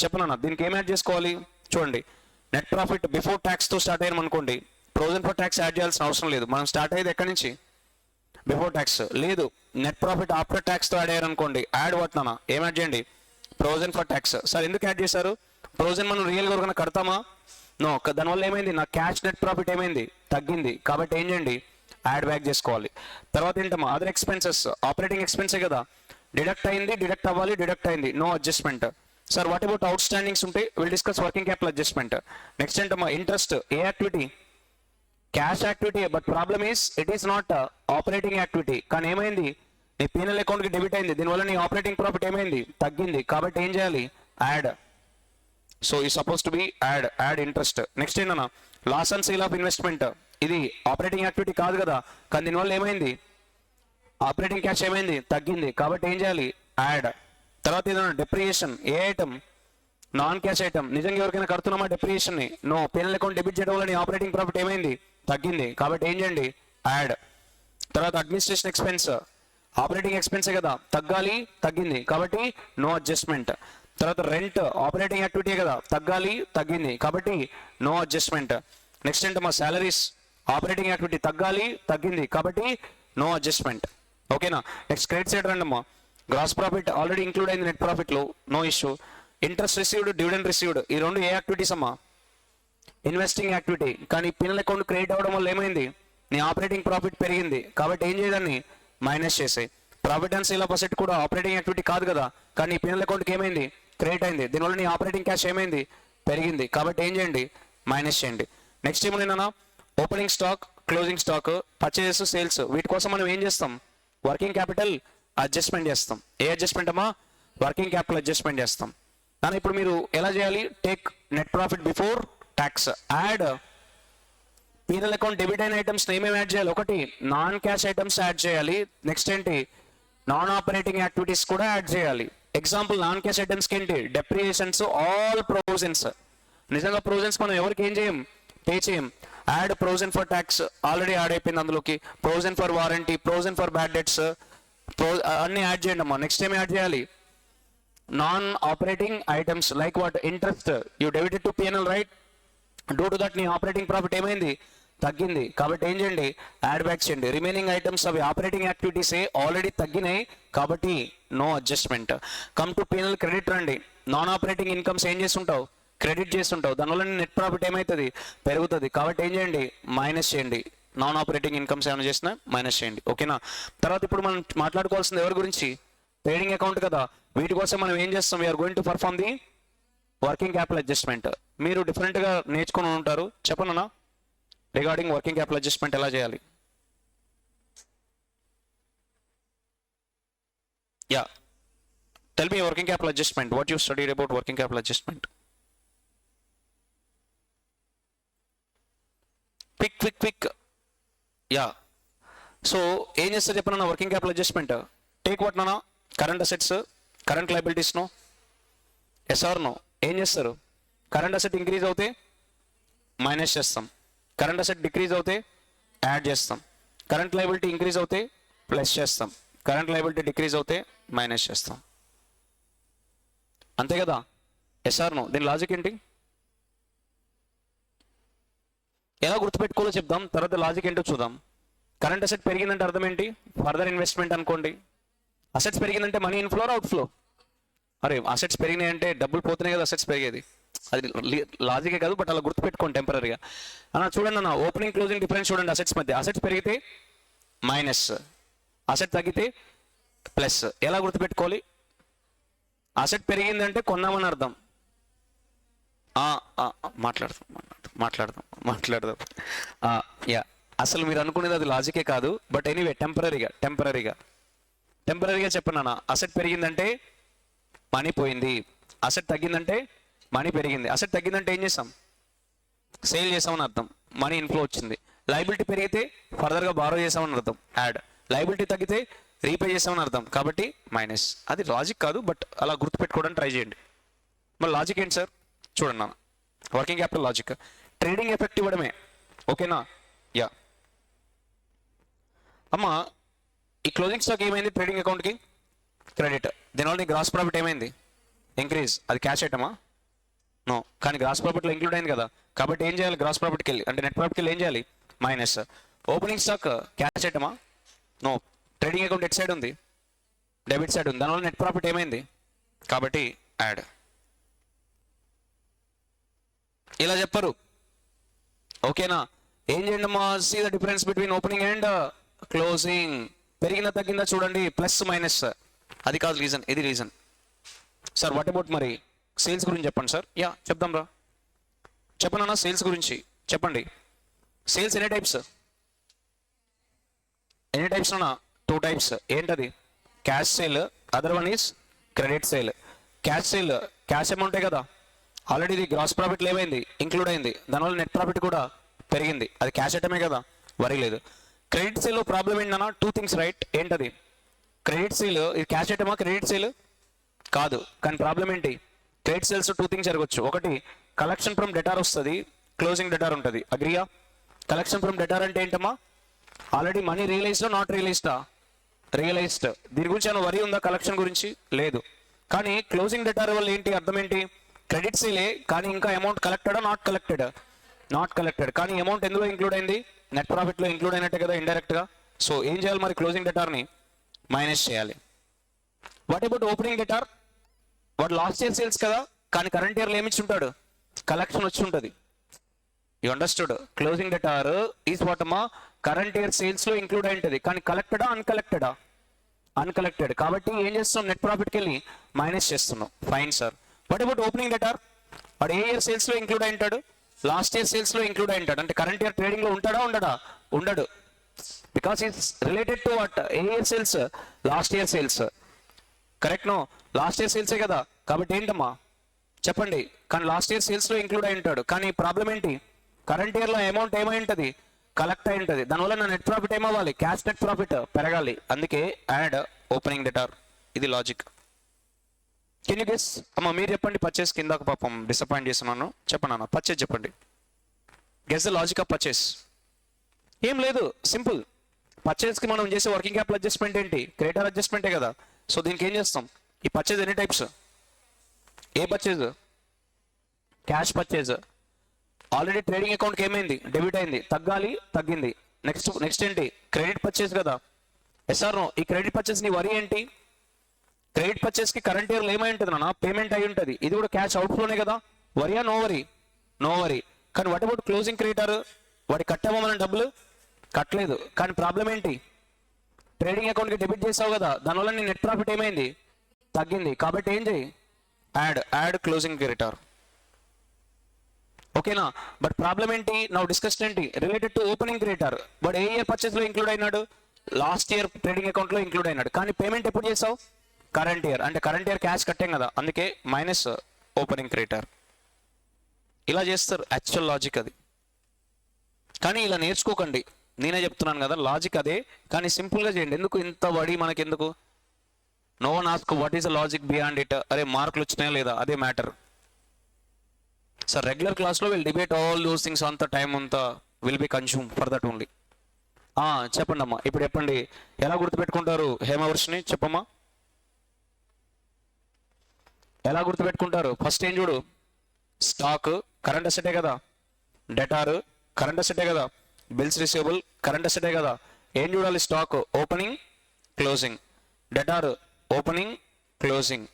చెప్పనన్నా దీనికి ఏం యాడ్ చేసుకోవాలి చూడండి. నెట్ ప్రాఫిట్ బిఫోర్ ట్యాక్స్ తో స్టార్ట్ అయ్యాం అనుకోండి, ప్రొవిజన్ ఫర్ ట్యాక్స్ యాడ్ చేయాల్సిన అవసరం లేదు. మనం స్టార్ట్ అయ్యేది ఎక్కడి నుంచి, బిఫోర్ ట్యాక్స్. లేదు నెట్ ప్రాఫిట్ ఆఫ్టర్ ట్యాక్స్ తో యాడ్ అయ్యారు అనుకోండి, యాడ్ పడుతున్నా ఏం యాడ్ చేయండి, ప్రొవిజన్ ఫర్ ట్యాక్స్. సార్ ఎందుకు యాడ్ చేశారు, ప్రొవిజన్ మనం రియల్ గా కడతామా, నో. దానివల్ల ఏమైంది, నా క్యాష్ నెట్ ప్రాఫిట్ ఏమైంది, తగ్గింది. కాబట్టి ఏం చేయండి, యాడ్ బ్యాక్ చేసుకోవాలి. తర్వాత ఏంటమ్మా, అదర్ ఎక్స్పెన్సెస్, ఆపరేటింగ్ ఎక్స్పెన్సే కదా, డిడక్ట్ అయింది, డిడక్ట్ అవ్వాలి, డిడక్ట్ అయింది, no adjustment. Sir what about outstandings ఉంటే will discuss working capital adjustment. Next ఏంటమ్మా, ఇంట్రెస్ట్, ఏ activity, cash activity, but problem is it is not operating activity. కానీ ఏమైంది, నీ పీనల్ అకౌంట్ కి డెబిట్ అయింది, దీనివల్ల నీ ఆపరేటింగ్ ప్రాఫిట్ ఏమైంది, తగ్గింది. కాబట్టి ఏం చేయాలి, యాడ్. సో ఈ suppose to be add interest. Next ఏంటన్నా, loss and sale of investment, ఇది ఆపరేటింగ్ యాక్టివిటీ కాదు కదా, కానీ దీనివల్ల ఏమైంది, ఆపరేటింగ్ క్యాష్ ఏమైంది, తగ్గింది. కాబట్టి ఏం చేయాలి, యాడ్. తర్వాత ఏదైనా డెప్రియేషన్, ఏ ఐటమ్, నాన్ క్యాష్ ఐటమ్, నిజంగా ఎవరికైనా కడుతున్నామా డెప్రియేషన్ ని, నో. పీనల్ అకౌంట్ డెబిట్ చేయడం వల్ల నీ ఆపరేటింగ్ ప్రాఫిట్ ఏమైంది, తగ్గింది. కాబట్టి ఏం చేయండి, యాడ్. తర్వాత అడ్మినిస్ట్రేషన్ ఎక్స్పెన్స్, ఆపరేటింగ్ ఎక్స్పెన్సే కదా, తగ్గాలి, తగ్గింది. కాబట్టి నో అడ్జస్ట్మెంట్. తర్వాత రెంట్, ఆపరేటింగ్ యాక్టివిటీ కదా, తగ్గాలి, తగ్గింది. కాబట్టి నో అడ్జస్ట్మెంట్. నెక్స్ట్ ఏంటమ్మా, సాలరీస్, ఆపరేటింగ్ యాక్టివిటీ, తగ్గాలి, తగ్గింది. కాబట్టి నో అడ్జస్ట్మెంట్. ఓకేనా. నెక్స్ట్ క్రెడిట్ సైడ్ రండి అమ్మా. గ్రాస్ ప్రాఫిట్ ఆల్రెడీ ఇంక్లూడ్ అయింది నెట్ ప్రాఫిట్ లో, no issue. Interest received, dividend received, ఈ రెండు ఏ యాక్టివిటీస్ అమ్మా, ఇన్వెస్టింగ్ యాక్టివిటీ. కానీ పీనల్ అకౌంట్ క్రెడిట్ అవ్వడం వల్ల ఏమైంది, నీ ఆపరేటింగ్ ప్రాఫిట్ పెరిగింది. కాబట్టి ఏం చేయదాన్ని, మైనస్ చేసాయి. Profit and sale of asset కూడా ఆపరేటింగ్ యాక్టివిటీ కాదు కదా, కానీ పీనల్ అకౌంట్కి ఏమైంది, క్రెడిట్ అయింది. దీనివల్ల నీ ఆపరేటింగ్ క్యాష్ ఏమైంది, పెరిగింది. కాబట్టి ఏం చేయండి, మైనస్ చేయండి. నెక్స్ట్ ఏమన్నా, opening stock, closing stock, purchases, sales, వీటి కోసం మనం ఏం చేస్తాం, వర్కింగ్ క్యాపిటల్ అడ్జస్ట్మెంట్ చేస్తాం. ఏ అడ్జస్ట్మెంట్ అమ్మా, వర్కింగ్ క్యాపిటల్ అడ్జస్ట్మెంట్ చేస్తాం. కానీ ఇప్పుడు మీరు ఎలా చేయాలి, take net profit before tax, add penal account debit అయిన ఐటమ్స్ ఏమేమి యాడ్ చేయాలి, ఒకటి నాన్ క్యాష్ ఐటమ్స్ యాడ్ చేయాలి. నెక్స్ట్ ఏంటి, నాన్ ఆపరేటింగ్ యాక్టివిటీస్ కూడా యాడ్ చేయాలి. ఎగ్జాంపుల్ నాన్ క్యాష్ ఐటమ్స్కి ఏంటి, డెప్రియేషన్స్, ఆల్ ప్రొవిజన్స్. నిజంగా ప్రొవిజన్స్ మనం ఎవరికి ఏం చేయం, పే చేయం. Add provision for tax, already add అయిపోయింది అందులోకి. Provision for warranty, provision for bad debts, అన్ని యాడ్ చేయండి అమ్మా. నెక్స్ట్ ఏం యాడ్ చేయాలి, non operating items like what, interest, you debited to PNL right, due to that నీ operating profit ఏమైంది, తగ్గింది. కాబట్టి ఏం చేయండి, యాడ్ బ్యాక్ చేయండి. రిమైనింగ్ ఐటమ్స్ అవి ఆపరేటింగ్ యాక్టివిటీస్ ఆల్రెడీ తగ్గినాయి, కాబట్టి no adjustment. Come to PNL credit రండి. నాన్ ఆపరేటింగ్ ఇన్కమ్స్ ఏం చేస్తుంటావు, క్రెడిట్ చేస్తుంటావు. దానివల్ల నెట్ ప్రాఫిట్ ఏమవుతుంది, పెరుగుతుంది. కాబట్టి ఏం చేయండి, మైనస్ చేయండి. నాన్ ఆపరేటింగ్ ఇన్కమ్స్ ఏమైనా చేసినా మైనస్ చేయండి. ఓకేనా. తర్వాత ఇప్పుడు మనం మాట్లాడుకోవాల్సింది ఎవరి గురించి, ట్రేడింగ్ అకౌంట్ కదా. వీటి కోసం మనం ఏం చేస్తాం, we are going to perform the working capital adjustment. మీరు డిఫరెంట్ గా నేర్చుకుని ఉంటారు, చెప్పనా రిగార్డింగ్ వర్కింగ్ క్యాపిటల్ అడ్జస్ట్మెంట్ ఎలా చేయాలి. Yeah, tell me working capital adjustment, what you studied about working capital adjustment. Quick. Yeah, so ఏం చేస్తారు చెప్పనా working capital adjustment. Take what నానా, current assets, current liabilities no, yes or no. ఏం చేస్తారు, current asset increase అవుతే minus చేస్తాం, current asset decrease అవుతే add చేస్తాం, కరెంట్ లయబిలిటీ ఇంక్రీజ్ అవుతే ప్లస్ చేస్తాం, కరెంట్ లయబిలిటీ డిక్రీజ్ అవుతే మైనస్ చేస్తాం. అంతే కదా, ఎస్ ఆర్ నో. దీని లాజిక్ ఏంటి, ఎలా గుర్తుపెట్టుకోవాలో చెప్దాం, తర్వాత లాజిక్ ఏంటో చూద్దాం. కరెంట్ అసెట్ పెరిగిందంటే అర్థం ఏంటి, ఫర్దర్ ఇన్వెస్ట్మెంట్ అనుకోండి. అసెట్స్ పెరిగిందంటే మనీ ఇన్ఫ్లో అవుట్ ఫ్లో? అరే అసెట్స్ పెరిగినాయి అంటే డబ్బులు పోతున్నాయి కదా అసెట్స్ పెరిగేది. అది లాజికే కాదు, బట్ అలా గుర్తుపెట్టుకోండి టెంపరీగా. అన్న చూడండి అన్న, ఓపెనింగ్ క్లోజింగ్ డిఫరెన్స్ చూడండి అసెట్స్ మధ్య. అసెట్స్ పెరిగితే మైనస్, అసెట్ తగ్గితే ప్లస్. ఎలా గుర్తుపెట్టుకోవాలి? అసెట్ పెరిగిందంటే కొన్నామని అర్థం. మాట్లాడదాం. యా, అసలు మీరు అనుకునేది అది లాజికే కాదు, బట్ ఎనీవే టెంపరీగా చెప్పండి. అసెట్ పెరిగిందంటే మనీ పోయింది, అసెట్ తగ్గిందంటే మనీ పెరిగింది. అసెట్ తగ్గిందంటే ఏం చేస్తాం? సేల్ చేసామని అర్థం, మనీ ఇన్ఫ్లో వచ్చింది. లైబిలిటీ పెరిగితే ఫర్దర్గా బారో చేసామని అర్థం, యాడ్. లైబిలిటీ తగ్గితే రీపే చేసామని అర్థం, కాబట్టి మైనస్. అది లాజిక్ కాదు, బట్ అలా గుర్తుపెట్టుకోవడానికి ట్రై చేయండి. మరి లాజిక్ ఏంటి సార్? చూడండి నాన్న, working capital logic trading effect ఇవ్వడమే, ఓకేనా? యా అమ్మా, ఈ క్లోజింగ్ స్టాక్ ఏమైంది? ట్రేడింగ్ అకౌంట్కి క్రెడిట్. దీనివల్ల నీ గ్రాస్ ప్రాఫిట్ ఏమైంది? ఇంక్రీజ్. అది క్యాష్ ఐటమా? నో. కానీ గ్రాస్ ప్రాఫిట్లో ఇంక్లూడ్ అయింది కదా, కాబట్టి ఏం చేయాలి? గ్రాస్ ప్రాఫిట్కి వెళ్ళి అంటే నెట్ ప్రాఫిట్కి వెళ్ళి ఏం చేయాలి? మైనస్. ఓపెనింగ్ స్టాక్ క్యాష్ ఐటమా? నో. ట్రేడింగ్ అకౌంట్ ఎట్ సైడ్ ఉంది? డెబిట్ సైడ్ ఉంది. దానివల్ల నెట్ ప్రాఫిట్ ఏమైంది? కాబట్టి యాడ్. ఇలా చెప్పరు, ఓకేనా? ఏం చేయండి అమ్మా? See the difference between opening and closing. పెరిగినా తగ్గిందా చూడండి, ప్లస్ మైనస్. అది కాదు రీజన్, ఇది రీజన్. సార్ వాట్ అబౌట్ మరి సేల్స్ గురించి చెప్పండి సార్. యా చెప్దాం రా, చెప్పండి అన్న సేల్స్ గురించి చెప్పండి. సేల్స్ ఎన్ని టైప్స్ అన్నా? 2 టైప్స్. ఏంటది? Cash sale, other one is credit sale. Cash sale cash అమౌంటే కదా, ఆల్రెడీ ఇది గ్రాస్ ప్రాఫిట్ ఏమైంది? ఇంక్లూడ్ అయింది. దానివల్ల నెట్ ప్రాఫిట్ కూడా పెరిగింది, అది క్యాష్ ఐటమే కదా, వరీ లేదు. క్రెడిట్ సేల్లో ప్రాబ్లం ఏంటన్నా? 2 థింగ్స్ రైట్. ఏంటది? క్రెడిట్ సేల్ ఇది క్యాష్ ఐటమా? క్రెడిట్ సేల్ కాదు, కానీ ప్రాబ్లం ఏంటి? క్రెడిట్ సేల్స్ 2 థింగ్స్ జరగచ్చు. ఒకటి, కలెక్షన్ ఫ్రమ్ డెటార్ వస్తుంది, క్లోజింగ్ డెటార్ ఉంటుంది. అగ్రియా? కలెక్షన్ ఫ్రమ్ డెటార్ అంటే ఏంటమ్మా? ఆల్రెడీ మనీ రియలైజ్డా నాట్ రియలైజ్డా? రియలైజ్డ్. దీని గురించి ఏమైనా వరీ ఉందా? కలెక్షన్ గురించి లేదు. కానీ క్లోజింగ్ డెటార్ వల్ల ఏంటి అర్థం ఏంటి? క్రెడిట్ సేలే, కానీ ఇంకా అమౌంట్ కలెక్టెడా? Not collected? Not collected. కానీ అమౌంట్ ఎందులో ఇంక్లూడ్ అయింది? నెట్ ప్రాఫిట్లో ఇంక్లూడ్ అయినట్టే కదా ఇండైరెక్ట్గా. సో ఏం చేయాలి మరి? క్లోజింగ్ డెటార్ని మైనస్ చేయాలి. What about opening debtor? వాడు లాస్ట్ ఇయర్ సేల్స్ కదా, కానీ కరెంట్ ఇయర్లో ఏమి ఇచ్చి ఉంటాడు? కలెక్షన్ వచ్చి ఉంటుంది. You understood? Closing debtor is what అమ్మా? కరెంట్ ఇయర్ సేల్స్లో ఇంక్లూడ్ అయి ఉంటుంది, కానీ కలెక్టెడా అన్కలెక్టెడా? అన్కలెక్టెడ్. కాబట్టి ఏం చేస్తున్నాం? నెట్ ప్రాఫిట్కి వెళ్ళి మైనస్ చేస్తున్నాం. Fine sir. What about opening debtor? వాడు ఏ ఇయర్ సేల్స్లో ఇంక్లూడ్ అయి ఉంటాడు? లాస్ట్ ఇయర్ సేల్స్లో ఇంక్లూడ్ అయి ఉంటాడు. అంటే కరెంట్ ఇయర్ ట్రేడింగ్లో ఉంటాడా ఉండడా? ఉండడు. Because it's related to what? ఏ year sales? Last year sales. Correct? No, last year సేల్సే కదా, కాబట్టి ఏంటమ్మా చెప్పండి? కానీ లాస్ట్ ఇయర్ సేల్స్లో ఇంక్లూడ్ అయి ఉంటాడు, కానీ ప్రాబ్లం ఏంటి? కరెంట్ ఇయర్లో అమౌంట్ ఏమై ఉంటుంది? కలెక్ట్ అయి ఉంటుంది. దానివల్ల నా నెట్ ప్రాఫిట్ ఏమవ్వాలి? క్యాష్ నెట్ ప్రాఫిట్ పెరగాలి. అందుకే యాడ్ ఓపెనింగ్ డెటార్. ఇది లాజిక్. Can you guess? అమ్మ మీరు చెప్పండి. పర్చేస్ కిందకు పాపం డిసప్పాయింట్ చేస్తున్నాను. చెప్పండి అన్న, పర్చేస్ చెప్పండి. Guess the logic of purchase. ఏం లేదు, సింపుల్. పర్చేస్కి మనం చేసే వర్కింగ్ క్యాపిటల్ అడ్జస్ట్మెంట్ ఏంటి? క్రెడిటర్ అడ్జస్ట్మెంటే కదా. సో దీనికి ఏం చేస్తాం? ఈ పర్చేజ్ ఎన్ని టైప్స్? ఏ purchase? Cash purchase. Already trading అకౌంట్కి ఏమైంది? డెబిట్ అయింది, తగ్గాలి, తగ్గింది. నెక్స్ట్ ఏంటి? క్రెడిట్ పర్చేజ్ కదా. SR no? ఈ క్రెడిట్ పర్చేస్ నీ వరి ఏంటి? క్రెడిట్ పర్చేస్కి కరెంట్ ఇయర్లో ఏమై ఉంటుంది నాన్న? పేమెంట్ అయి ఉంటుంది. ఇది కూడా క్యాష్ అవుట్ఫ్లోనే కదా, వరియా? No worry, no worry. కానీ వాట్ అబౌట్ క్లోజింగ్ క్రెడిటర్? వాడి కట్టామో మనం డబ్బులు? కట్టలేదు, కానీ ప్రాబ్లం ఏంటి? ట్రేడింగ్ అకౌంట్కి డెబిట్ చేసావు కదా, దానివల్ల నీ నెట్ ప్రాఫిట్ ఏమైంది? తగ్గింది. కాబట్టి ఏం చేయి? Add closing creditor. ఓకేనా? బట్ ప్రాబ్లం ఏంటి? నౌ డిస్కషన్ ఏంటి? Related to opening creditor. But ఏ ఇయర్ పర్చేస్లో ఇంక్లూడ్ అయినాడు? లాస్ట్ ఇయర్ ట్రేడింగ్ అకౌంట్లో ఇంక్లూడ్ అయినాడు, కానీ పేమెంట్ ఎప్పుడు చేసావు? Current year. అంటే కరెంట్ ఇయర్ క్యాష్ కట్టాం కదా, అందుకే మైనస్ ఓపెనింగ్ క్రెడిటర్. ఇలా చేస్తారు, యాక్చువల్ లాజిక్ అది. కానీ ఇలా నేర్చుకోకండి, నేనే చెప్తున్నాను కదా, లాజిక్ అదే, కానీ సింపుల్గా చేయండి. ఎందుకు ఇంత వడి మనకెందుకు? No one ask what is the logic beyond it. అరే మార్కులు వచ్చినాయా లేదా, అదే మ్యాటర్. సార్ రెగ్యులర్ క్లాస్లో will debate all those things, అంత టైం అంతా will be consume for that only. చెప్పండి అమ్మా, ఇప్పుడు చెప్పండి. ఎలా గుర్తుపెట్టుకుంటారు హేమవర్షిని? చెప్పమ్మా, ఎలా గుర్తుపెట్టుకుంటారు? ఫస్ట్ ఏం చూడు? స్టాక్ కరెంట్ అసెటే కదా, డెటార్ కరెంట్ అసెటే కదా, బిల్స్ రిసీవబుల్ కరెంట్ అసెటే కదా. ఏం చూడాలి? Stock opening, closing. Debtor opening closing,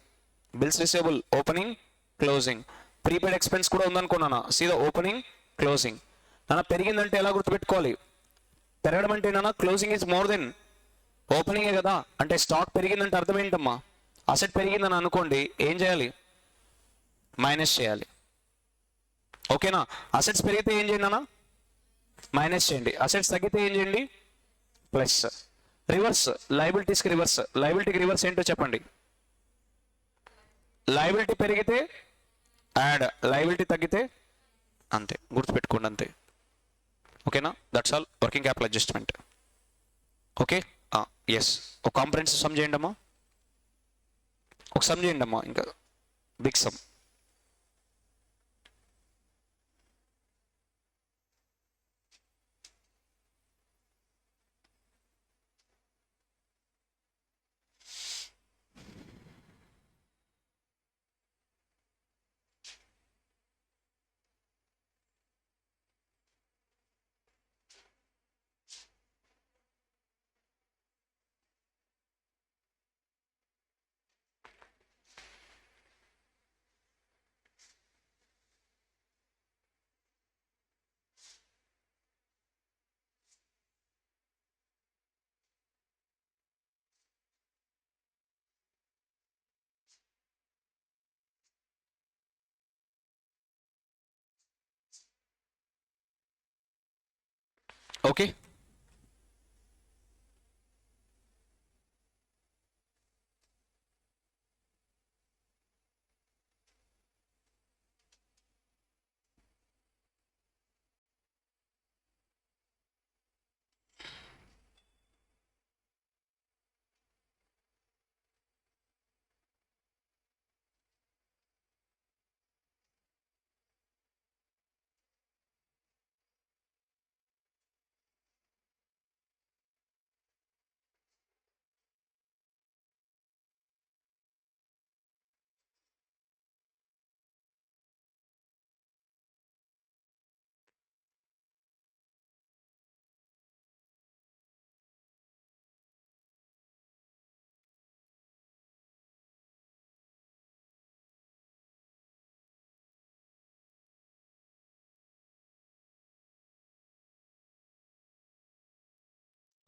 bills receivable opening closing, prepaid expense కూడా ఉందనుకున్నాను, సీదా ఓపెనింగ్ క్లోజింగ్. నాన్న పెరిగిందంటే ఎలా గుర్తుపెట్టుకోవాలి? పెరగడం అంటే నాన్న క్లోజింగ్ ఈజ్ మోర్ దెన్ ఓపెనింగే కదా. అంటే స్టాక్ పెరిగిందంటే అర్థం ఏంటమ్మా? అసెట్ పెరిగిందని అనుకోండి, ఏం చేయాలి? మైనస్ చేయాలి. ఓకేనా? అసెట్స్ పెరిగితే ఏం చేయండి అన్న? మైనస్ చేయండి. అసెట్స్ తగ్గితే ఏం చేయండి? ప్లస్. రివర్స్, లయబిలిటీస్కి రివర్స్. లయబిలిటీకి రివర్స్ ఏంటో చెప్పండి. లయబిలిటీ పెరిగితే యాడ్, లయబిలిటీ తగ్గితే అంతే. గుర్తుపెట్టుకోండి అంతే. ఓకేనా? That's all working capital adjustment. Okay, yes. ఒక కాంప్రహెన్సివ్ సమ్ చేయండి అమ్మా, ఒక సమ్ చేయండి అమ్మా, ఇంకా big sum. Okay,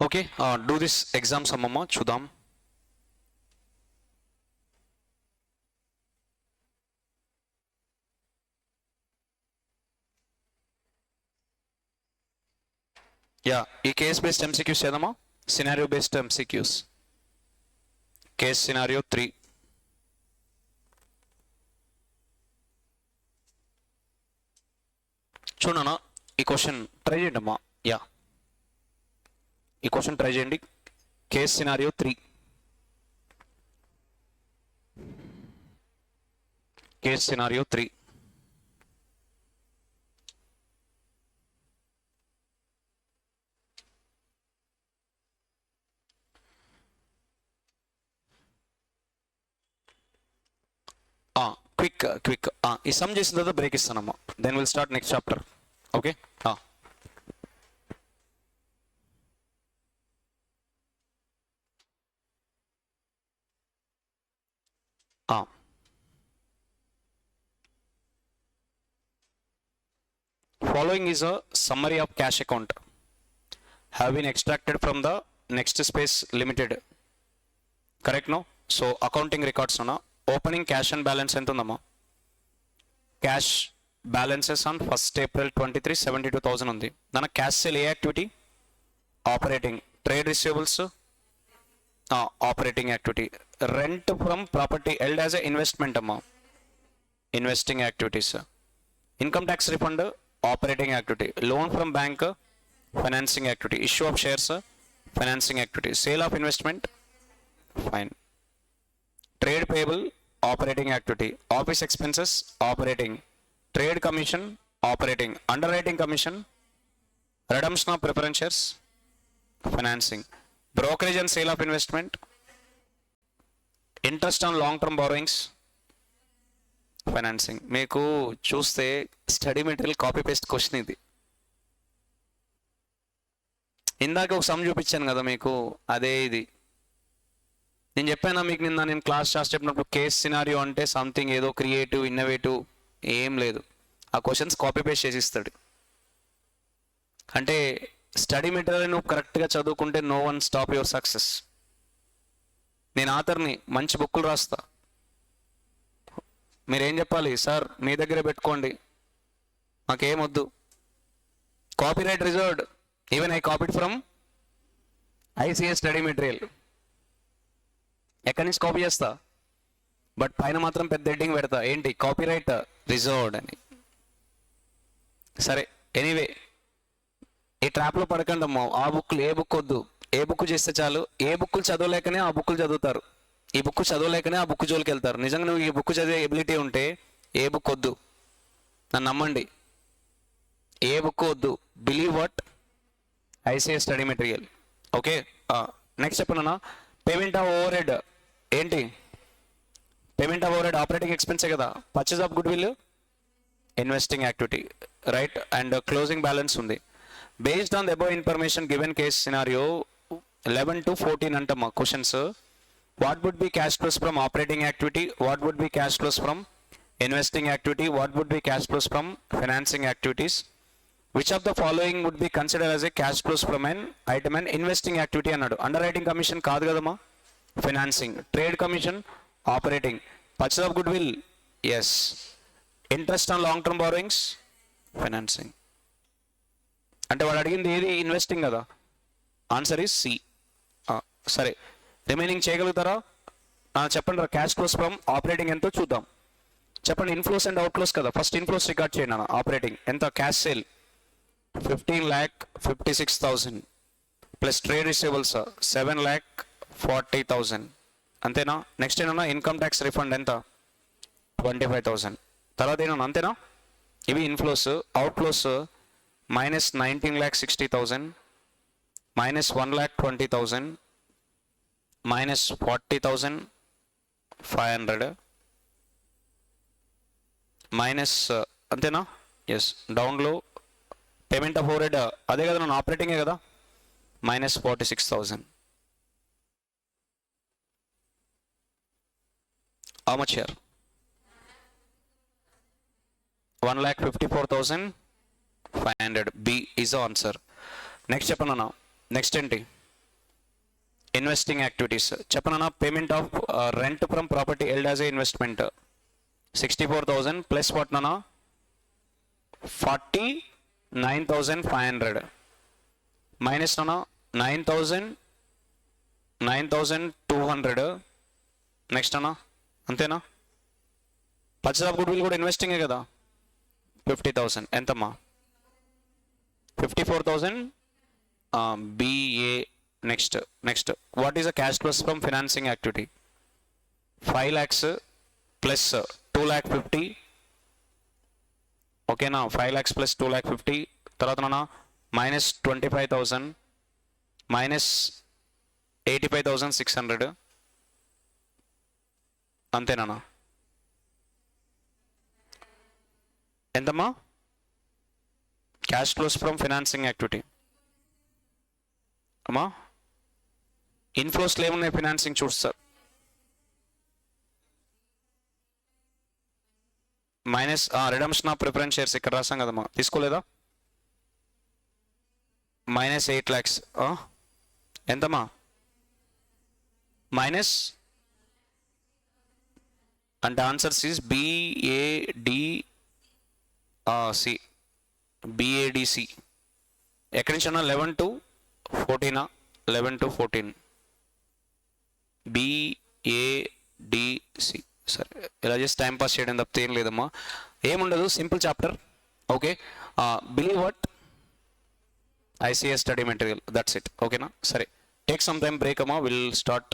okay. Do this exams అమ్మమ్మ, చూద్దాం. యా, ఈ కేస్ బేస్డ్ ఎంసీక్యూస్ చేద్దామా? Scenario based MCQs. Case scenario 3. చూడనా, ఈ క్వశ్చన్ ట్రై చేయండి అమ్మా. యా, ఈ క్వశ్చన్ ట్రై చేయండి. Case scenario 3. Case scenario 3. Quick. ఈ సమ్ చేసిన తర్వాత బ్రేక్ ఇస్తానమ్మా. Then will start next chapter. Okay. Following is a summary of cash account have been extracted from the next space limited. Correct no? So accounting records na opening cash and balance ఎంత ఉందమ్మా? Cash balances on 1st April 23 72,000 ఉంది. దాని cash sale ఏ activity? Operating. Trade receivables operating activity. Rent from property held as a investment అమ్మా, investing activities. Income tax refund operating activity. Loan from bank financing activity. Issue of shares financing activity. Sale of investment fine. Trade payable operating activity. Office expenses operating. Trade commission operating. Underwriting commission, redemption of preference shares financing. Brokerage and sale of investment, interest on long term borrowings financing. మీకు చూస్తే study material copy paste question ఇది. ఇందాక ఒక some చూపించాను కదా మీకు, అదే ఇది. నేను చెప్పాను మీకు నిన్న, నేను క్లాస్ చెప్పినప్పుడు కేస్ సినారియో అంటే సంథింగ్ ఏదో క్రియేటివ్ ఇన్నోవేటివ్ ఏం లేదు. ఆ క్వశ్చన్స్ కాపీ పేస్ట్ చేసి ఇస్తాడు. అంటే స్టడీ మెటీరియల్ నువ్వు కరెక్ట్గా చదువుకుంటే no one stop your success. నేను ఆథర్ని, మంచి బుక్కులు రాస్తా. మీరేం చెప్పాలి, సార్ మీ దగ్గరే పెట్టుకోండి, మాకేమొద్దు, copyright reserved, even I copied from ICS study material. ఎక్కడి నుంచి కాపీ చేస్తా, బట్ పైన మాత్రం పెద్ద హెడ్డింగ్ పెడతా, ఏంటి, కాపీరైట్ రిజర్వ్డ్ అని. సరే, ఎనీవే ఈ ట్రాప్లో పడకండి అమ్మా. ఆ బుక్లు ఏ బుక్ వద్దు, ఏ బుక్ చేస్తే చాలు. ఏ బుక్కులు చదవలేకనే ఆ బుక్కులు చదువుతారు, ఈ బుక్ చదవలేకనే ఆ బుక్ జోలికి వెళ్తారు. నిజంగా నువ్వు ఈ బుక్ చదివే ఎబిలిటీ ఉంటే ఏ బుక్ వద్దు, నన్ను నమ్మండి, ఏ బుక్ వద్దు. Believe what ICS study material. Okay, next చెప్పనా, పేమెంట్ ఆఫ్ ఓవర్ హెడ్. ఏంటి payment of overhead? Operating ఎక్స్పెన్సే కదా. Purchase of goodwill investing activity, right. And closing balance ఉంది. Based on the above information given case scenario 11 to 14 అంటమ్మా questions. What would be cash flows from operating activity, what would be cash flows from investing activity, what would be cash flows from financing activities, which of the following would be consider as a cash flows from an item and investing activity అన్నాడు. Underwriting commission కాదు కదమ్మా, financing. Trade commission operating. Purchase of goodwill ఎస్. Interest on long term borrowings financing. అంటే వాడు అడిగింది ఏది, investing కదా. Answer is C. సరే, రిమైనింగ్ చేయగలుగుతారా? చెప్పండి రా. క్యాష్ ఫ్లోస్ ఫ్రమ్ ఆపరేటింగ్ ఎంతో చూద్దాం. చెప్పండి, ఇన్ఫ్లోస్ అండ్ అవుట్ఫ్లోస్ కదా. ఫస్ట్ ఇన్ఫ్లోస్ రికార్డ్ చేయండి అన్న. ఆపరేటింగ్ ఎంత? Cash sale 15,56,000 plus trade receivables 7,40,000. అంతేనా? నెక్స్ట్ ఏమన్నా ఇన్కమ్ ట్యాక్స్ రిఫండ్ ఎంత? 25,000. తర్వాత ఏమన్నా అంతేనా? ఇవి ఇన్ఫ్లోస్. అవుట్ఫ్లోస్ -19,60,000 -1,20,000 -40,500 మైనస్ అంతేనా? ఎస్. డౌన్లో పేమెంట్ ఆఫ్ ఓవర్ హెడ్ అదే కదా, నన్ను ఆపరేటింగే కదా, -46,000. How much here? 1,54,500. B is the answer. Next చెప్పనన్నా. నెక్స్ట్ ఏంటి? Investing activities. చెప్పనన్నా, payment of rent from property held as a investment 64,000 plus what నానా 49,500 మైనస్ నానా 9,200. నెక్స్ట్ అన్నా అంతేనా? పర్చేజ్ ఆఫ్ గుడ్ విల్ కూడా ఇన్వెస్టింగే కదా, 50,000. ఎంతమ్మా? 54,000 బిఏ. Next what is the cash flows from financing activity? 5 lakhs plus 2,50,000. ఓకేనా? 5 lakhs ప్లస్ 2,50,000. తర్వాత నాన్న -25,000 -85,600. అంతేనా? ఎంతమ్మా? Cash flows from financing activity అమ్మా. ఇన్ఫ్లోస్లో ఏమున్నాయి? ఫైనాన్సింగ్ చూస్తారు. Minus redemption of preference shares ఇక్కడ రాసాం కదమ్మా, తీసుకోలేదా? -8 lakhs. ఎంతమ్మా? మైనస్ అంటే ఆన్సర్స్ ఈజ్ BADC. BADC ఎక్కడి నుంచి అన్నా? 11 to 14. 11 to 14 BADC. సరే, ఇలా చేసి టైం పాస్ చేయడం తప్పితే ఏం లేదమ్మా, ఏముండదు. Simple chapter. Okay, believe what ICS study material, that's it. ఓకేనా? సరే, టేక్ సమ్ టైమ్ బ్రేక్ అమ్మా, విల్ స్టార్ట్